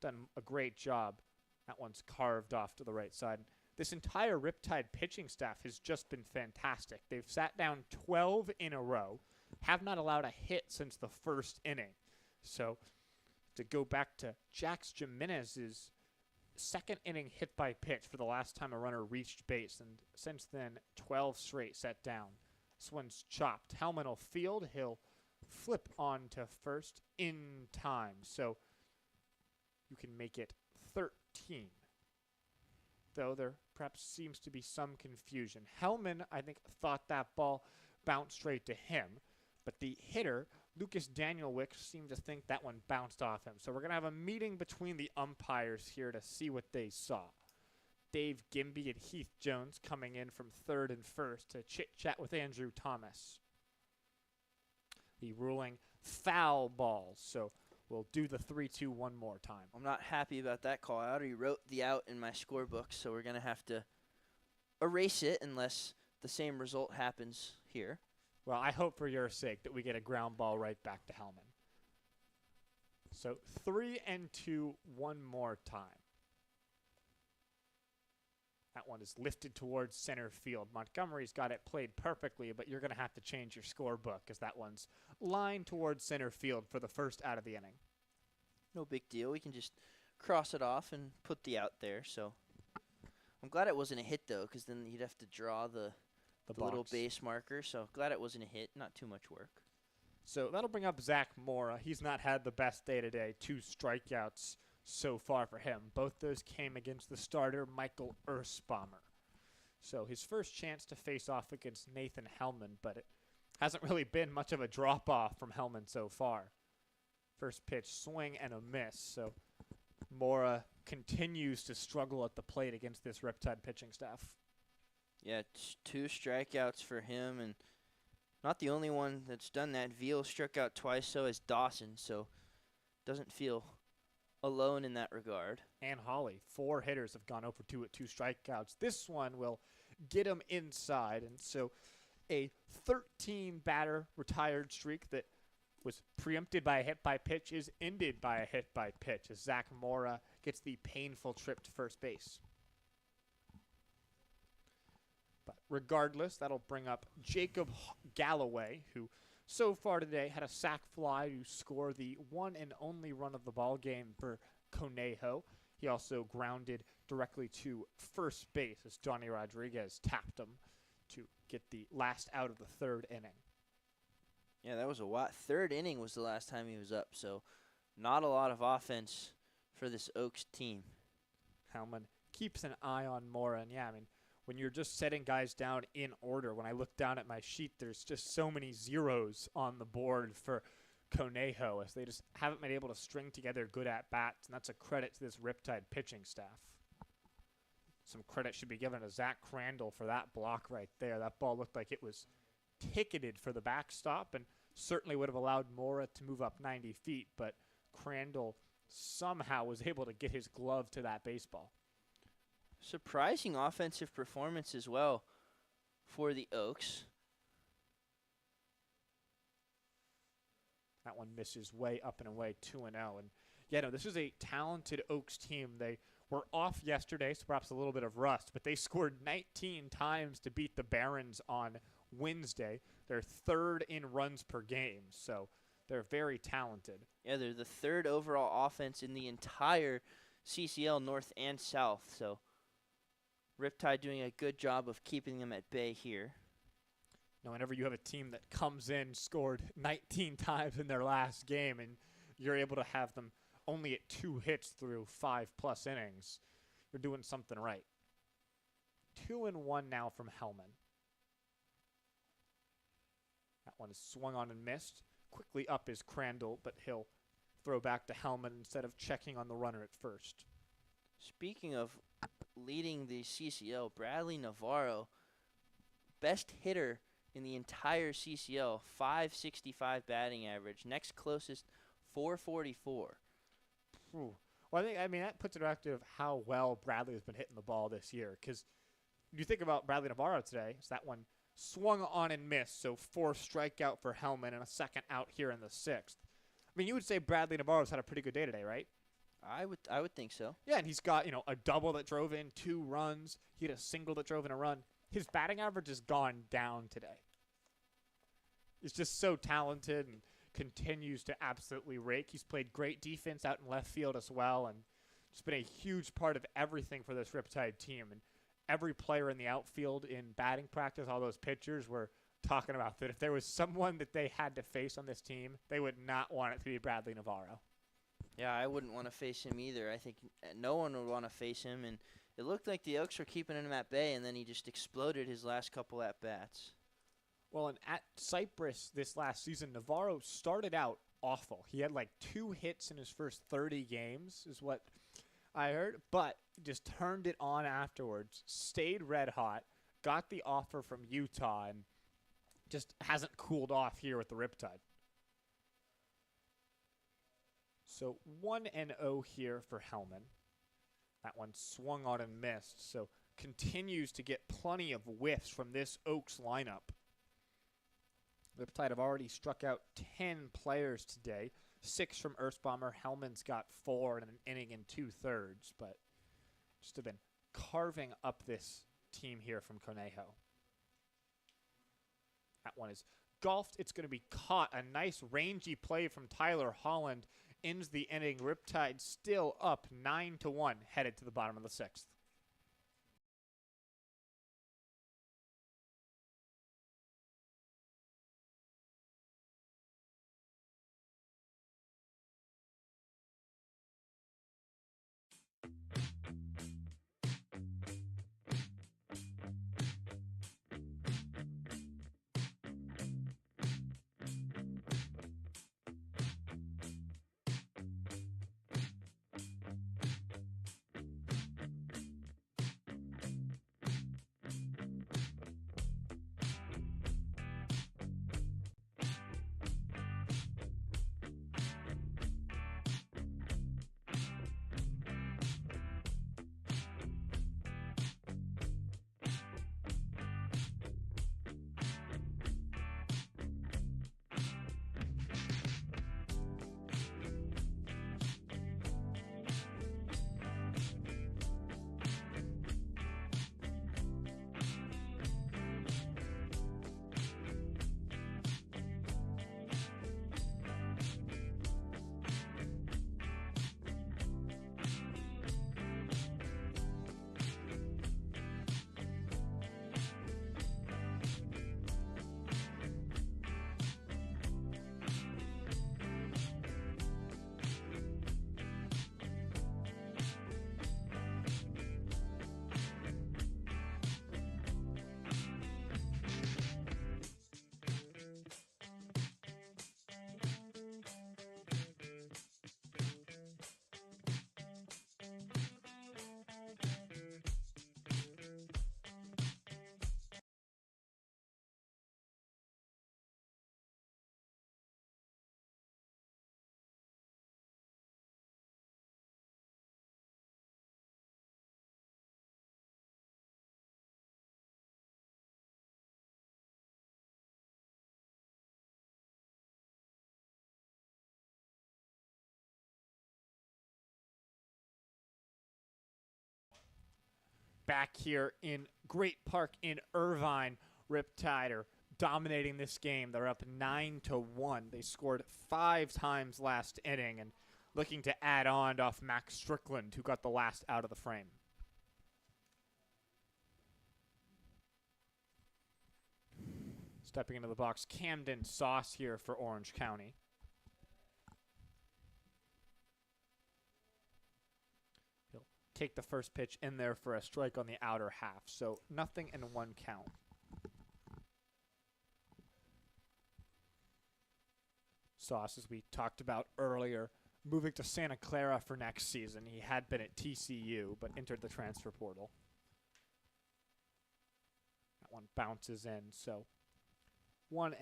done a great job. That one's carved off to the right side. This entire Riptide pitching staff has just been fantastic. They've sat down 12 in a row, have not allowed a hit since the first inning. So to go back to Jax Jimenez's second inning hit by pitch for the last time a runner reached base, and since then 12 straight set down. This one's chopped. Helman will field. He'll flip on to first in time. So you can make it 13. Though there perhaps seems to be some confusion. Helman, I think, thought that ball bounced straight to him, but the hitter, Lucas Danielwick, seemed to think that one bounced off him. So we're going to have a meeting between the umpires here to see what they saw. Dave Gimby and Heath Jones coming in from third and first to chit-chat with Andrew Thomas. The ruling foul balls, so we'll do the 3-2 one more time. I'm not happy about that call. I already wrote the out in my scorebook, so we're going to have to erase it unless the same result happens here. Well, I hope for your sake that we get a ground ball right back to Helman. So 3-2 one more time. That one is lifted towards center field. Montgomery's got it played perfectly, but you're going to have to change your scorebook because that one's lined towards center field for the first out of the inning. No big deal. We can just cross it off and put the out there. So I'm glad it wasn't a hit, though, because then you'd have to draw the little base marker. So glad it wasn't a hit. Not too much work. So that'll bring up Zach Mora. He's not had the best day today. 2 strikeouts so far for him. Both those came against the starter, Michael Earthbomber. So his first chance to face off against Nathan Helman, but it hasn't really been much of a drop-off from Helman so far. First pitch, swing and a miss. So Mora continues to struggle at the plate against this Riptide pitching staff. Yeah, 2 strikeouts for him, and not the only one that's done that. Veal struck out twice, so has Dawson, so doesn't feel alone in that regard. And Holly, 4 hitters have gone over 2 at 2 strikeouts. This one will get him inside, and so a 13-batter retired streak that was preempted by a hit by pitch is ended by a hit by pitch as Zach Mora gets the painful trip to first base. But regardless, that'll bring up Jacob Galloway, who so far today had a sac fly to score the one and only run of the ball game for Conejo. He also grounded directly to first base as Johnny Rodriguez tapped him to get the last out of the 3rd inning. Yeah, that was a lot. 3rd inning was the last time he was up, so not a lot of offense for this Oaks team. Helman keeps an eye on Mora, and yeah, I mean, when you're just setting guys down in order, when I look down at my sheet, there's just so many zeros on the board for Conejo as they just haven't been able to string together good at-bats, and that's a credit to this Riptide pitching staff. Some credit should be given to Zach Crandall for that block right there. That ball looked like it was ticketed for the backstop and certainly would have allowed Mora to move up 90 feet, but Crandall somehow was able to get his glove to that baseball. Surprising offensive performance as well for the Oaks. That one misses way up and away, 2-0. And yeah, no, this is a talented Oaks team. They were off yesterday, so perhaps a little bit of rust, but they scored 19 times to beat the Barons on Wednesday. They're third in runs per game, so they're very talented. Yeah, they're the third overall offense in the entire CCL North and South, so Riptide doing a good job of keeping them at bay here. Now, whenever you have a team that comes in, scored 19 times in their last game, and you're able to have them only at 2 hits through 5+ innings, you're doing something right. 2-1 now from Helman. That one is swung on and missed. Quickly up is Crandall, but he'll throw back to Helman instead of checking on the runner at first. Speaking of leading the CCL, Bradley Navarro, best hitter in the entire CCL, 565 batting average. Next closest, 444. Ooh. Well, I mean, that puts it back to how well Bradley has been hitting the ball this year. Because you think about Bradley Navarro today, it's that one swung on and missed, so 4 strikeout for Helman and a second out here in the 6th. I mean, you would say Bradley Navarro's had a pretty good day today, right? I would think so. Yeah, and he's got, a double that drove in 2 runs. He had a single that drove in a run. His batting average has gone down today. He's just so talented and continues to absolutely rake. He's played great defense out in left field as well, and it's been a huge part of everything for this Riptide team. And every player in the outfield in batting practice, all those pitchers were talking about that if there was someone that they had to face on this team, they would not want it to be Bradley Navarro. Yeah, I wouldn't want to face him either. I think no one would want to face him, and it looked like the Oaks were keeping him at bay, and then he just exploded his last couple at-bats. Well, and at Cypress this last season, Navarro started out awful. He had like 2 hits in his first 30 games is what I heard, but just turned it on afterwards, stayed red hot, got the offer from Utah, and just hasn't cooled off here with the Riptide. So 1-0 here for Helman. That one swung on and missed, so continues to get plenty of whiffs from this Oaks lineup. Riptide have already struck out 10 players today, 6 from Earthbomber. Helman's got 4 in an inning and 2/3, but just have been carving up this team here from Conejo. That one is golfed. It's going to be caught. A nice rangy play from Tyler Holland ends the inning. Riptide still up 9-1, headed to the bottom of the 6th. back here in Great Park in Irvine. Riptide are dominating this game. They're up 9-1. They scored 5 times last inning and looking to add on off Max Strickland, who got the last out of the frame. Stepping into the box, Camden Sauce here for Orange County. He'll take the first pitch in there for a strike on the outer half, so nothing in 1 count. Sauce, as we talked about earlier, moving to Santa Clara for next season. He had been at TCU, but entered the transfer portal. That one bounces in, so 1-1.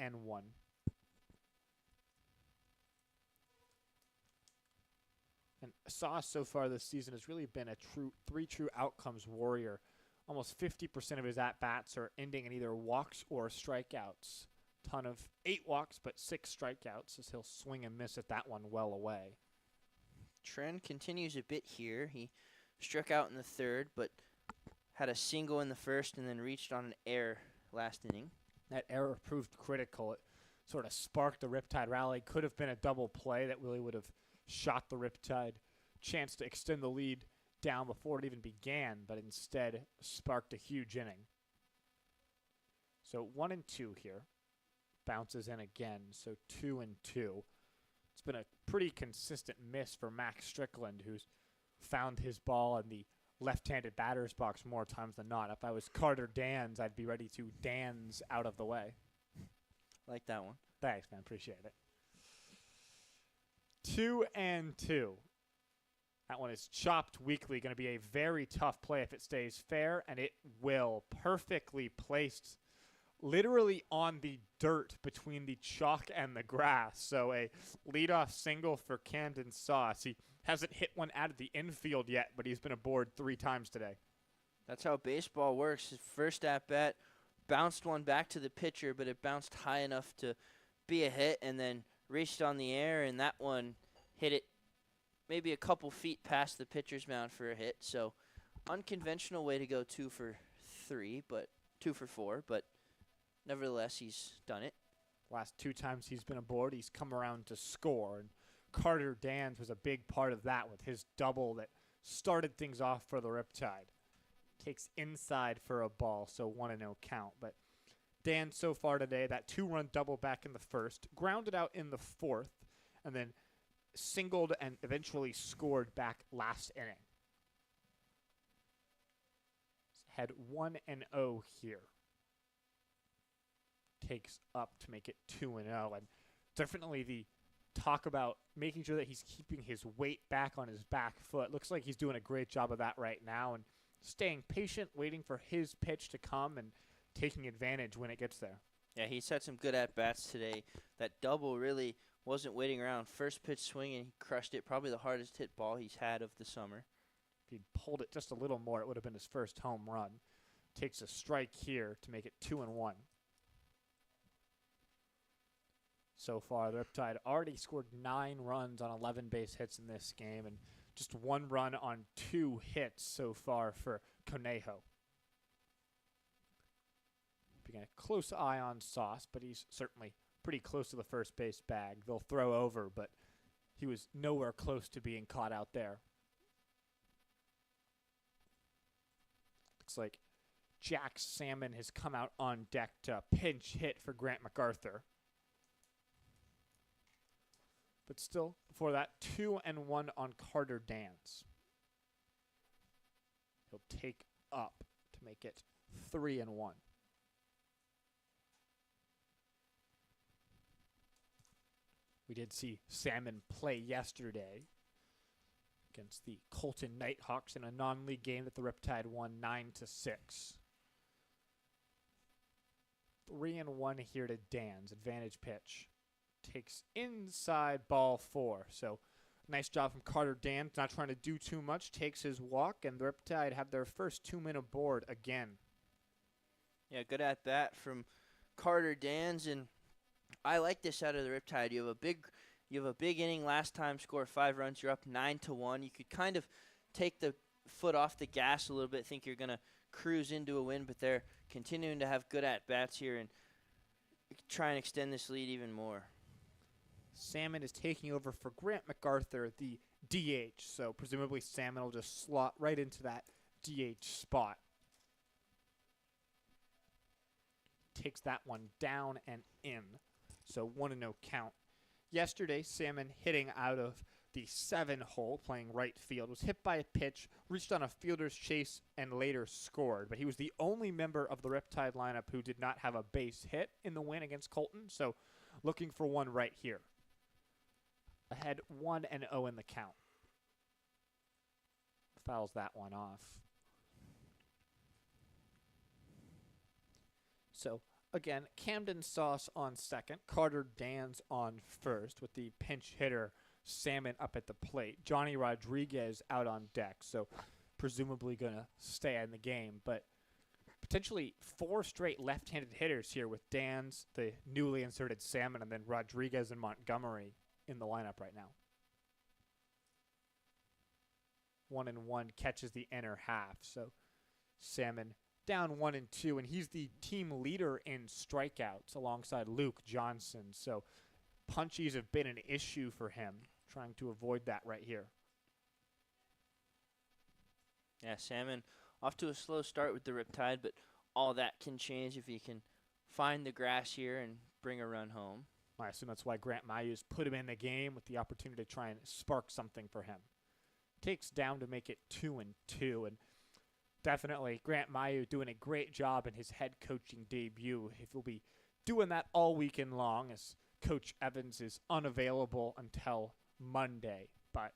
And Sauce so far this season has really been a three true outcomes warrior. Almost 50% of his at-bats are ending in either walks or strikeouts. Ton of 8 walks, but 6 strikeouts, as he'll swing and miss at that one well away. Trend continues a bit here. He struck out in the 3rd, but had a single in the 1st and then reached on an error last inning. That error proved critical. It sort of sparked the Riptide rally. Could have been a double play that really would have shot the Riptide chance to extend the lead down before it even began, but instead sparked a huge inning. So 1-2 here. Bounces in again, so 2-2. It's been a pretty consistent miss for Max Strickland, who's found his ball in the left-handed batter's box more times than not. If I was Carter Dans, I'd be ready to dance out of the way. Like that one. Thanks, man. Appreciate it. 2-2. That one is chopped weakly. Going to be a very tough play if it stays fair, and it will. Perfectly placed, literally on the dirt between the chalk and the grass. So a leadoff single for Camden Sauce. He hasn't hit one out of the infield yet, but he's been aboard 3 times today. That's how baseball works. His first at-bat bounced one back to the pitcher, but it bounced high enough to be a hit and then reached on the air, and that one hit it maybe a couple feet past the pitcher's mound for a hit. So unconventional way to go 2 for 4, but nevertheless, he's done it. Last 2 times he's been aboard, he's come around to score, and Carter Dans was a big part of that with his double that started things off for the Riptide. Takes inside for a ball, so 1-0 count. But Dan so far today, that 2-run double back in the 1st, grounded out in the 4th, and then singled and eventually scored back last inning. Had 1-0 here. Takes up to make it 2-0, and definitely the talk about making sure that he's keeping his weight back on his back foot. Looks like he's doing a great job of that right now and staying patient, waiting for his pitch to come and taking advantage when it gets there. Yeah, he's had some good at-bats today. That double really wasn't waiting around. First pitch swing, and he crushed it. Probably the hardest hit ball he's had of the summer. If he'd pulled it just a little more, it would have been his first home run. Takes a strike here to make it 2-1. So far, the Riptide already scored 9 runs on 11 base hits in this game and just 1 run on 2 hits so far for Conejo. Keeping a close eye on Sauce, but he's certainly pretty close to the first base bag. They'll throw over, but he was nowhere close to being caught out there. Looks like Jack Salmon has come out on deck to pinch hit for Grant MacArthur. But still, before that, 2-1 on Carter Dans. He'll take up to make it 3-1. We did see Salmon play yesterday against the Colton Nighthawks in a non-league game that the Riptide won 9-6. 3-1 here to Dans. Advantage pitch. Takes inside ball 4. So nice job from Carter Dans. Not trying to do too much. Takes his walk, and the Riptide have their first 2-minute board again. Yeah, good at bat from Carter Dans, and I like this out of the Riptide. You have a big inning last time, score 5 runs. You're up 9-1. You could kind of take the foot off the gas a little bit, think you're going to cruise into a win, but they're continuing to have good at-bats here and try and extend this lead even more. Salmon is taking over for Grant MacArthur, the DH, so presumably Salmon will just slot right into that DH spot. Takes that one down and in, so 1-0 count. Yesterday, Salmon hitting out of the 7-hole, playing right field, was hit by a pitch, reached on a fielder's chase, and later scored. But he was the only member of the Riptide lineup who did not have a base hit in the win against Colton, so looking for one right here. Ahead 1-0 in the count. Fouls that one off. So, again, Camden Sauce on second, Carter Dans on first, with the pinch hitter Salmon up at the plate. Johnny Rodriguez out on deck, so presumably going to stay in the game. But potentially 4 straight left-handed hitters here with Dans, the newly inserted Salmon, and then Rodriguez and Montgomery in the lineup right now. 1-1 catches the inner half, so Salmon down 1-2, and he's the team leader in strikeouts alongside Luke Johnson. So punchies have been an issue for him, trying to avoid that right here. Yeah, Salmon off to a slow start with the Riptide, but all that can change if he can find the grass here and bring a run home. I assume that's why Grant Mayus put him in the game with the opportunity to try and spark something for him. Takes down to make it 2-2, and definitely Grant Mayu doing a great job in his head coaching debut. If he'll be doing that all weekend long, as Coach Evans is unavailable until Monday, but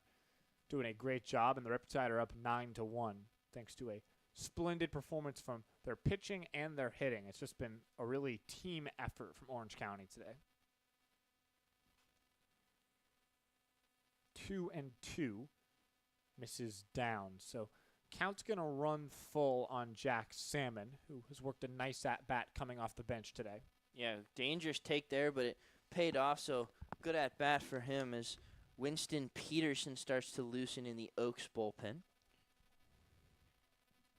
doing a great job, and the Riptide are up 9-1 thanks to a splendid performance from their pitching and their hitting. It's just been a really team effort from Orange County today. 2-2, misses down. So count's going to run full on Jack Salmon, who has worked a nice at-bat coming off the bench today. Yeah, dangerous take there, but it paid off, so good at-bat for him as Winston Peterson starts to loosen in the Oaks bullpen.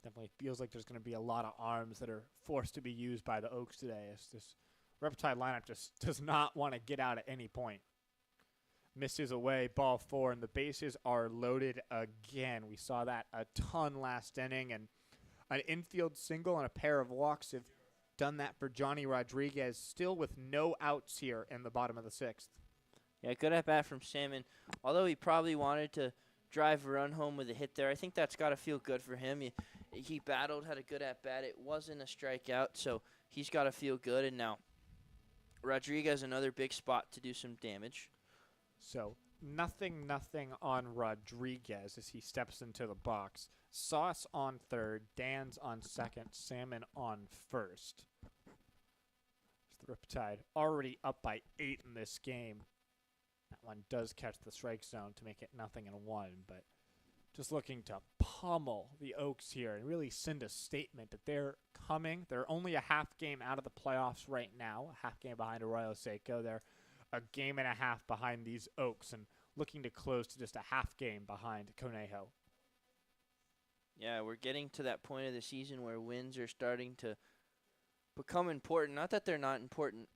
Definitely feels like there's going to be a lot of arms that are forced to be used by the Oaks today, as this Riptide lineup just does not want to get out at any point. Misses away, ball 4, and the bases are loaded again. We saw that a ton last inning, and an infield single and a pair of walks have done that for Johnny Rodriguez, still with no outs here in the bottom of the 6th. Yeah, good at-bat from Salmon. Although he probably wanted to drive a run home with a hit there, I think that's got to feel good for him. He battled, had a good at-bat. It wasn't a strikeout, so he's got to feel good. And now Rodriguez, another big spot to do some damage. So nothing on Rodriguez as he steps into the box. Sauce on third, Dans on second, Salmon on first. The Riptide already up by 8 in this game. That one does catch the strike zone to make it 0-1, but just looking to pummel the Oaks here and really send a statement that they're coming. They're only a half game out of the playoffs right now, a half game behind Arroyo Seco. They're a game and a half behind these Oaks and looking to close to just a half game behind Conejo. Yeah, we're getting to that point of the season where wins are starting to become important. Not that they're not important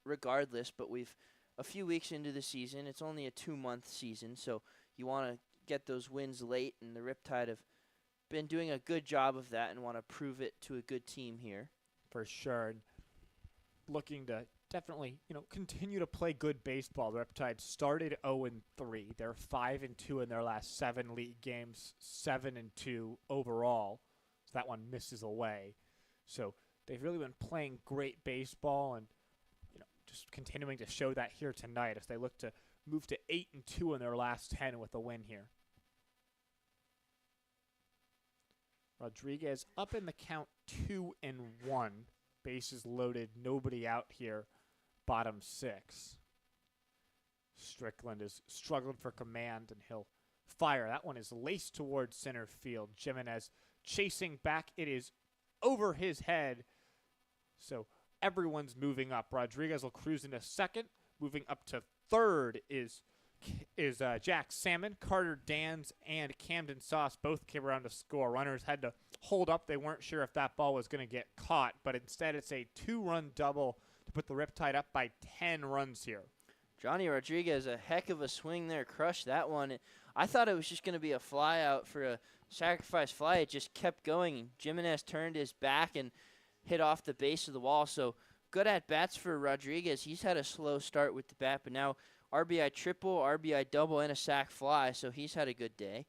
regardless, but we've a few weeks into the season. It's only a 2-month season, so you want to get those wins late, and the Riptide have been doing a good job of that and want to prove it to a good team here. For sure. Looking to definitely, continue to play good baseball. The Riptide started 0-3. They're 5-2 in their last 7 league games, 7-2 overall. So that one misses away. So they've really been playing great baseball and, just continuing to show that here tonight as they look to move to 8-2 in their last 10 with a win here. Rodriguez up in the count 2-1. Bases loaded, nobody out here. Bottom 6. Strickland has struggled for command, and he'll fire. That one is laced towards center field. Jimenez chasing back. It is over his head. So everyone's moving up. Rodriguez will cruise into second. Moving up to third is Jack Salmon. Carter Dans and Camden Sauce both came around to score. Runners had to hold up. They weren't sure if that ball was going to get caught, but instead it's a 2-run double to put the Riptide up by 10 runs here. Johnny Rodriguez, a heck of a swing there, crushed that one. I thought it was just going to be a fly out for a sacrifice fly. It just kept going. Jimenez turned his back and hit off the base of the wall. So good at bats for Rodriguez. He's had a slow start with the bat, but now RBI triple, RBI double, and a sac fly, so he's had a good day.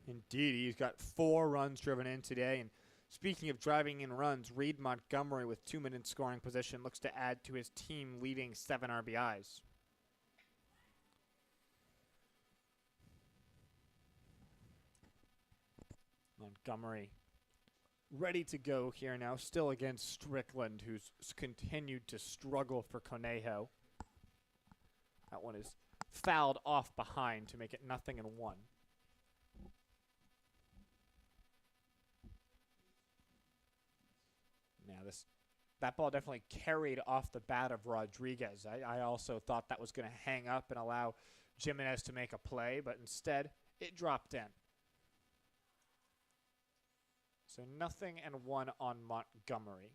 Indeed, he's got 4 runs driven in today. And speaking of driving in runs, Reed Montgomery with 2 minutes scoring position looks to add to his team-leading 7 RBIs. Montgomery ready to go here now, still against Strickland, who's continued to struggle for Conejo. That one is fouled off behind to make it 0-1. Now that ball definitely carried off the bat of Rodriguez. I also thought that was going to hang up and allow Jimenez to make a play, but instead it dropped in. So 0-1 on Montgomery.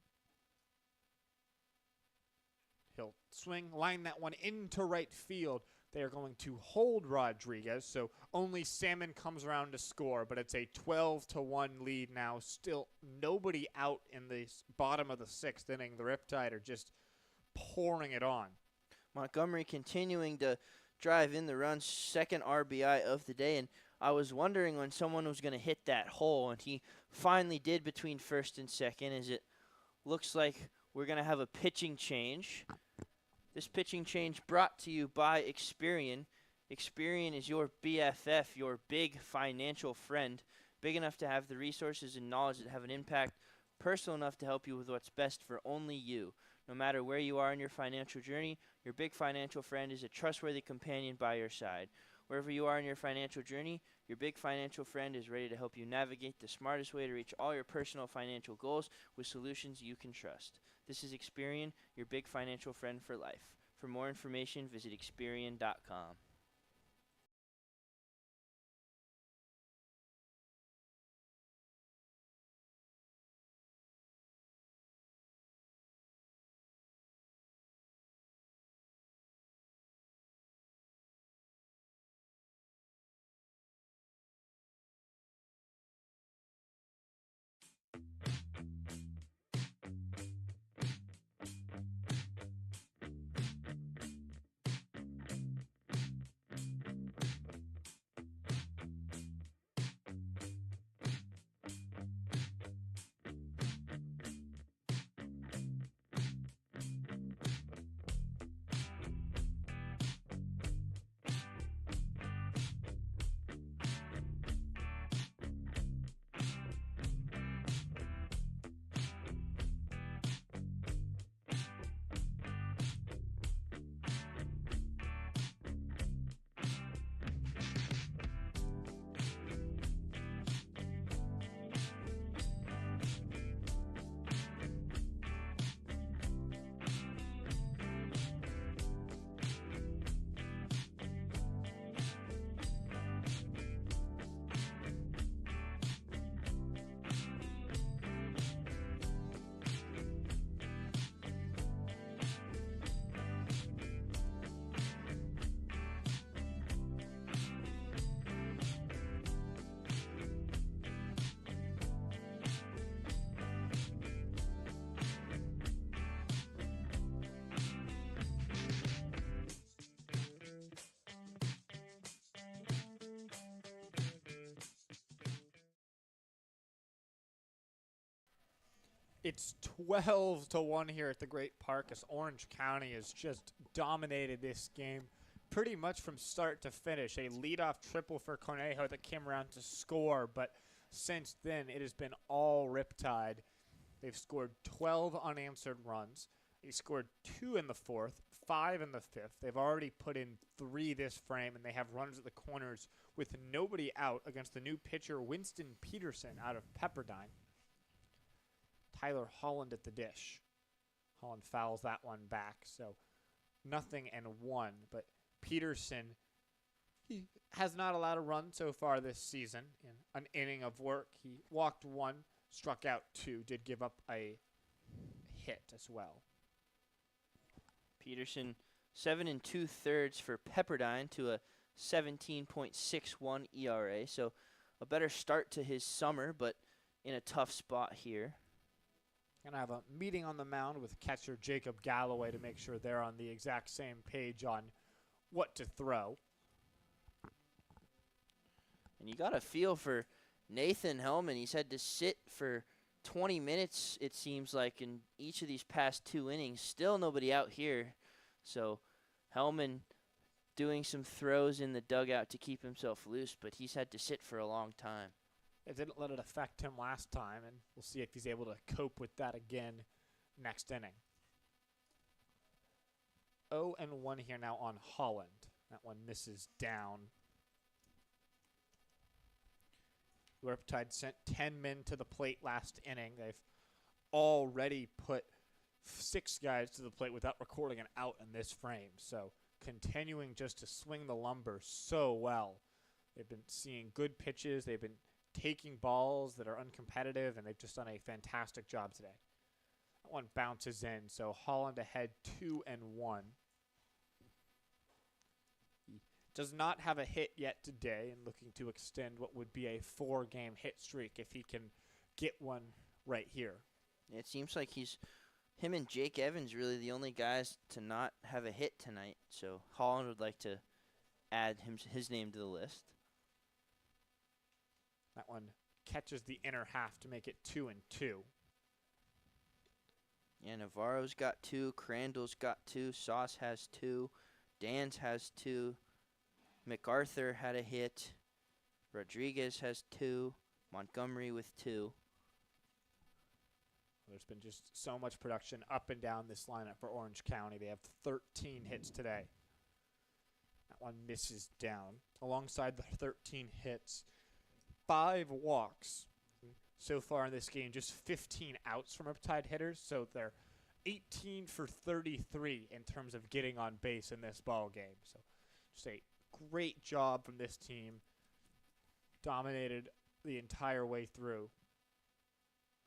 He'll swing, line that one into right field. They are going to hold Rodriguez, so only Salmon comes around to score, but it's a 12-1 lead now. Still nobody out in the bottom of the 6th inning. The Riptide are just pouring it on. Montgomery continuing to drive in the runs, 2nd RBI of the day, and I was wondering when someone was going to hit that hole, and he finally did between 1st and 2nd, as it looks like we're going to have a pitching change. This pitching change brought to you by Experian. Experian is your BFF, your big financial friend, big enough to have the resources and knowledge that have an impact, personal enough to help you with what's best for only you. No matter where you are in your financial journey, your big financial friend is a trustworthy companion by your side. Wherever you are in your financial journey, your big financial friend is ready to help you navigate the smartest way to reach all your personal financial goals with solutions you can trust. This is Experian, your big financial friend for life. For more information, visit Experian.com. It's 12-1 here at the Great Park as Orange County has just dominated this game pretty much from start to finish. A leadoff triple for Conejo that came around to score, but since then it has been all Riptide. They've scored 12 unanswered runs. They scored 2 in the 4th, 5 in the 5th. They've already put in 3 this frame, and they have runners at the corners with nobody out against the new pitcher Winston Peterson out of Pepperdine. Tyler Holland at the dish. Holland fouls that one back, so 0-1. But Peterson He has not allowed a run so far this season in an inning of work. He walked 1, struck out 2, did give up a hit as well. Peterson, 7 2/3 for Pepperdine to a 17.61 ERA. So a better start to his summer, but in a tough spot here. Going to have a meeting on the mound with catcher Jacob Galloway to make sure they're on the exact same page on what to throw. And you got a feel for Nathan Helman. He's had to sit for 20 minutes, it seems like, in each of these past 2 innings. Still nobody out here. So Helman doing some throws in the dugout to keep himself loose, but he's had to sit for a long time. It didn't let it affect him last time, and we'll see if he's able to cope with that again next inning. 0-1 here now on Holland. That one misses down. Riptide sent 10 men to the plate last inning. They've already put 6 guys to the plate without recording an out in this frame. So continuing just to swing the lumber so well. They've been seeing good pitches. They've been taking balls that are uncompetitive, and they've just done a fantastic job today. That one bounces in, so Holland ahead 2-1. He does not have a hit yet today and looking to extend what would be a 4-game hit streak if he can get one right here. It seems like him and Jake Evans really the only guys to not have a hit tonight. So Holland would like to add his name to the list. That one catches the inner half to make it 2-2. Yeah, Navarro's got 2, Crandall's got 2, Sauce has 2, Dan's has 2, MacArthur had a hit, Rodriguez has 2, Montgomery with 2. There's been just so much production up and down this lineup for Orange County. They have 13 hits today. That one misses down. Alongside the 13 hits, 5 walks. So far in this game, just 15 outs from Riptide hitters, so they're 18 for 33 in terms of getting on base in this ball game. So just a great job from this team. Dominated the entire way through.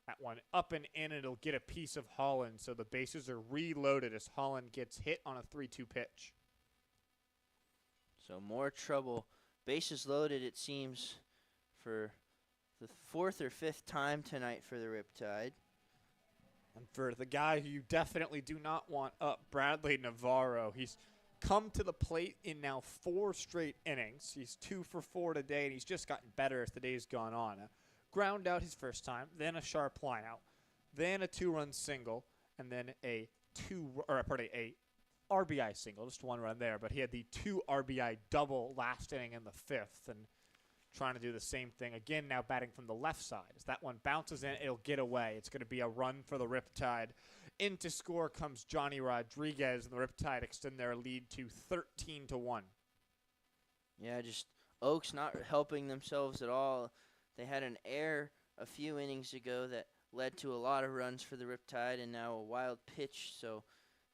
That one up and in, it'll get a piece of Holland, so the bases are reloaded as Holland gets hit on a 3-2 pitch. So more trouble. Bases loaded, it seems, for the 4th or 5th time tonight for the Riptide. And for the guy who you definitely do not want up, Bradley Navarro, he's come to the plate in now 4 straight innings. He's 2 for 4 today, and he's just gotten better as the day's gone on. Ground out his first time, then a sharp line out, then a 2-run single, and then a RBI single, just 1 run there. But he had the 2 RBI double last inning in the 5th, and trying to do the same thing again now, batting from the left side. As that one bounces in, it'll get away. It's going to be a run for the Riptide. In to score comes Johnny Rodriguez, and the Riptide extend their lead to 13-1. Yeah, just Oaks not helping themselves at all. They had an error a few innings ago that led to a lot of runs for the Riptide, and now a wild pitch, so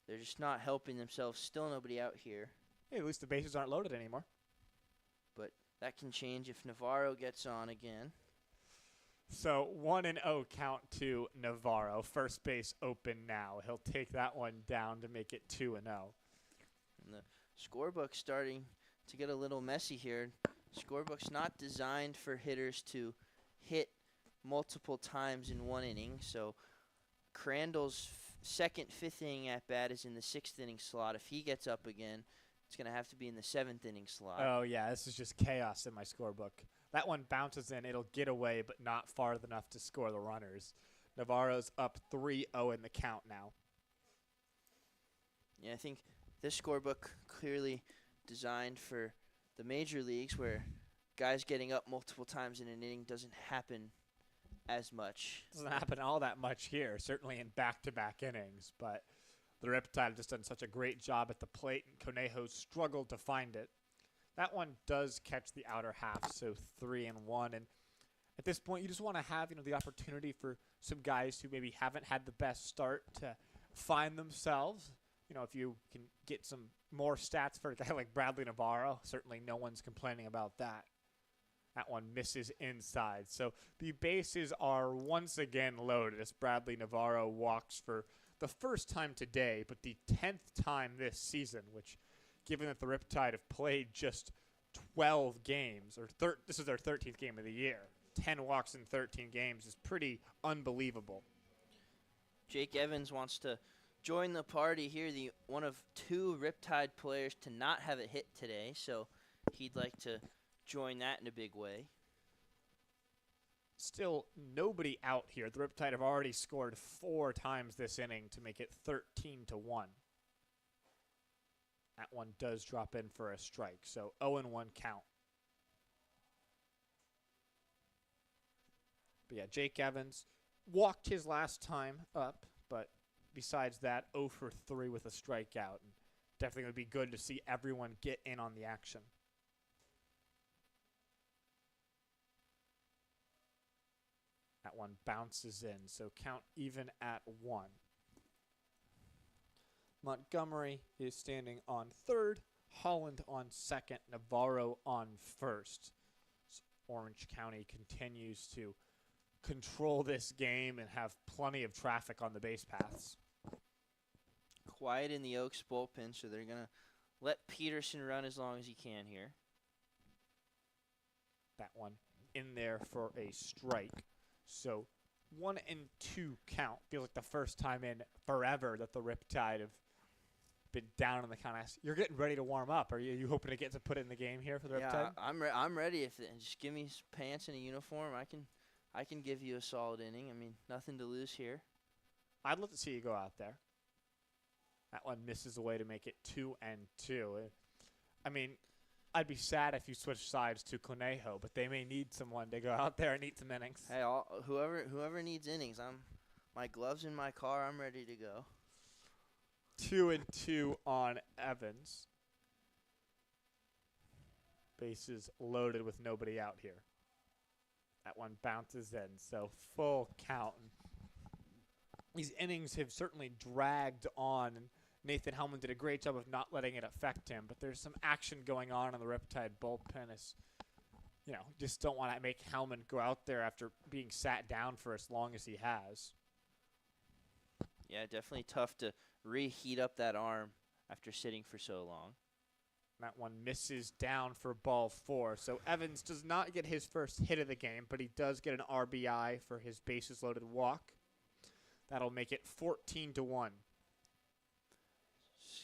they're just not helping themselves. Still nobody out here. Hey, at least the bases aren't loaded anymore. But that can change if Navarro gets on again. So 1-0 count to Navarro. First base open now. He'll take that one down to make it 2-0. And the scorebook's starting to get a little messy here. Scorebook's not designed for hitters to hit multiple times in 1 inning. So Crandall's second, 5th inning at bat is in the 6th inning slot. If he gets up again, it's going to have to be in the 7th inning slot. Oh, yeah, this is just chaos in my scorebook. That one bounces in. It'll get away, but not far enough to score the runners. Navarro's up 3-0 in the count now. Yeah, I think this scorebook clearly designed for the major leagues where guys getting up multiple times in an inning doesn't happen as much. Doesn't happen all that much here, certainly in back-to-back innings, but the Riptide have just done such a great job at the plate, and Conejo struggled to find it. That one does catch the outer half, so 3-1. And at this point, you just want to have the opportunity for some guys who maybe haven't had the best start to find themselves, if you can get some more stats for a guy like Bradley Navarro, certainly no one's complaining about that. That one misses inside. So the bases are once again loaded as Bradley Navarro walks for the first time today, but the 10th time this season, which, given that the Riptide have played just 12 games, this is their 13th game of the year, 10 walks in 13 games is pretty unbelievable. Jake Evans wants to join the party here, the one of 2 Riptide players to not have a hit today, so he'd like to join that in a big way. Still nobody out here. The Riptide have already scored 4 times this inning to make it 13-1. That one does drop in for a strike, so 0-1 count. But yeah, Jake Evans walked his last time up, but besides that, 0 for 3 with a strikeout. And definitely would be good to see everyone get in on the action. That one bounces in, so count even at 1. Montgomery is standing on third, Holland on second, Navarro on first. So Orange County continues to control this game and have plenty of traffic on the base paths. Quiet in the Oaks bullpen, so they're going to let Peterson run as long as he can here. That one in there for a strike. So 1-2 count. Feels like the first time in forever that the Riptide have been down in the count. You're getting ready to warm up. Are you hoping to get to put in the game here for the Riptide? Yeah, I'm ready. Just give me pants and a uniform. I can give you a solid inning. I mean, nothing to lose here. I'd love to see you go out there. That one misses away to make it 2-2. I mean, I'd be sad if you switch sides to Conejo, but they may need someone to go out there and eat some innings. Hey, whoever needs innings, my gloves in my car. I'm ready to go. 2-2 on Evans. Bases loaded with nobody out here. That one bounces in, so full count. These innings have certainly dragged on. Nathan Helman did a great job of not letting it affect him, but there's some action going on in the Riptide bullpen. Just don't want to make Helman go out there after being sat down for as long as he has. Yeah, definitely tough to reheat up that arm after sitting for so long. That one misses down for ball 4. So Evans does not get his first hit of the game, but he does get an RBI for his bases loaded walk. That'll make it 14-1.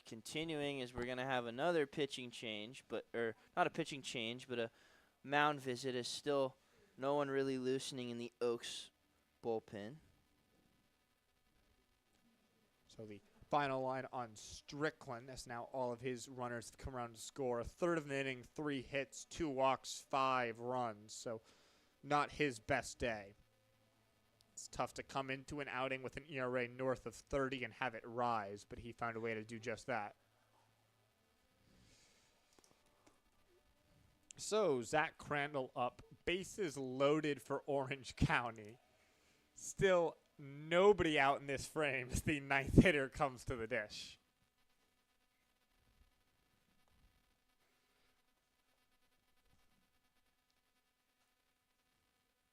Continuing as we're going to have another pitching change, or not a pitching change, but a mound visit is still no one really loosening in the Oaks bullpen. So the final line on Strickland, as now all of his runners have come around to score. A third of an inning, 3 hits, 2 walks, 5 runs. So not his best day. It's tough to come into an outing with an ERA north of 30 and have it rise, but he found a way to do just that. So Zach Crandall up, bases loaded for Orange County. Still nobody out in this frame as the 9th hitter comes to the dish.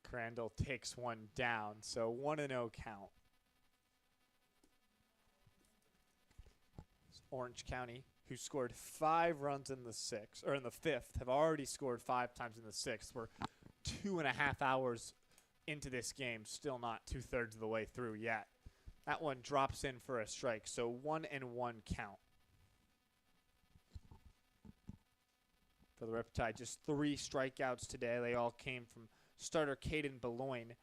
Crandall takes one down, so 1-0 count. Orange County, who scored 5 runs in the 5th, have already scored 5 times in the 6th. We're 2.5 hours into this game, still not 2/3 of the way through yet. That one drops in for a strike, so 1-1 count. For the Riptide, just 3 strikeouts today. They all came from starter Caden Beloin.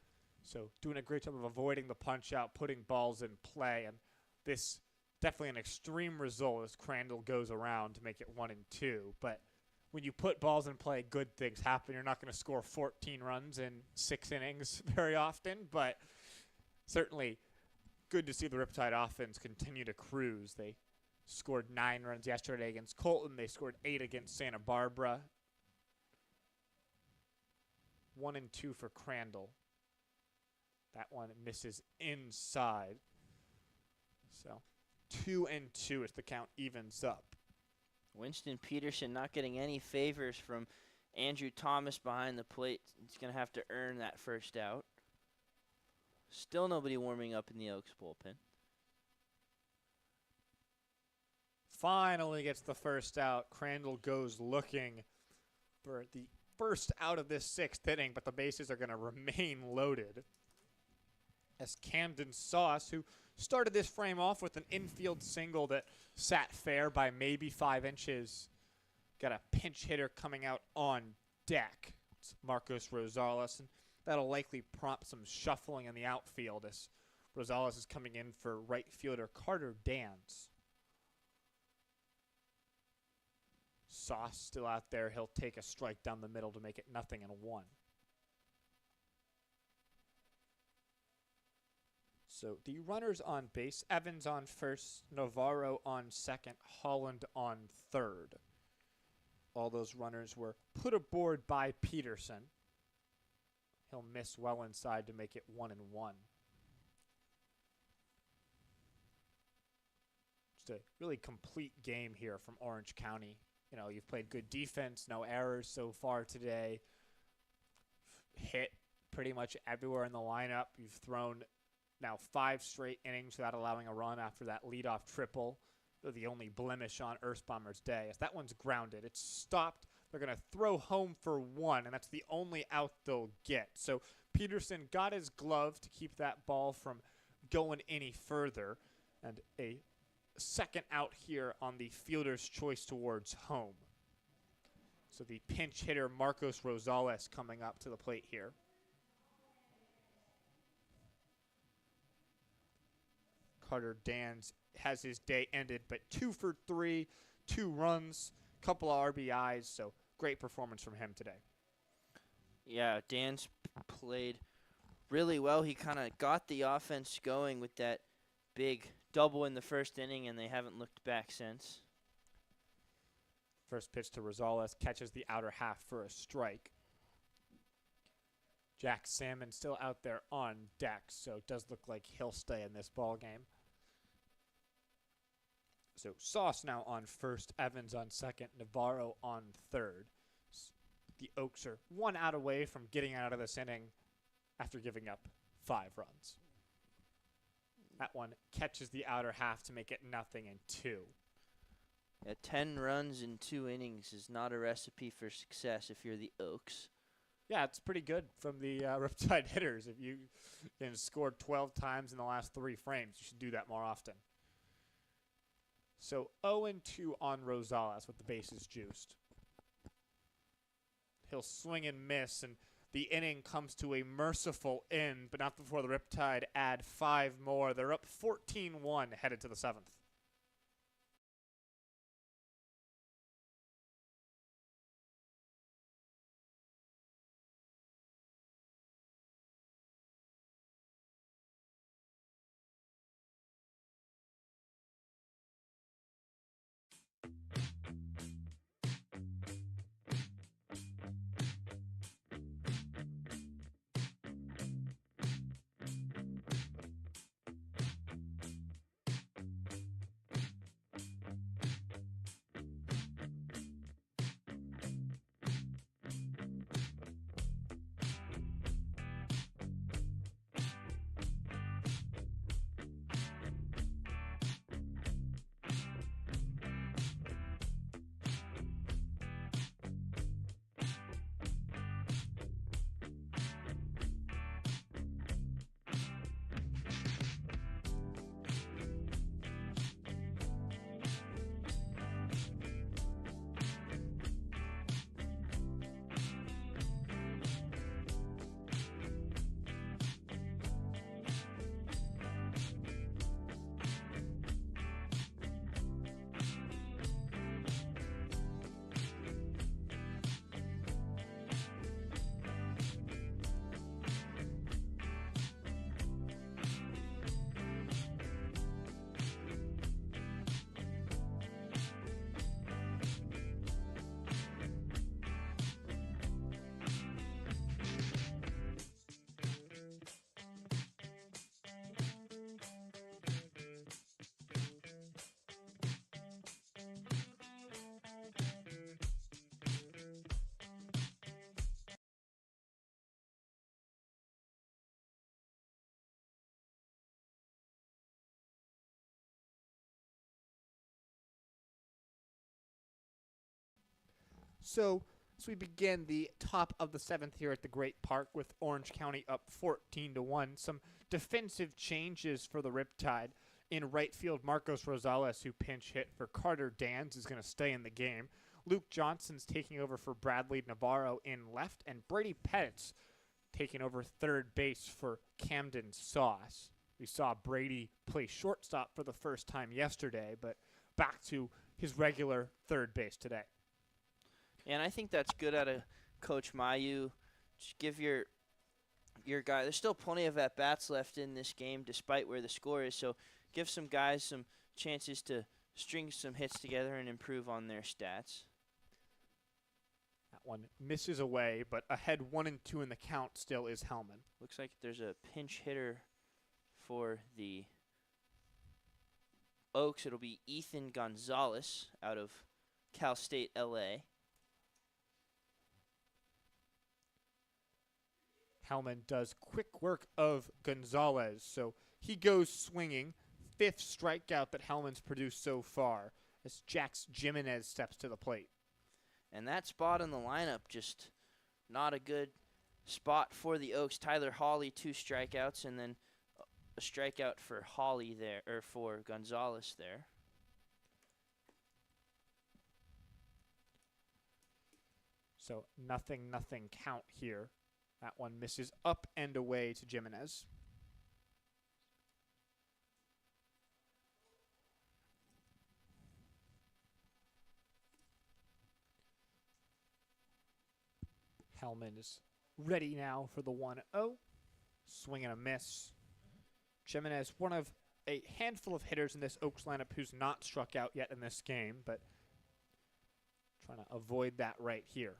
So doing a great job of avoiding the punch out, putting balls in play. And this definitely an extreme result as Crandall goes around to make it 1-2. But when you put balls in play, good things happen. You're not going to score 14 runs in 6 innings very often, but certainly good to see the Riptide offense continue to cruise. They scored 9 runs yesterday against Colton. They scored 8 against Santa Barbara. 1-2 for Crandall. That one misses inside. So 2-2 as the count evens up. Winston Peterson not getting any favors from Andrew Thomas behind the plate. He's going to have to earn that first out. Still nobody warming up in the Oaks bullpen. Finally gets the first out. Crandall goes looking for the first out of this 6th inning, but the bases are going to remain loaded. As Camden Sauce, who started this frame off with an infield single that sat fair by maybe 5 inches, got a pinch hitter coming out on deck. It's Marcos Rosales, and that'll likely prompt some shuffling in the outfield as Rosales is coming in for right fielder Carter Dans. Sauce still out there. He'll take a strike down the middle to make it 0-1. So the runners on base, Evans on first, Navarro on second, Holland on third. All those runners were put aboard by Peterson. He'll miss well inside to make it 1-1. Just a really complete game here from Orange County. You know, you've played good defense, no errors so far today. Hit pretty much everywhere in the lineup. You've thrown now 5 straight innings without allowing a run after that leadoff triple. They're the only blemish on Earthbombers Day. As that one's grounded, it's stopped. They're going to throw home for 1, and that's the only out they'll get. So Peterson got his glove to keep that ball from going any further. And a second out here on the fielder's choice towards home. So the pinch hitter Marcos Rosales coming up to the plate here. Carter Dans has his day ended, but 2 for 3, 2 runs, couple of RBIs, so great performance from him today. Yeah, Dans played really well. He kind of got the offense going with that big double in the first inning, and they haven't looked back since. First pitch to Rosales, catches the outer half for a strike. Jack Salmon still out there on deck, so it does look like he'll stay in this ball game. So Sauce now on first, Evans on second, Navarro on third. The Oaks are 1 out away from getting out of this inning after giving up 5 runs. That one catches the outer half to make it 0-2. Yeah, 10 runs in 2 innings is not a recipe for success if you're the Oaks. Yeah, it's pretty good from the Riptide hitters. If you can score 12 times in the last 3 frames, you should do that more often. So 0-2 on Rosales with the bases juiced. He'll swing and miss, and the inning comes to a merciful end, but not before the Riptide add 5 more. They're up 14-1 headed to the 7th. So, as we begin the top of the 7th here at the Great Park with Orange County up 14-1, some defensive changes for the Riptide. In right field, Marcos Rosales, who pinch hit for Carter Dans, is going to stay in the game. Luke Johnson's taking over for Bradley Navarro in left, and Brady Pettit's taking over third base for Camden Sauce. We saw Brady play shortstop for the first time yesterday, but back to his regular third base today. And I think that's good out of Coach Mayu. Just give your guy. There's still plenty of at bats left in this game, despite where the score is. So give some guys some chances to string some hits together and improve on their stats. That one misses away, but ahead 1-2 in the count still is Helman. Looks like there's a pinch hitter for the Oaks. It'll be Ethan Gonzalez out of Cal State LA. Helman does quick work of Gonzalez, so he goes swinging. 5th strikeout that Helman's produced so far as Jax Jimenez steps to the plate. And that spot in the lineup, just not a good spot for the Oaks. Tyler Hawley, 2 strikeouts, and then a strikeout for Hawley there, or for Gonzalez there. So nothing count here. That one misses up and away to Jimenez. Helman is ready now for the 1-0. Swing and a miss. Jimenez, one of a handful of hitters in this Oaks lineup who's not struck out yet in this game, but trying to avoid that right here.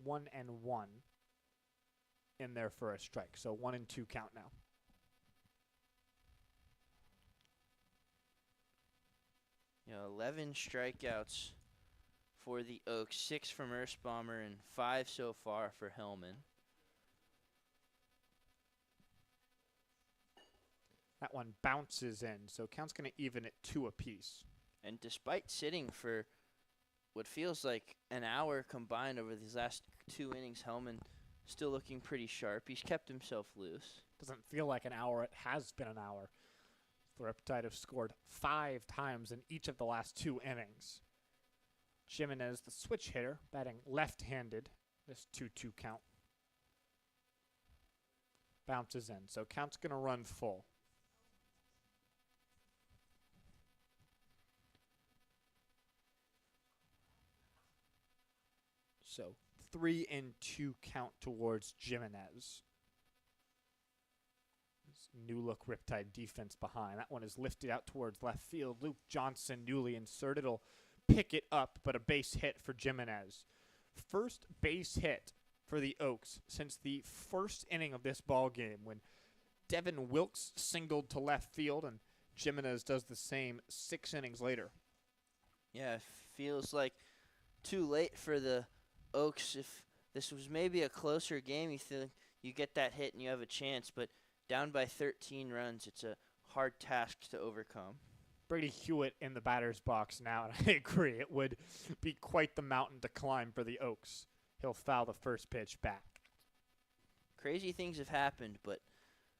1-1 in there for a strike. So 1-2 count now. Yeah, 11 strikeouts for the Oaks, 6 from Earthbomber and 5 so far for Helman. That one bounces in, so count's going to even at 2 apiece. And despite sitting for what feels like an hour combined over these last 2 innings, Helman still looking pretty sharp. He's kept himself loose. Doesn't feel like an hour. It has been an hour. The Riptide have scored 5 times in each of the last 2 innings. Jimenez, the switch hitter, batting left-handed. This 2-2 count. Bounces in, so count's going to run full. So 3-2 count towards Jimenez. New look Riptide defense behind. That one is lifted out towards left field. Luke Johnson, newly inserted, will pick it up, but a base hit for Jimenez. First base hit for the Oaks since the first inning of this ball game when Devin Wilkes singled to left field and Jimenez does the same 6 innings later. Yeah, it feels like too late for the Oaks. If this was maybe a closer game, you think you get that hit and you have a chance, but down by 13 runs, it's a hard task to overcome. Brady Hewitt in the batter's box now, and I agree, it would be quite the mountain to climb for the Oaks. He'll foul the first pitch back. Crazy things have happened, but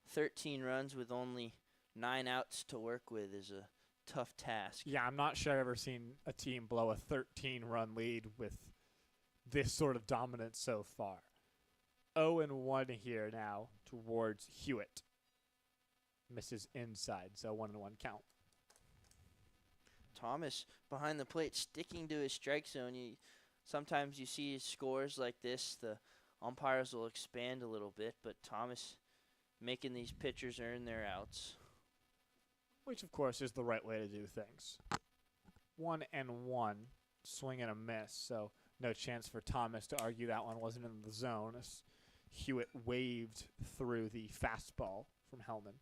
13 runs with only 9 outs to work with is a tough task. Yeah, I'm not sure I've ever seen a team blow a 13-run lead with this sort of dominance so far. 0-1 here now towards Hewitt. Misses inside, so 1-1 count. Thomas behind the plate sticking to his strike zone. Sometimes you see scores like this, the umpires will expand a little bit, but Thomas making these pitchers earn their outs. Which, of course, is the right way to do things. 1-1, swing and a miss, so no chance for Thomas to argue that one wasn't in the zone. As Hewitt waved through the fastball from Helman.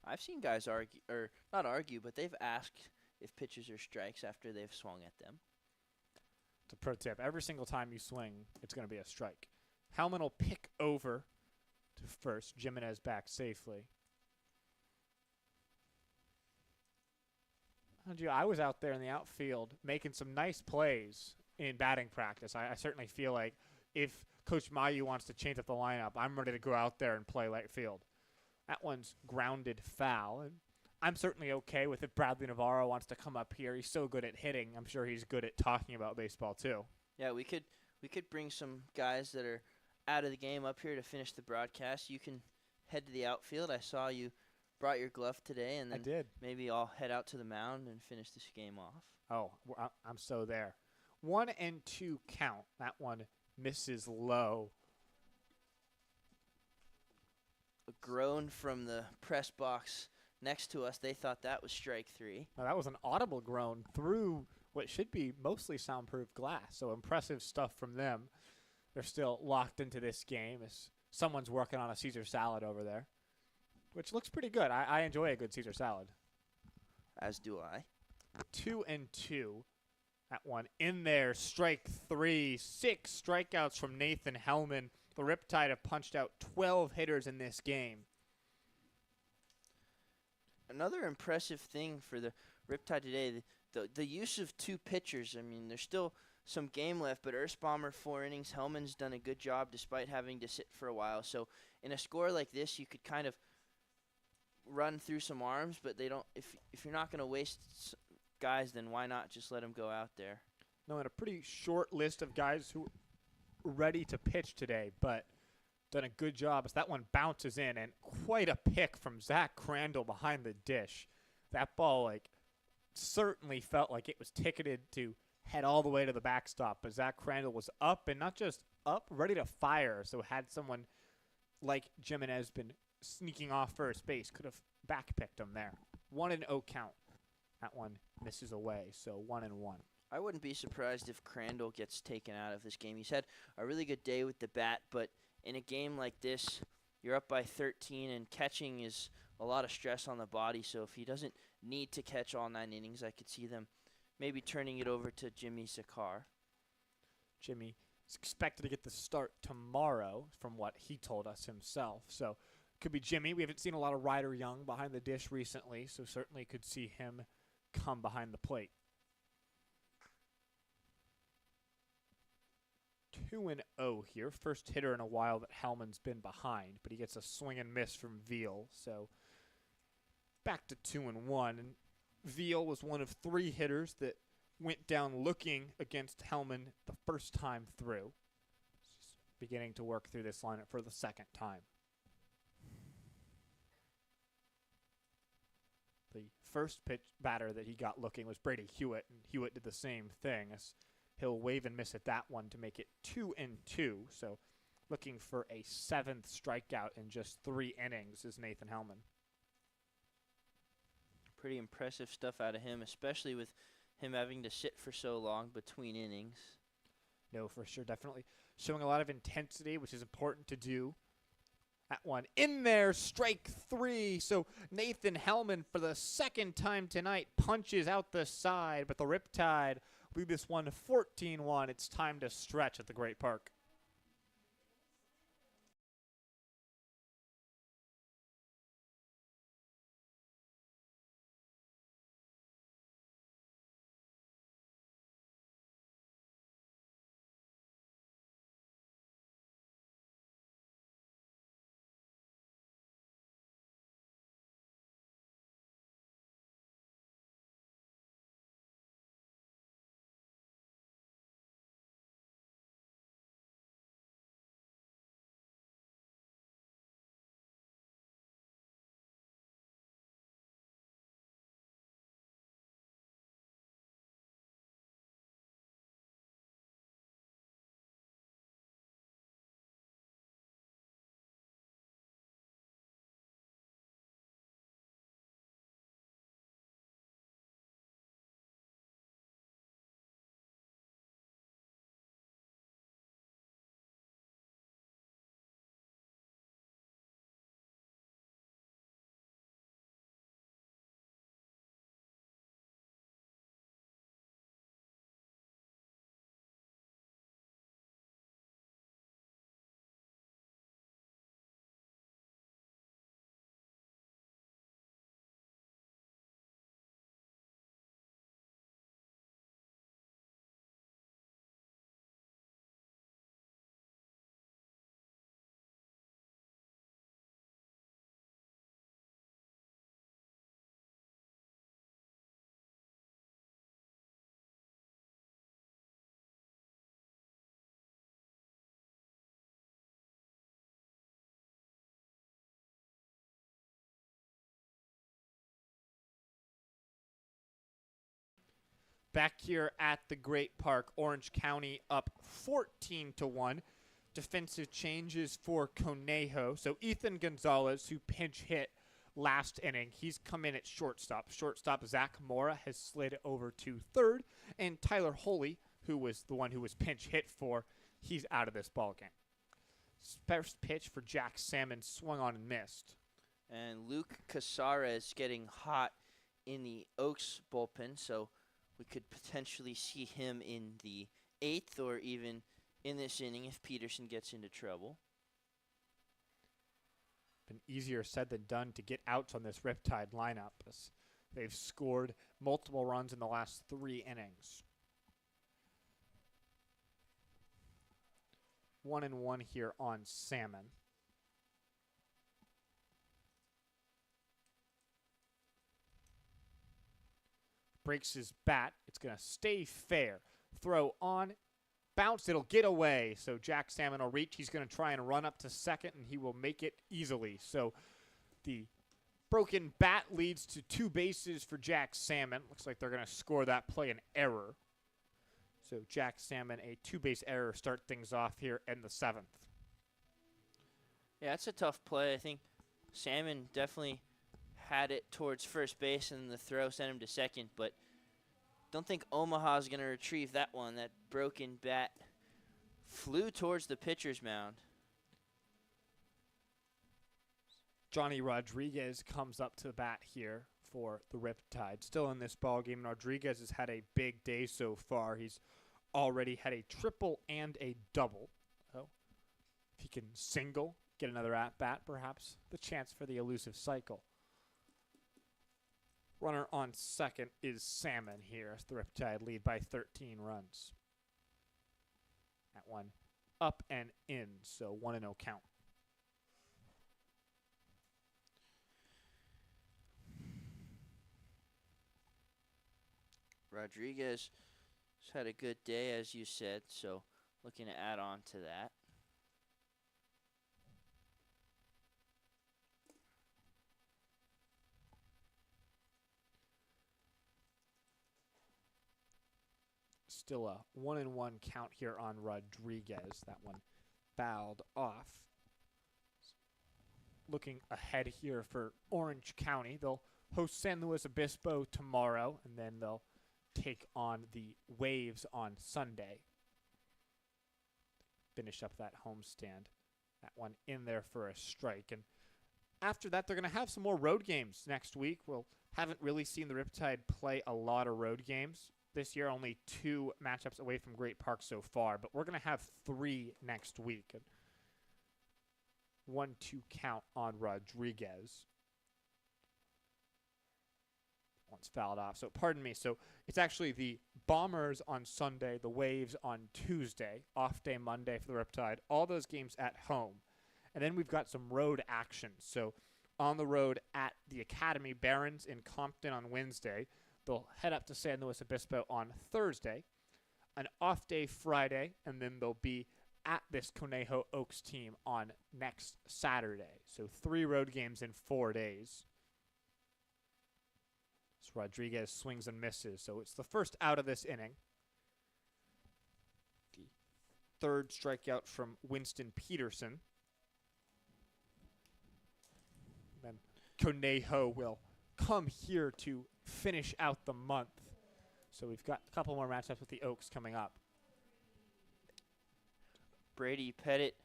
I've seen guys argue, or not argue, but they've asked if pitches are strikes after they've swung at them. It's a pro tip. Every single time you swing, it's going to be a strike. Helman will pick over to first. Jimenez back safely. I was out there in the outfield making some nice plays in batting practice. I certainly feel like if Coach Mayu wants to change up the lineup, I'm ready to go out there and play right field. That one's grounded foul. And I'm certainly okay with if Bradley Navarro wants to come up here. He's so good at hitting. I'm sure he's good at talking about baseball too. Yeah, we could bring some guys that are out of the game up here to finish the broadcast. You can head to the outfield. I saw you brought your glove today, and then I did. Maybe I'll head out to the mound and finish this game off. Oh, I'm so there. 1-2 count. That one misses low. A groan from the press box next to us. They thought that was strike 3. Now, that was an audible groan through what should be mostly soundproof glass. So impressive stuff from them. They're still locked into this game as someone's working on a Caesar salad over there, which looks pretty good. I enjoy a good Caesar salad. As do I. 2-2. That one in there. Strike 3. 6 strikeouts from Nathan Helman. The Riptide have punched out 12 hitters in this game. Another impressive thing for the Riptide today, the use of 2 pitchers. I mean, there's still some game left, but Earthbomber 4 innings. Helman's done a good job despite having to sit for a while. So in a score like this, you could kind of run through some arms, but they don't. If you're not going to waste guys, then why not just let them go out there? No, and a pretty short list of guys who are ready to pitch today, but done a good job as that one bounces in, and quite a pick from Zach Crandall behind the dish. That ball, certainly felt like it was ticketed to head all the way to the backstop, but Zach Crandall was up, and not just up, ready to fire, so had someone like Jimenez been sneaking off first base, could have backpicked him there. 1-0 count. That one misses away, so 1-1. I wouldn't be surprised if Crandall gets taken out of this game. He's had a really good day with the bat, but in a game like this, you're up by 13, and catching is a lot of stress on the body. So if he doesn't need to catch all 9 innings, I could see them maybe turning it over to Jimmy Zakar. Jimmy is expected to get the start tomorrow, from what he told us himself. So could be Jimmy. We haven't seen a lot of Ryder Young behind the dish recently, so certainly could see him come behind the plate. 2-0 here. First hitter in a while that Helman's been behind, but he gets a swing and miss from Veal. So back to 2-1. And Veal was one of 3 hitters that went down looking against Helman the first time through. He's beginning to work through this lineup for the second time. The first pitch batter that he got looking was Brady Hewitt, and Hewitt did the same thing as he'll wave and miss at that one to make it 2-2. So looking for a 7th strikeout in just 3 innings is Nathan Helman. Pretty impressive stuff out of him, especially with him having to sit for so long between innings. No, for sure. Definitely showing a lot of intensity, which is important to do. That one in there, strike 3. So Nathan Helman, for the second time tonight, punches out the side, but the Riptide lead this one 14-1. It's time to stretch at the Great Park. Back here at the Great Park, Orange County up 14-1. Defensive changes for Conejo. So Ethan Gonzalez, who pinch hit last inning, he's come in at shortstop. Shortstop Zach Mora has slid over to third. And Tyler Holy, who was the one who was pinch hit for, he's out of this ballgame. First pitch for Jack Salmon swung on and missed. And Luke Casares getting hot in the Oaks bullpen, so we could potentially see him in the 8th or even in this inning if Peterson gets into trouble. Been easier said than done to get outs on this Riptide lineup, as they've scored multiple runs in the last 3 innings. 1-1 here on Salmon. Breaks his bat. It's going to stay fair. Throw on. Bounce. It'll get away. So Jack Salmon will reach. He's going to try and run up to second, and he will make it easily. So the broken bat leads to 2 bases for Jack Salmon. Looks like they're going to score that play an error. So Jack Salmon, a 2-base error, start things off here in the 7th. Yeah, it's a tough play. I think Salmon definitely had it towards first base, and the throw sent him to second, but don't think Omaha's going to retrieve that one. That broken bat flew towards the pitcher's mound. Johnny Rodriguez comes up to the bat here for the Riptide. Still in this ballgame, Rodriguez has had a big day so far. He's already had a triple and a double. So if he can single, get another at-bat, perhaps the chance for the elusive cycle. Runner on second is Salmon here as the Riptide lead by 13 runs. That one up and in, so 1-0 count. Rodriguez has had a good day, as you said, so looking to add on to that. Still a 1-1 count here on Rodriguez. That one fouled off. Looking ahead here for Orange County. They'll host San Luis Obispo tomorrow, and then they'll take on the Waves on Sunday. Finish up that homestand. That one in there for a strike. And after that, they're going to have some more road games next week. We'll haven't really seen the Riptide play a lot of road games this year. Only 2 matchups away from Great Park so far, but we're going to have 3 next week. 1-2 count on Rodriguez. Once fouled off. So pardon me. So it's actually the Bombers on Sunday, the Waves on Tuesday, off day Monday for the Riptide. All those games at home. And then we've got some road action. So on the road at the Academy Barons in Compton on Wednesday. They'll head up to San Luis Obispo on Thursday, an off day Friday, and then they'll be at this Conejo Oaks team on next Saturday. So 3 road games in 4 days. So Rodriguez swings and misses. So it's the first out of this inning. The 3rd strikeout from Winston Peterson. Then Conejo will come here to finish out the month. So we've got a couple more matchups with the Oaks coming up. Brady Pettit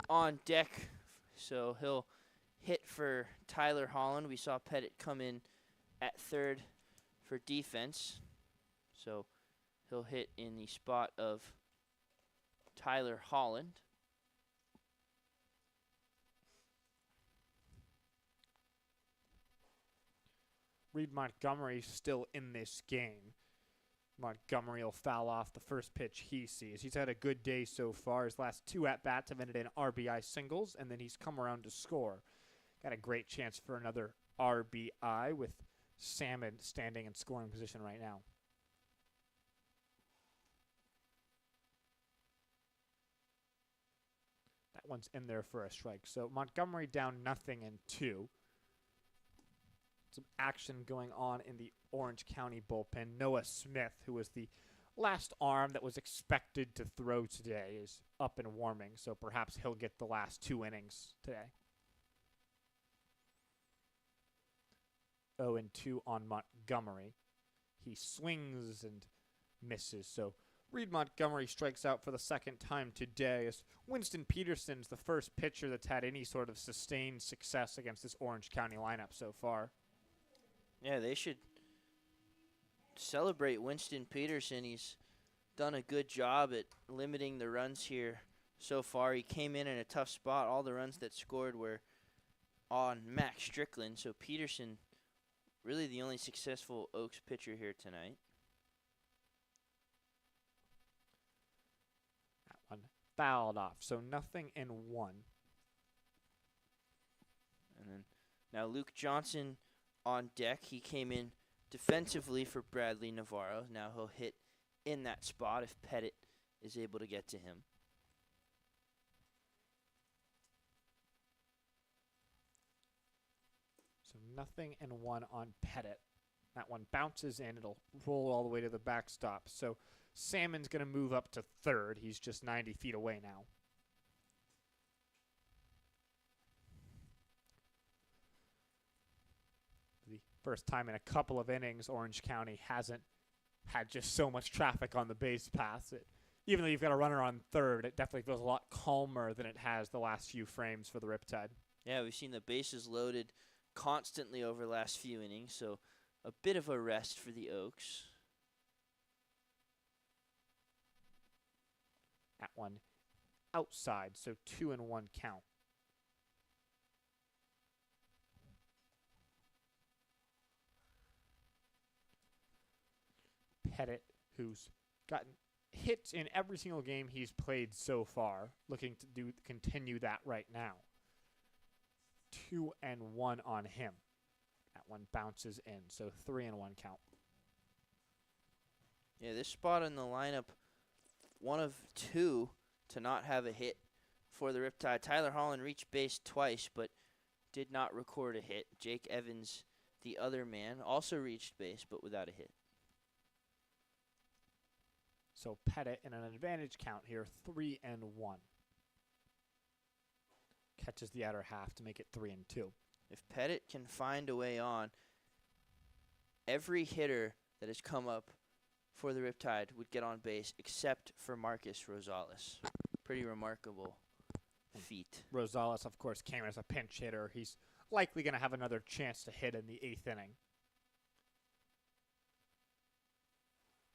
on deck, so he'll hit for Tyler Holland. We saw Pettit come in at 3rd for defense, so he'll hit in the spot of Tyler Holland. Reed Montgomery still in this game. Montgomery will foul off the first pitch he sees. He's had a good day so far. His last 2 at-bats have ended in RBI singles, and then he's come around to score. Got a great chance for another RBI with Salmon standing in scoring position right now. That one's in there for a strike. So Montgomery down 0-2. some action going on in the Orange County bullpen. Noah Smith, who was the last arm that was expected to throw today, is up and warming, so perhaps he'll get the last 2 innings today. 0-2 on Montgomery. He swings and misses, so Reed Montgomery strikes out for the second time today, as Winston Peterson's the first pitcher that's had any sort of sustained success against this Orange County lineup so far. Yeah, they should celebrate Winston Peterson. He's done a good job at limiting the runs here so far. He came in a tough spot. All the runs that scored were on Max Strickland, so Peterson really the only successful Oaks pitcher here tonight. That one fouled off, so 0-1. And then now Luke Johnson on deck. He came in defensively for Bradley Navarro. Now he'll hit in that spot if Pettit is able to get to him. So 0-1 on Pettit. That one bounces in. It'll roll all the way to the backstop. So Salmon's going to move up to third. He's just 90 feet away now. The first time in a couple of innings Orange County hasn't had just so much traffic on the base paths. Even though you've got a runner on third, it definitely feels a lot calmer than it has the last few frames for the Riptide. Yeah, we've seen the bases loaded constantly over the last few innings, so a bit of a rest for the Oaks. That one outside, so 2-1 count. Pettit, who's gotten hits in every single game he's played so far, looking to continue that right now. 2-1 on him. That one bounces in, so 3-1 count. Yeah, this spot in the lineup, one of two to not have a hit for the Riptide. Tyler Holland reached base twice, but did not record a hit. Jake Evans, the other man, also reached base, but without a hit. So Pettit in an advantage count here, 3-1. Catches the outer half to make it 3-2. If Pettit can find a way on, every hitter that has come up for the Riptide would get on base except for Marcus Rosales. Pretty remarkable feat. Rosales, of course, came as a pinch hitter. He's likely going to have another chance to hit in the 8th inning.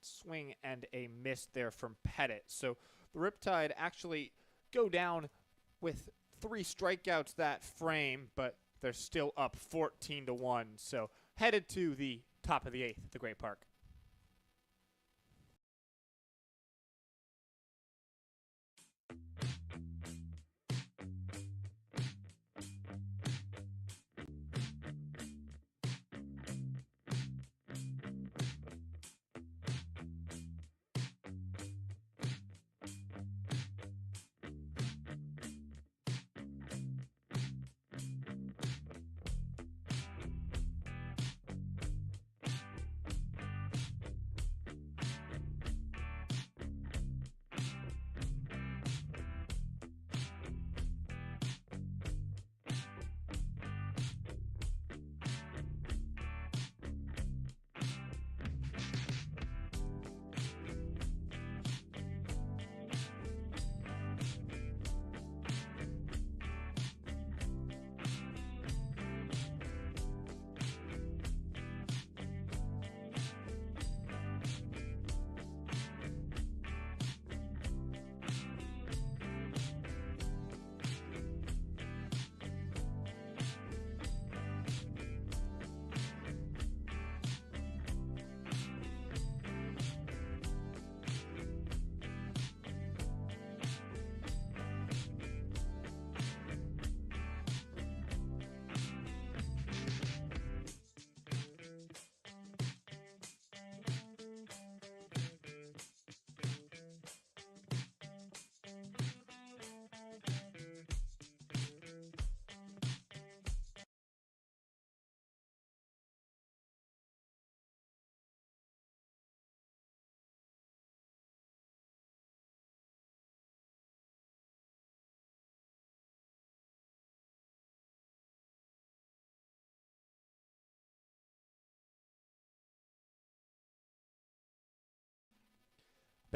Swing and a miss there from Pettit. So the Riptide actually go down with 3 strikeouts that frame, but they're still up 14-1. So headed to the top of the 8th at the Great Park.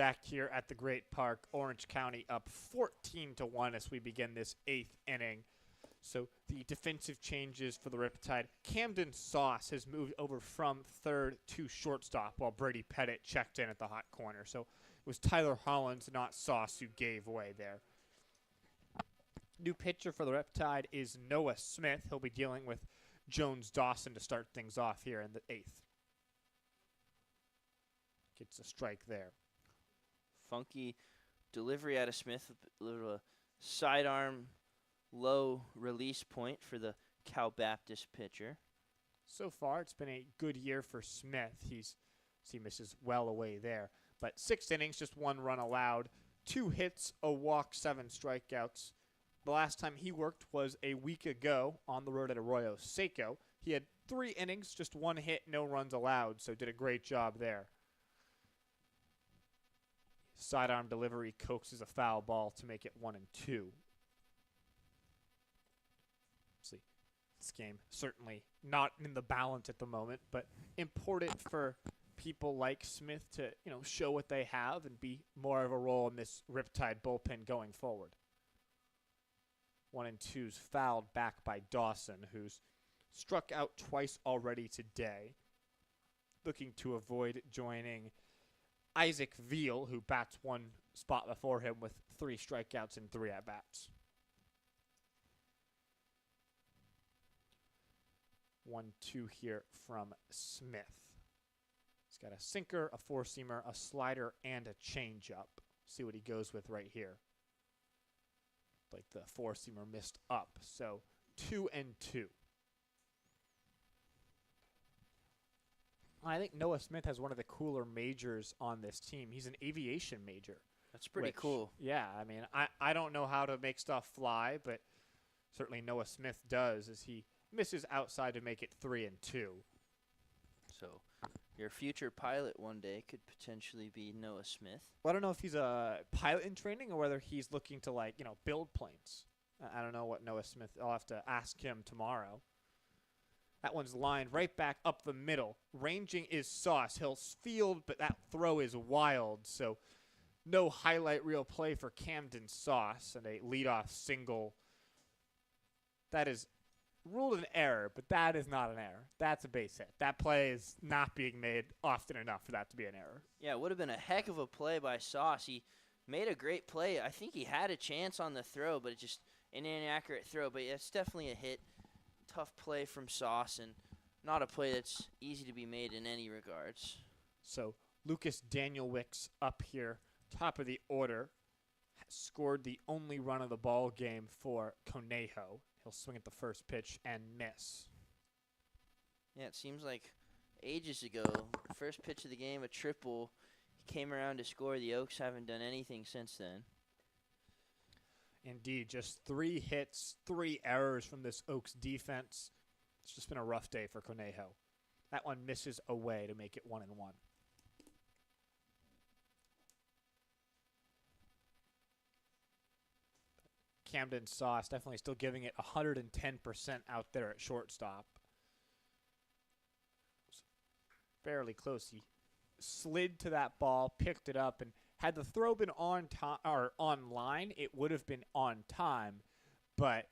back here at the Great Park. Orange County up 14-1 as we begin this 8th inning. So the defensive changes for the Riptide. Camden Sauce has moved over from third to shortstop while Brady Pettit checked in at the hot corner. So it was Tyler Hollins, not Sauce, who gave way there. New pitcher for the Riptide is Noah Smith. He'll be dealing with Jones Dawson to start things off here in the 8th. Gets a strike there. Funky delivery out of Smith. A little sidearm low release point for the Cal Baptist pitcher. So far, it's been a good year for Smith. He misses well away there. But 6 innings, just 1 run allowed, 2 hits, a walk, 7 strikeouts. The last time he worked was a week ago on the road at Arroyo Seco. He had 3 innings, just 1 hit, no runs allowed, so did a great job there. Sidearm delivery coaxes a foul ball to make it 1-2. See, this game certainly not in the balance at the moment, but important for people like Smith to, show what they have and be more of a role in this Riptide bullpen going forward. 1-2's fouled back by Dawson, who's struck out twice already today, looking to avoid joining Isaac Veal, who bats 1 spot before him with 3 strikeouts and 3 at-bats. 1-2 here from Smith. He's got a sinker, a four-seamer, a slider, and a changeup. See what he goes with right here. Like the four-seamer missed up. So 2-2. I think Noah Smith has one of the cooler majors on this team. He's an aviation major. That's pretty cool. Yeah, I mean, I don't know how to make stuff fly, but certainly Noah Smith does as he misses outside to make it 3-2. So your future pilot one day could potentially be Noah Smith. Well, I don't know if he's a pilot in training or whether he's looking to, build planes. I don't know what Noah Smith, I'll have to ask him tomorrow. That one's lined right back up the middle. Ranging is Sauce. He'll field, but that throw is wild. So no highlight reel play for Camden Sauce and a leadoff single. That is ruled an error, but that is not an error. That's a base hit. That play is not being made often enough for that to be an error. Yeah, it would have been a heck of a play by Sauce. He made a great play. I think he had a chance on the throw, but just an inaccurate throw. But it's definitely a hit. Tough play from Sauce, and not a play that's easy to be made in any regards. So Lucas Danielwicks up here, top of the order, has scored the only run of the ball game for Conejo. He'll swing at the first pitch and miss. Yeah, it seems like ages ago, first pitch of the game, a triple. He came around to score. The Oaks haven't done anything since then. Indeed, just 3 hits, 3 errors from this Oaks defense. It's just been a rough day for Conejo. That one misses away to make it 1-1. Camden Sauce definitely still giving it 110% out there at shortstop. Fairly close. He slid to that ball, picked it up, and had the throw been on time or on line, it would have been on time. But,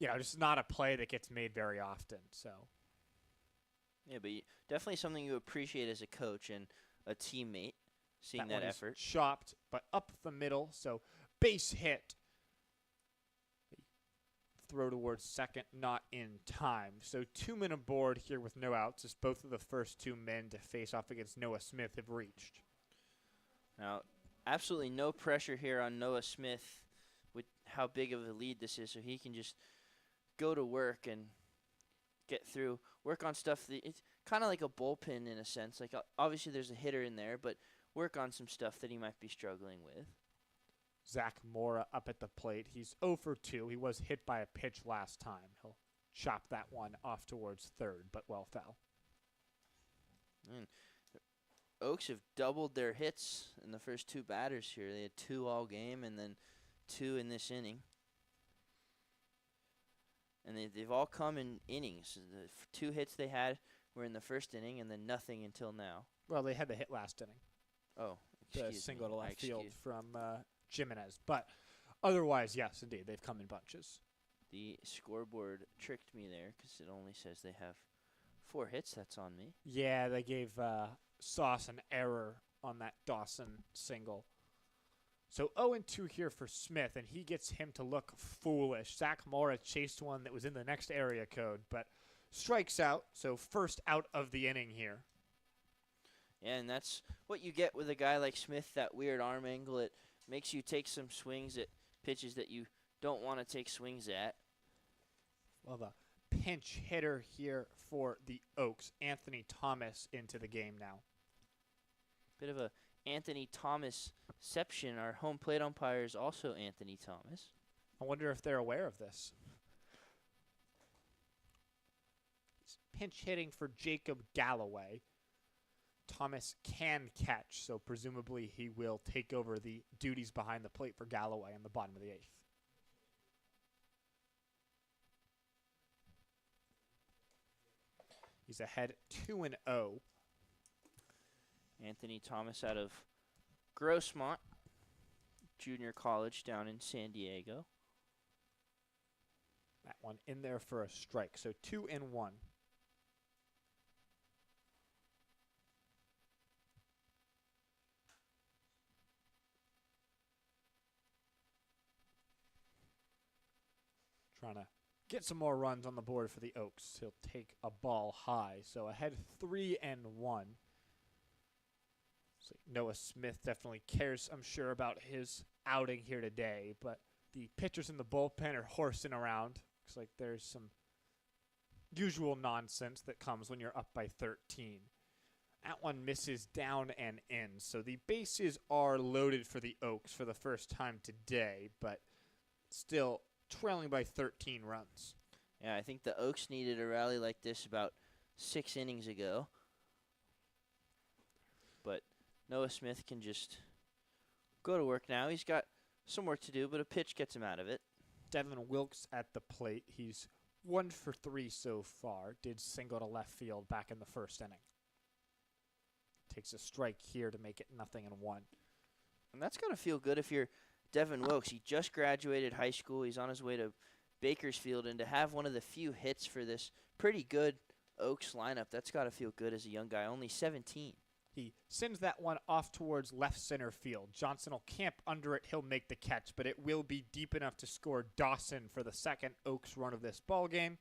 just not a play that gets made very often. So, yeah, but definitely something you appreciate as a coach and a teammate, seeing that effort. Chopped, but up the middle. So, base hit. Throw towards second, not in time. So 2 men aboard here with no outs as both of the first 2 men to face off against Noah Smith have reached. Now, absolutely no pressure here on Noah Smith with how big of a lead this is, so he can just go to work and get through, work on stuff. It's kind of like a bullpen in a sense. Like obviously there's a hitter in there, but work on some stuff that he might be struggling with. Zach Mora up at the plate. He's 0 for 2. He was hit by a pitch last time. He'll chop that one off towards third, but well foul. Oaks have doubled their hits in the first 2 batters here. They had 2 all game and then 2 in this inning. And they've all come in innings. The 2 hits they had were in the first inning and then nothing until now. Well, they had the hit last inning. Oh, the Excuse single me. to I left field excuse- from Jimenez. But otherwise, yes, indeed, they've come in bunches. The scoreboard tricked me there because it only says they have 4 hits. That's on me. Yeah, they gave Sauce an error on that Dawson single. So 0-2 here for Smith, and he gets him to look foolish. Zach Mora chased one that was in the next area code, but strikes out. So first out of the inning here. Yeah, and that's what you get with a guy like Smith, that weird arm angle. It makes you take some swings at pitches that you don't want to take swings at. Well, the pinch hitter here for the Oaks, Anthony Thomas, into the game now. Bit of a Anthony Thomasception. Our home plate umpire is also Anthony Thomas. I wonder if they're aware of this. He's pinch hitting for Jacob Galloway. Thomas can catch, so presumably he will take over the duties behind the plate for Galloway in the bottom of the 8th. He's ahead 2-0. Anthony Thomas out of Grossmont Junior College down in San Diego. That one in there for a strike, so 2-1. Trying to get some more runs on the board for the Oaks. He'll take a ball high. So ahead 3-1. So Noah Smith definitely cares, I'm sure, about his outing here today. But the pitchers in the bullpen are horsing around. Looks like there's some usual nonsense that comes when you're up by 13. That one misses down and in. So the bases are loaded for the Oaks for the first time today, but still trailing by 13 runs. Yeah, I think the Oaks needed a rally like this about 6 innings ago. But Noah Smith can just go to work now. He's got some work to do, but a pitch gets him out of it. Devin Wilkes at the plate. He's 1 for 3 so far. Did single to left field back in the first inning. Takes a strike here to make it 0-1. And that's going to feel good if you're Devin Wilkes. He just graduated high school. He's on his way to Bakersfield. And to have one of the few hits for this pretty good Oaks lineup, that's got to feel good as a young guy. Only 17. He sends that one off towards left center field. Johnson will camp under it. He'll make the catch, but it will be deep enough to score Dawson for the second Oaks run of this ball game.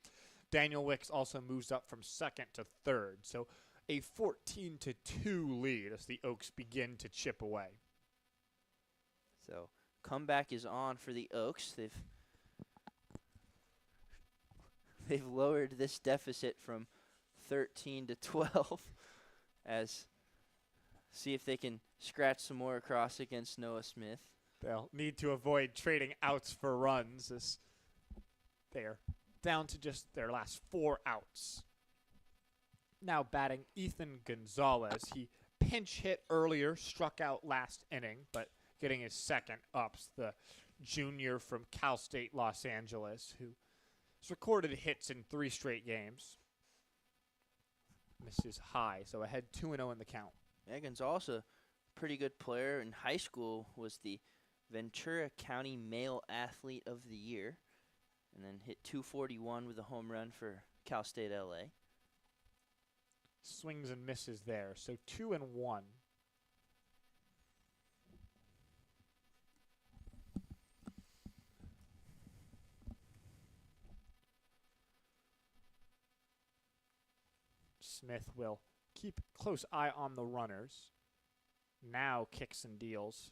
Daniel Wicks also moves up from second to third. So a 14-2 lead as the Oaks begin to chip away. So comeback is on for the Oaks. They've lowered this deficit from 13 to 12 as see if they can scratch some more across against Noah Smith. They'll need to avoid trading outs for runs as they're down to just their last 4 outs. Now batting Ethan Gonzalez. He pinch hit earlier, struck out last inning, but getting his second ups. The junior from Cal State Los Angeles who has recorded hits in 3 straight games. Misses high, so ahead 2-0 in the count. Yeah, Gonzalez, a pretty good player in high school, was the Ventura County Male Athlete of the Year, and then hit 241 with a home run for Cal State LA. Swings and misses there, so 2-1. Smith will keep close eye on the runners. Now kicks and deals.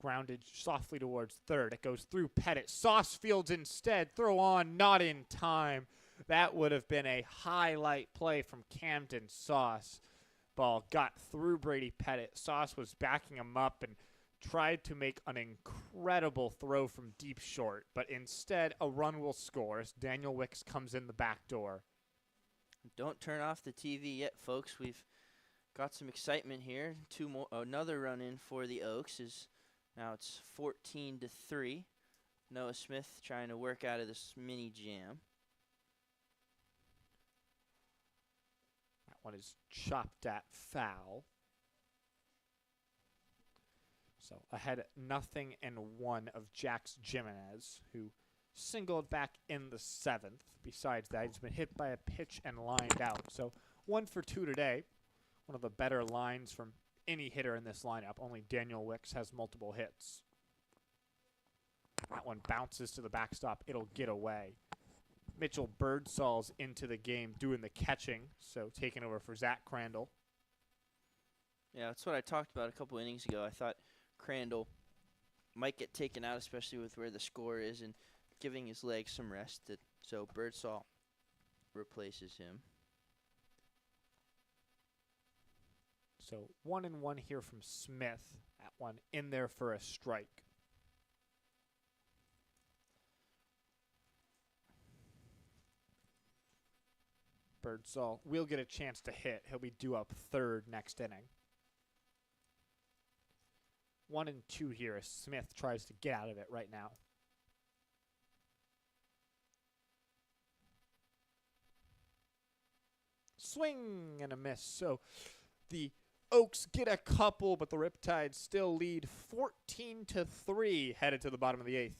Grounded softly towards third. It goes through Pettit. Sauce fields instead. Throw on, not in time. That would have been a highlight play from Camden Sauce. Ball got through Brady Pettit. Sauce was backing him up and tried to make an incredible throw from deep short. But instead, a run will score as Daniel Wicks comes in the back door. Don't turn off the TV yet, folks. We've got some excitement here. Another run in for the Oaks is now it's 14-3. Noah Smith trying to work out of this mini jam. That one is chopped at foul. So ahead 0-1 of Jax Jimenez, who singled back in the 7th. Besides that, he's been hit by a pitch and lined out. So 1 for 2 today. One of the better lines from any hitter in this lineup. Only Daniel Wicks has multiple hits. That one bounces to the backstop. It'll get away. Mitchell Birdsall's into the game doing the catching, so taking over for Zach Crandall. Yeah, that's what I talked about a couple innings ago. I thought Crandall might get taken out, especially with where the score is, and giving his legs some rest. So Birdsall replaces him. So 1-1 here from Smith. That one in there for a strike. Birdsall will get a chance to hit. He'll be due up 3rd next inning. 1-2 here as Smith tries to get out of it right now. Swing and a miss. So the Oaks get a couple, but the Riptide still lead 14-3 headed to the bottom of the 8th.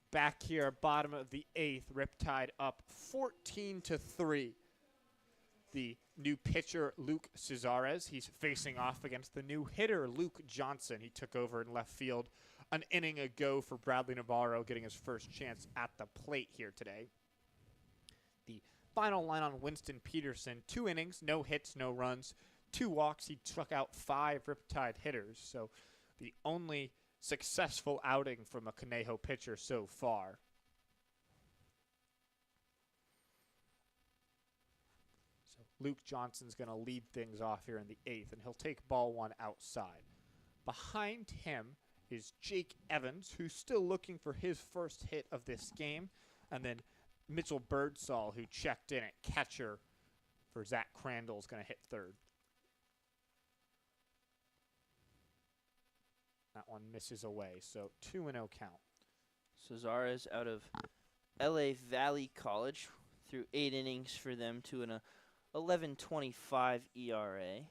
Back here, bottom of the 8th, Riptide up 14-3. The new pitcher, Luke Cesares, he's facing off against the new hitter, Luke Johnson. He took over in left field an inning ago for Bradley Navarro, getting his first chance at the plate here today. The final line on Winston Peterson, 2 innings, no hits, no runs, 2 walks. He struck out 5 Riptide hitters, so the only successful outing from a Conejo pitcher so far. So Luke Johnson's going to lead things off here in the 8th, and he'll take ball 1 outside. Behind him is Jake Evans, who's still looking for his first hit of this game, and then Mitchell Birdsall, who checked in at catcher for Zach Crandall, is going to hit 3rd. That one misses away, so 2-0 count. Cesares out of LA Valley College through 8 innings for them to an 11.25 ERA.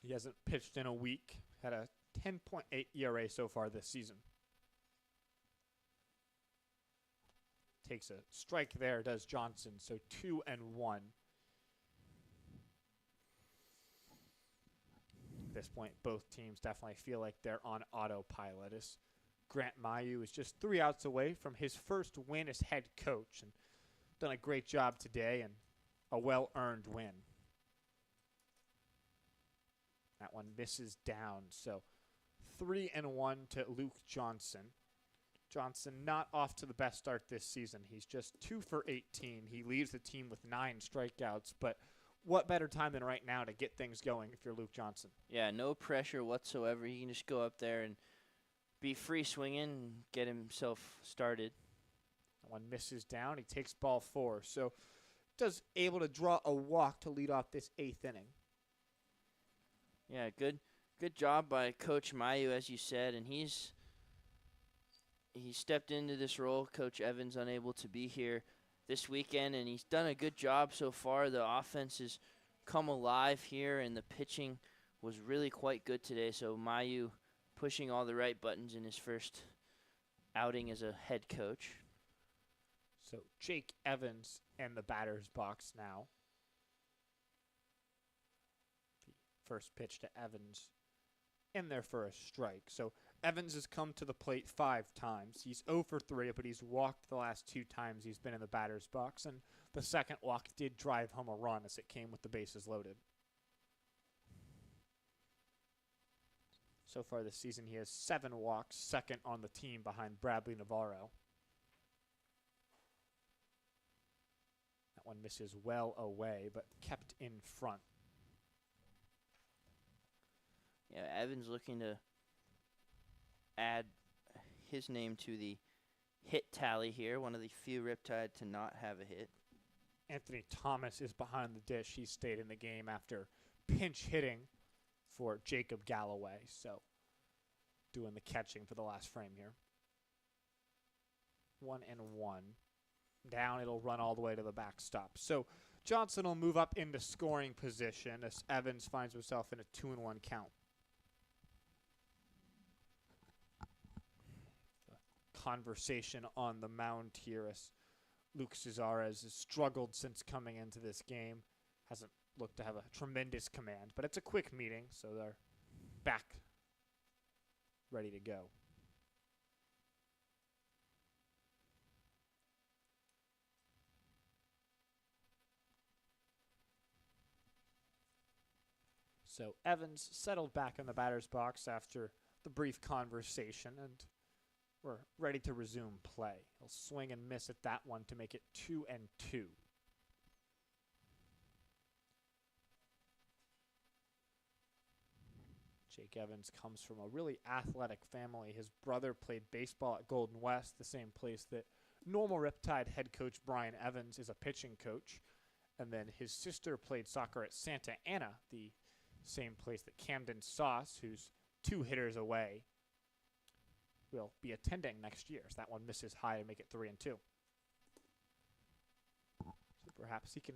He hasn't pitched in a week. Had a 10.8 ERA so far this season. Takes a strike there, does Johnson, so 2-1. At this point, both teams definitely feel like they're on autopilot. As Grant Mayu is just 3 outs away from his first win as head coach, and done a great job today and a well-earned win. That one misses down, so 3-1 to Luke Johnson. Johnson not off to the best start this season. He's just 2 for 18. He leads the team with 9 strikeouts, but what better time than right now to get things going if you're Luke Johnson? Yeah, no pressure whatsoever. He can just go up there and be free swinging and get himself started. One misses down. He takes ball 4. So does able to draw a walk to lead off this 8th inning. Yeah, good job by Coach Mayu, as you said, and he stepped into this role. Coach Evans unable to be here this weekend, and he's done a good job so far. The offense has come alive here, and the pitching was really quite good today. So Mayu pushing all the right buttons in his first outing as a head coach. So Jake Evans in the batter's box now. The first pitch to Evans in there for a strike. So Evans has come to the plate 5 times. He's 0 for 3, but he's walked the last 2 times he's been in the batter's box. And the second walk did drive home a run as it came with the bases loaded. So far this season, he has 7 walks, second on the team behind Bradley Navarro. That one misses well away, but kept in front. Yeah, Evans looking to add his name to the hit tally here, one of the few Riptide to not have a hit. Anthony Thomas is behind the dish. He stayed in the game after pinch hitting for Jacob Galloway, so doing the catching for the last frame here. 1-1. Down, it'll run all the way to the backstop. So Johnson will move up into scoring position as Evans finds himself in a 2-1 count. The conversation on the mound here as Luke Cesarez has struggled since coming into this game. Hasn't looked to have a tremendous command, but it's a quick meeting, so they're back ready to go. So Evans settled back in the batter's box after the brief conversation, and we're ready to resume play. He'll swing and miss at that one to make it 2-2. Jake Evans comes from a really athletic family. His brother played baseball at Golden West, the same place that normal Riptide head coach Brian Evans is a pitching coach. And then his sister played soccer at Santa Ana, the same place that Camden Sauce, who's 2 hitters away, will be attending next year. So that one misses high to make it 3-2. So perhaps he can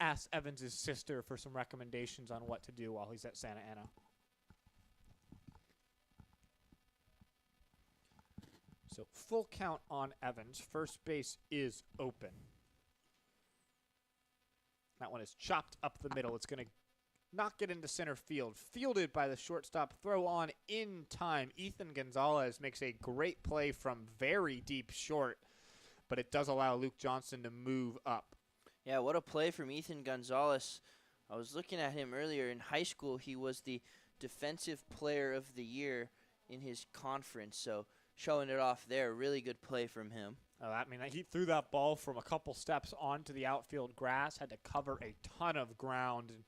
ask Evans' sister for some recommendations on what to do while he's at Santa Ana. So full count on Evans. First base is open. That one is chopped up the middle. It's going to knock it into center field. Fielded by the shortstop. Throw on in time. Ethan Gonzalez makes a great play from very deep short, but it does allow Luke Johnson to move up. Yeah, what a play from Ethan Gonzalez. I was looking at him earlier. In high school, he was the defensive player of the year in his conference, so showing it off there. Really good play from him. He threw that ball from a couple steps onto the outfield grass, had to cover a ton of ground, and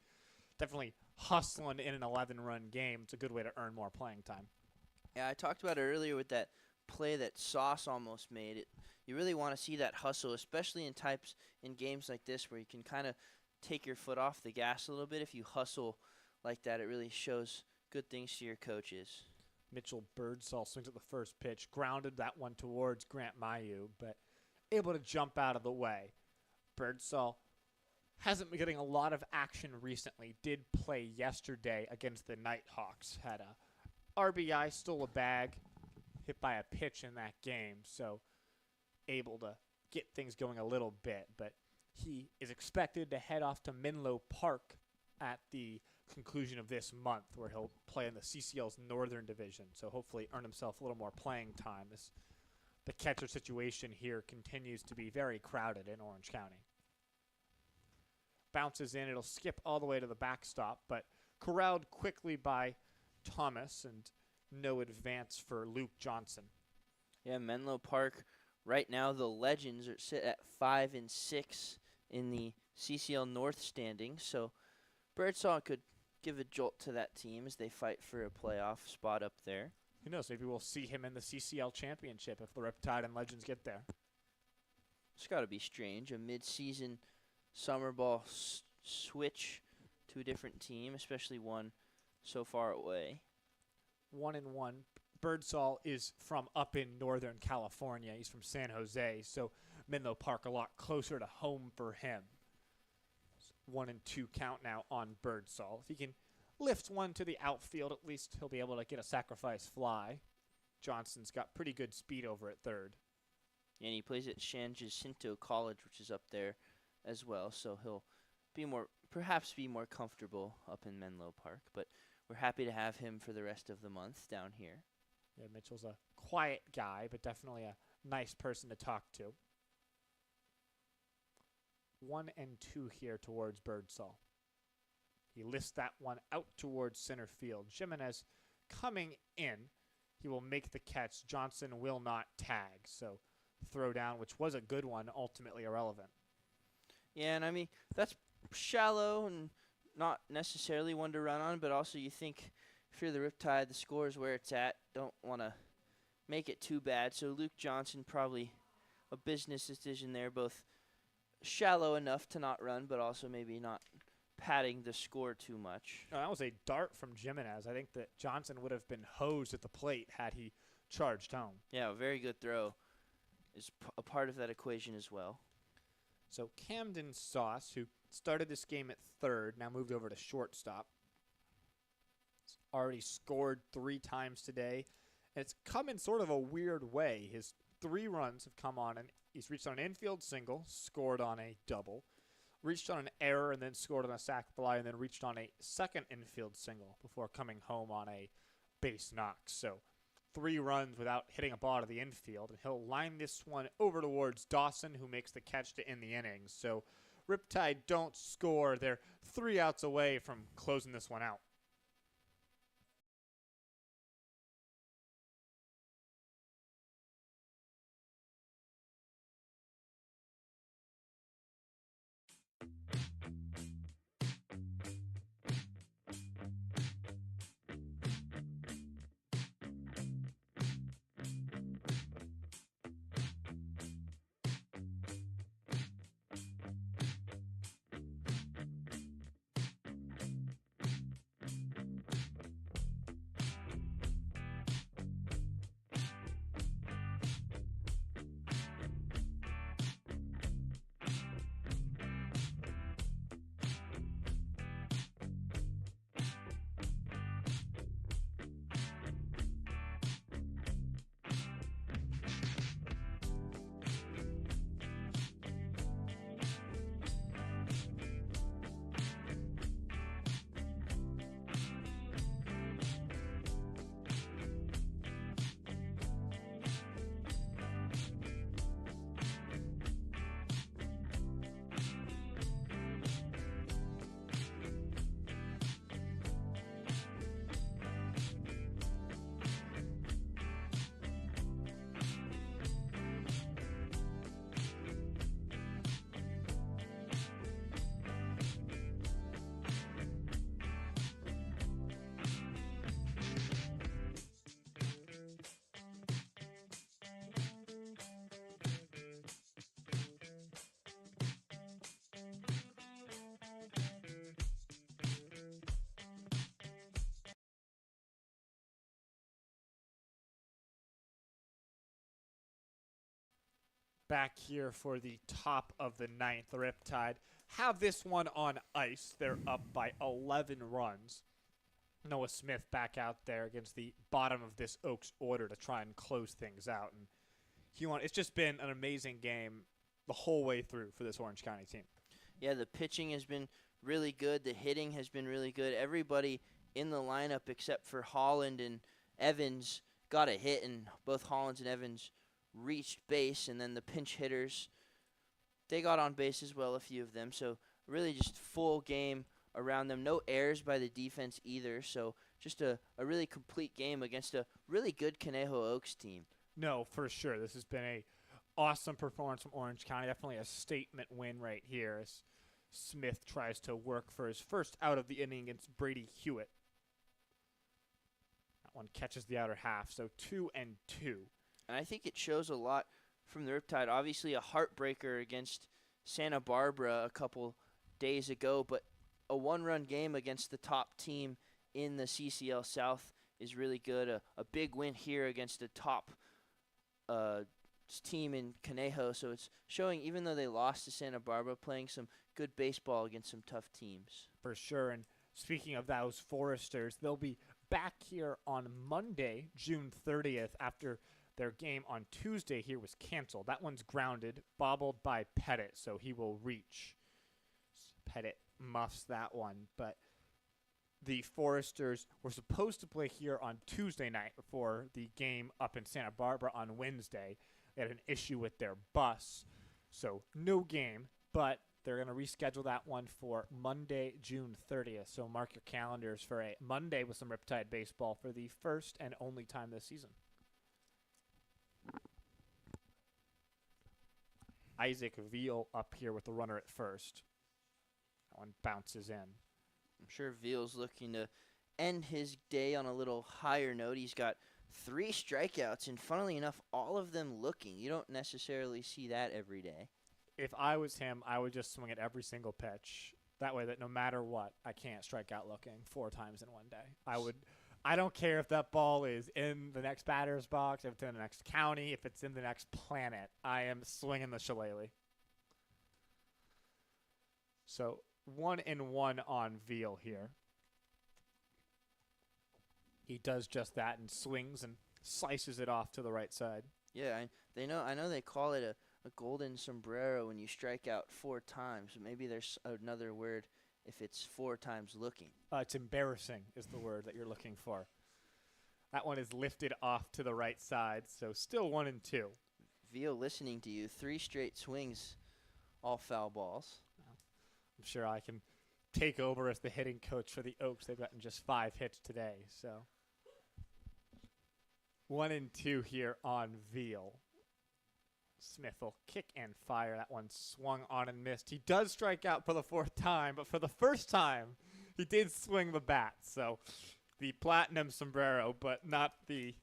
definitely hustling in an 11-run game. It's a good way to earn more playing time. Yeah, I talked about it earlier with that play that Sauce almost made. You really want to see that hustle, especially in games like this where you can kind of take your foot off the gas a little bit. If you hustle like that, it really shows good things to your coaches. Mitchell Birdsall swings at the first pitch, grounded that one towards Grant Mayu, but able to jump out of the way. Birdsall hasn't been getting a lot of action recently. Did play yesterday against the Nighthawks. Had a RBI, stole a bag, hit by a pitch in that game, so able to get things going a little bit. But he is expected to head off to Menlo Park at the conclusion of this month, where he'll play in the CCL's Northern Division, so hopefully earn himself a little more playing time as the catcher situation here continues to be very crowded in Orange County. Bounces in, it'll skip all the way to the backstop, but corralled quickly by Thomas, and no advance for Luke Johnson. Yeah, Menlo Park, right now the Legends are sit at 5-6 in the CCL North standings, so Birdsall could give a jolt to that team as they fight for a playoff spot up there. Who knows? Maybe we'll see him in the CCL championship if the Riptide and Legends get there. It's got to be strange, a mid-season summer ball switch to a different team, especially one so far away. 1-1. Birdsall is from up in Northern California. He's from San Jose, so Menlo Park a lot closer to home for him. 1-2 count now on Birdsall. If he can lift one to the outfield, at least he'll be able to get a sacrifice fly. Johnson's got pretty good speed over at third. And he plays at San Jacinto College, which is up there as well, so he'll perhaps be more comfortable up in Menlo Park. But we're happy to have him for the rest of the month down here. Yeah, Mitchell's a quiet guy, but definitely a nice person to talk to. 1-2 here towards Birdsall. He lifts that one out towards center field. Jimenez coming in. He will make the catch. Johnson will not tag. So throw down, which was a good one, ultimately irrelevant. Yeah, and I mean, that's shallow and not necessarily one to run on, but also you think if you're the Riptide, the score is where it's at. Don't want to make it too bad. So Luke Johnson, probably a business decision there, both shallow enough to not run, but also maybe not padding the score too much. No, that was a dart from Jimenez. I think that Johnson would have been hosed at the plate had he charged home. Yeah, a very good throw is a part of that equation as well. So Camden Sauce, who started this game at third, now moved over to shortstop. He's already scored 3 times today, and it's come in sort of a weird way. His 3 runs have come on, and he's reached on an infield single, scored on a double, reached on an error, and then scored on a sac fly, and then reached on a second infield single before coming home on a base knock. So 3 runs without hitting a ball to the infield, and he'll line this one over towards Dawson, who makes the catch to end the innings. So Riptide don't score. They're 3 outs away from closing this one out. Back here for the top of the 9th. The Riptide have this one on ice. They're up by 11 runs. Noah Smith back out there against the bottom of this Oaks order to try and close things out. And Huon, it's just been an amazing game the whole way through for this Orange County team. Yeah, the pitching has been really good. The hitting has been really good. Everybody in the lineup except for Holland and Evans got a hit, and both Holland and Evans reached base, and then the pinch hitters, they got on base as well, a few of them. So really just full game around them. No errors by the defense either. So just a really complete game against a really good Conejo Oaks team. No, for sure. This has been a awesome performance from Orange County. Definitely a statement win right here as Smith tries to work for his first out of the inning against Brady Hewitt. That one catches the outer half, so 2-2. And I think it shows a lot from the Riptide. Obviously a heartbreaker against Santa Barbara a couple days ago, but a one-run game against the top team in the CCL South is really good. A big win here against a top team in Conejo, so it's showing, even though they lost to Santa Barbara, playing some good baseball against some tough teams. For sure, and speaking of those Foresters, they'll be back here on Monday, June 30th, after their game on Tuesday here was canceled. That one's grounded, bobbled by Pettit, so he will reach. Pettit muffs that one, but the Foresters were supposed to play here on Tuesday night before the game up in Santa Barbara on Wednesday. They had an issue with their bus, so no game, but they're going to reschedule that one for Monday, June 30th. So mark your calendars for a Monday with some Riptide baseball for the first and only time this season. Isaac Veal up here with the runner at first. That one bounces in. I'm sure Veal's looking to end his day on a little higher note. He's got 3 strikeouts, and funnily enough, all of them looking. You don't necessarily see that every day. If I was him, I would just swing at every single pitch. That way that no matter what, I can't strike out looking 4 times in one day. I don't care if that ball is in the next batter's box, if it's in the next county, if it's in the next planet. I am swinging the shillelagh. So 1-1 on Veal here. He does just that and swings and slices it off to the right side. Yeah, I know they call it a golden sombrero when you strike out 4 times. Maybe there's another word if it's 4 times looking. It's embarrassing is the word that you're looking for. That one is lifted off to the right side, so still 1-2. Veal, listening to you, 3 straight swings, all foul balls. I'm sure I can take over as the hitting coach for the Oaks. They've gotten just 5 hits today, so 1-2 here on Veal. Smith will kick and fire. That one swung on and missed. He does strike out for the 4th time, but for the first time, he did swing the bat. So the platinum sombrero, but not the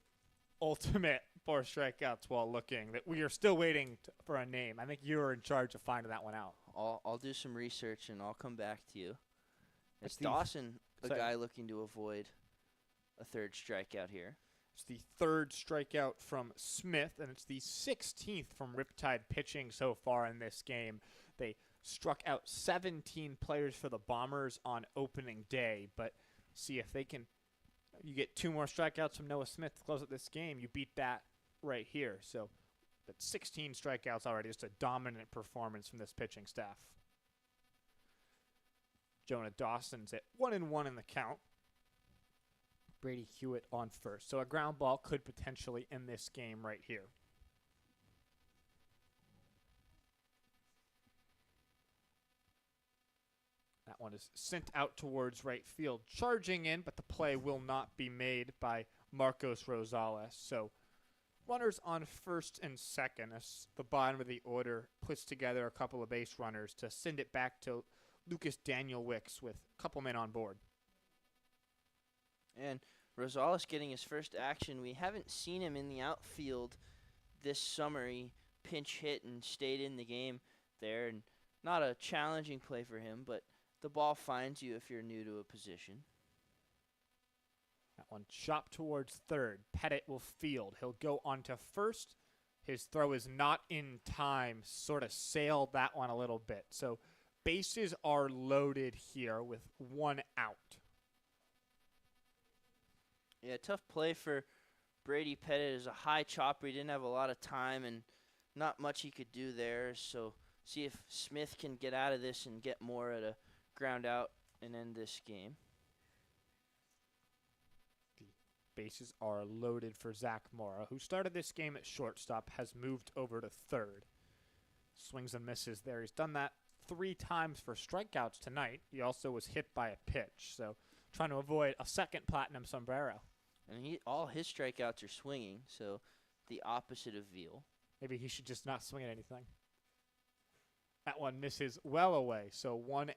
ultimate 4 strikeouts while looking. That we are still waiting for a name. I think you're in charge of finding that one out. I'll do some research and I'll come back to you. It's Dawson, the guy looking to avoid a 3rd strikeout here. It's the 3rd strikeout from Smith, and it's the 16th from Riptide pitching so far in this game. They struck out 17 players for the Bombers on opening day, but see if they can. You get 2 more strikeouts from Noah Smith to close out this game. You beat that right here. So that's 16 strikeouts already. Just a dominant performance from this pitching staff. Jonah Dawson's at 1-1 in the count. Brady Hewitt on first. So a ground ball could potentially end this game right here. That one is sent out towards right field, charging in, but the play will not be made by Marcos Rosales. So runners on first and second as the bottom of the order puts together a couple of base runners to send it back to Lucas Daniel Wicks with a couple men on board. And Rosales getting his first action. We haven't seen him in the outfield this summer. He pinch hit and stayed in the game there. And not a challenging play for him, but the ball finds you if you're new to a position. That one chopped towards third. Pettit will field. He'll go on to first. His throw is not in time. Sort of sailed that one a little bit. So bases are loaded here with 1 out. Yeah, tough play for Brady Pettit. Is a high chopper. He didn't have a lot of time and not much he could do there. So see if Smith can get out of this and get more at a ground out and end this game. The bases are loaded for Zach Mora, who started this game at shortstop, has moved over to third. Swings and misses there. He's done that 3 times for strikeouts tonight. He also was hit by a pitch, so trying to avoid a second platinum sombrero. And all his strikeouts are swinging, so the opposite of Veal. Maybe he should just not swing at anything. That one misses well away, so 1-1.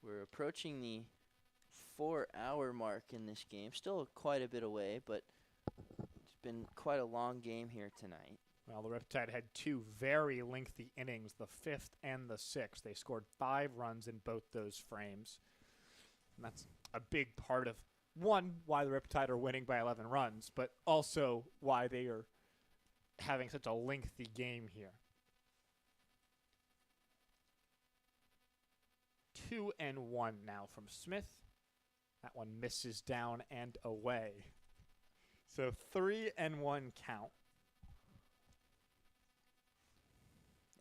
We're approaching the 4-hour mark in this game. Still quite a bit away, but it's been quite a long game here tonight. Well, the Riptide had 2 very lengthy innings, the 5th and the 6th. They scored 5 runs in both those frames. And that's a big part of, one, why the Riptide are winning by 11 runs, but also why they are having such a lengthy game here. 2-1 now from Smith. That one misses down and away. So 3-1 count.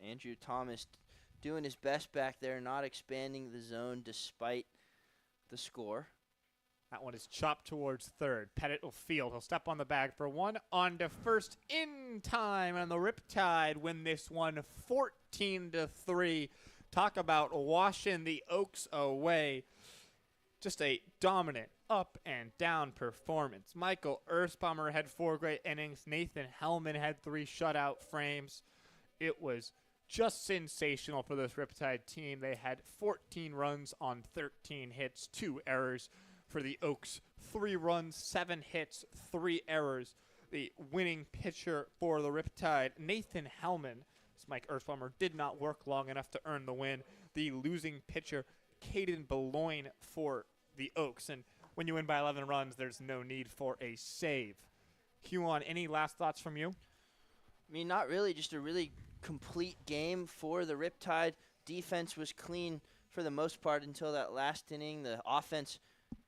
Andrew Thomas doing his best back there, not expanding the zone despite the score. That one is chopped towards third. Pettit will field. He'll step on the bag for one. On to first in time. And the Riptide win this one 14-3. Talk about washing the Oaks away. Just a dominant up and down performance. Michael Erspamer had 4 great innings. Nathan Helman had 3 shutout frames. It was just sensational for this Riptide team. They had 14 runs on 13 hits, 2 errors. For the Oaks, 3 runs, 7 hits, 3 errors. The winning pitcher for the Riptide, Nathan Helman, as Mike Erspamer did not work long enough to earn the win. The losing pitcher, Caden Beloin, for the Oaks. And when you win by 11 runs, there's no need for a save. Huon, any last thoughts from you? I mean, not really. Just a really complete game for the Riptide. Defense was clean for the most part until that last inning. The offense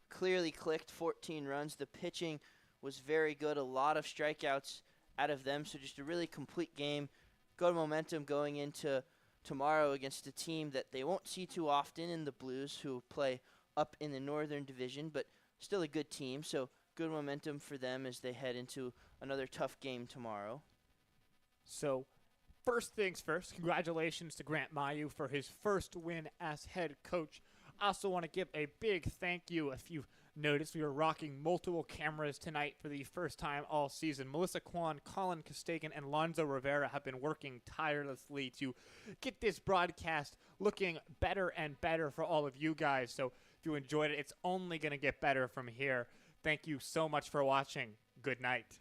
clearly clicked, 14 runs. The pitching was very good, a lot of strikeouts out of them. So just a really complete game. Good momentum going into tomorrow against a team that they won't see too often in the Blues, who play up in the Northern Division, but still a good team. So good momentum for them as they head into another tough game tomorrow. So first things first, congratulations to Grant Mayu for his first win as head coach. I also want to give a big thank you. If you've noticed, we are rocking multiple cameras tonight for the first time all season. Melissa Kwan, Colin Costagan, and Lonzo Rivera have been working tirelessly to get this broadcast looking better and better for all of you guys. So if you enjoyed it, it's only going to get better from here. Thank you so much for watching. Good night.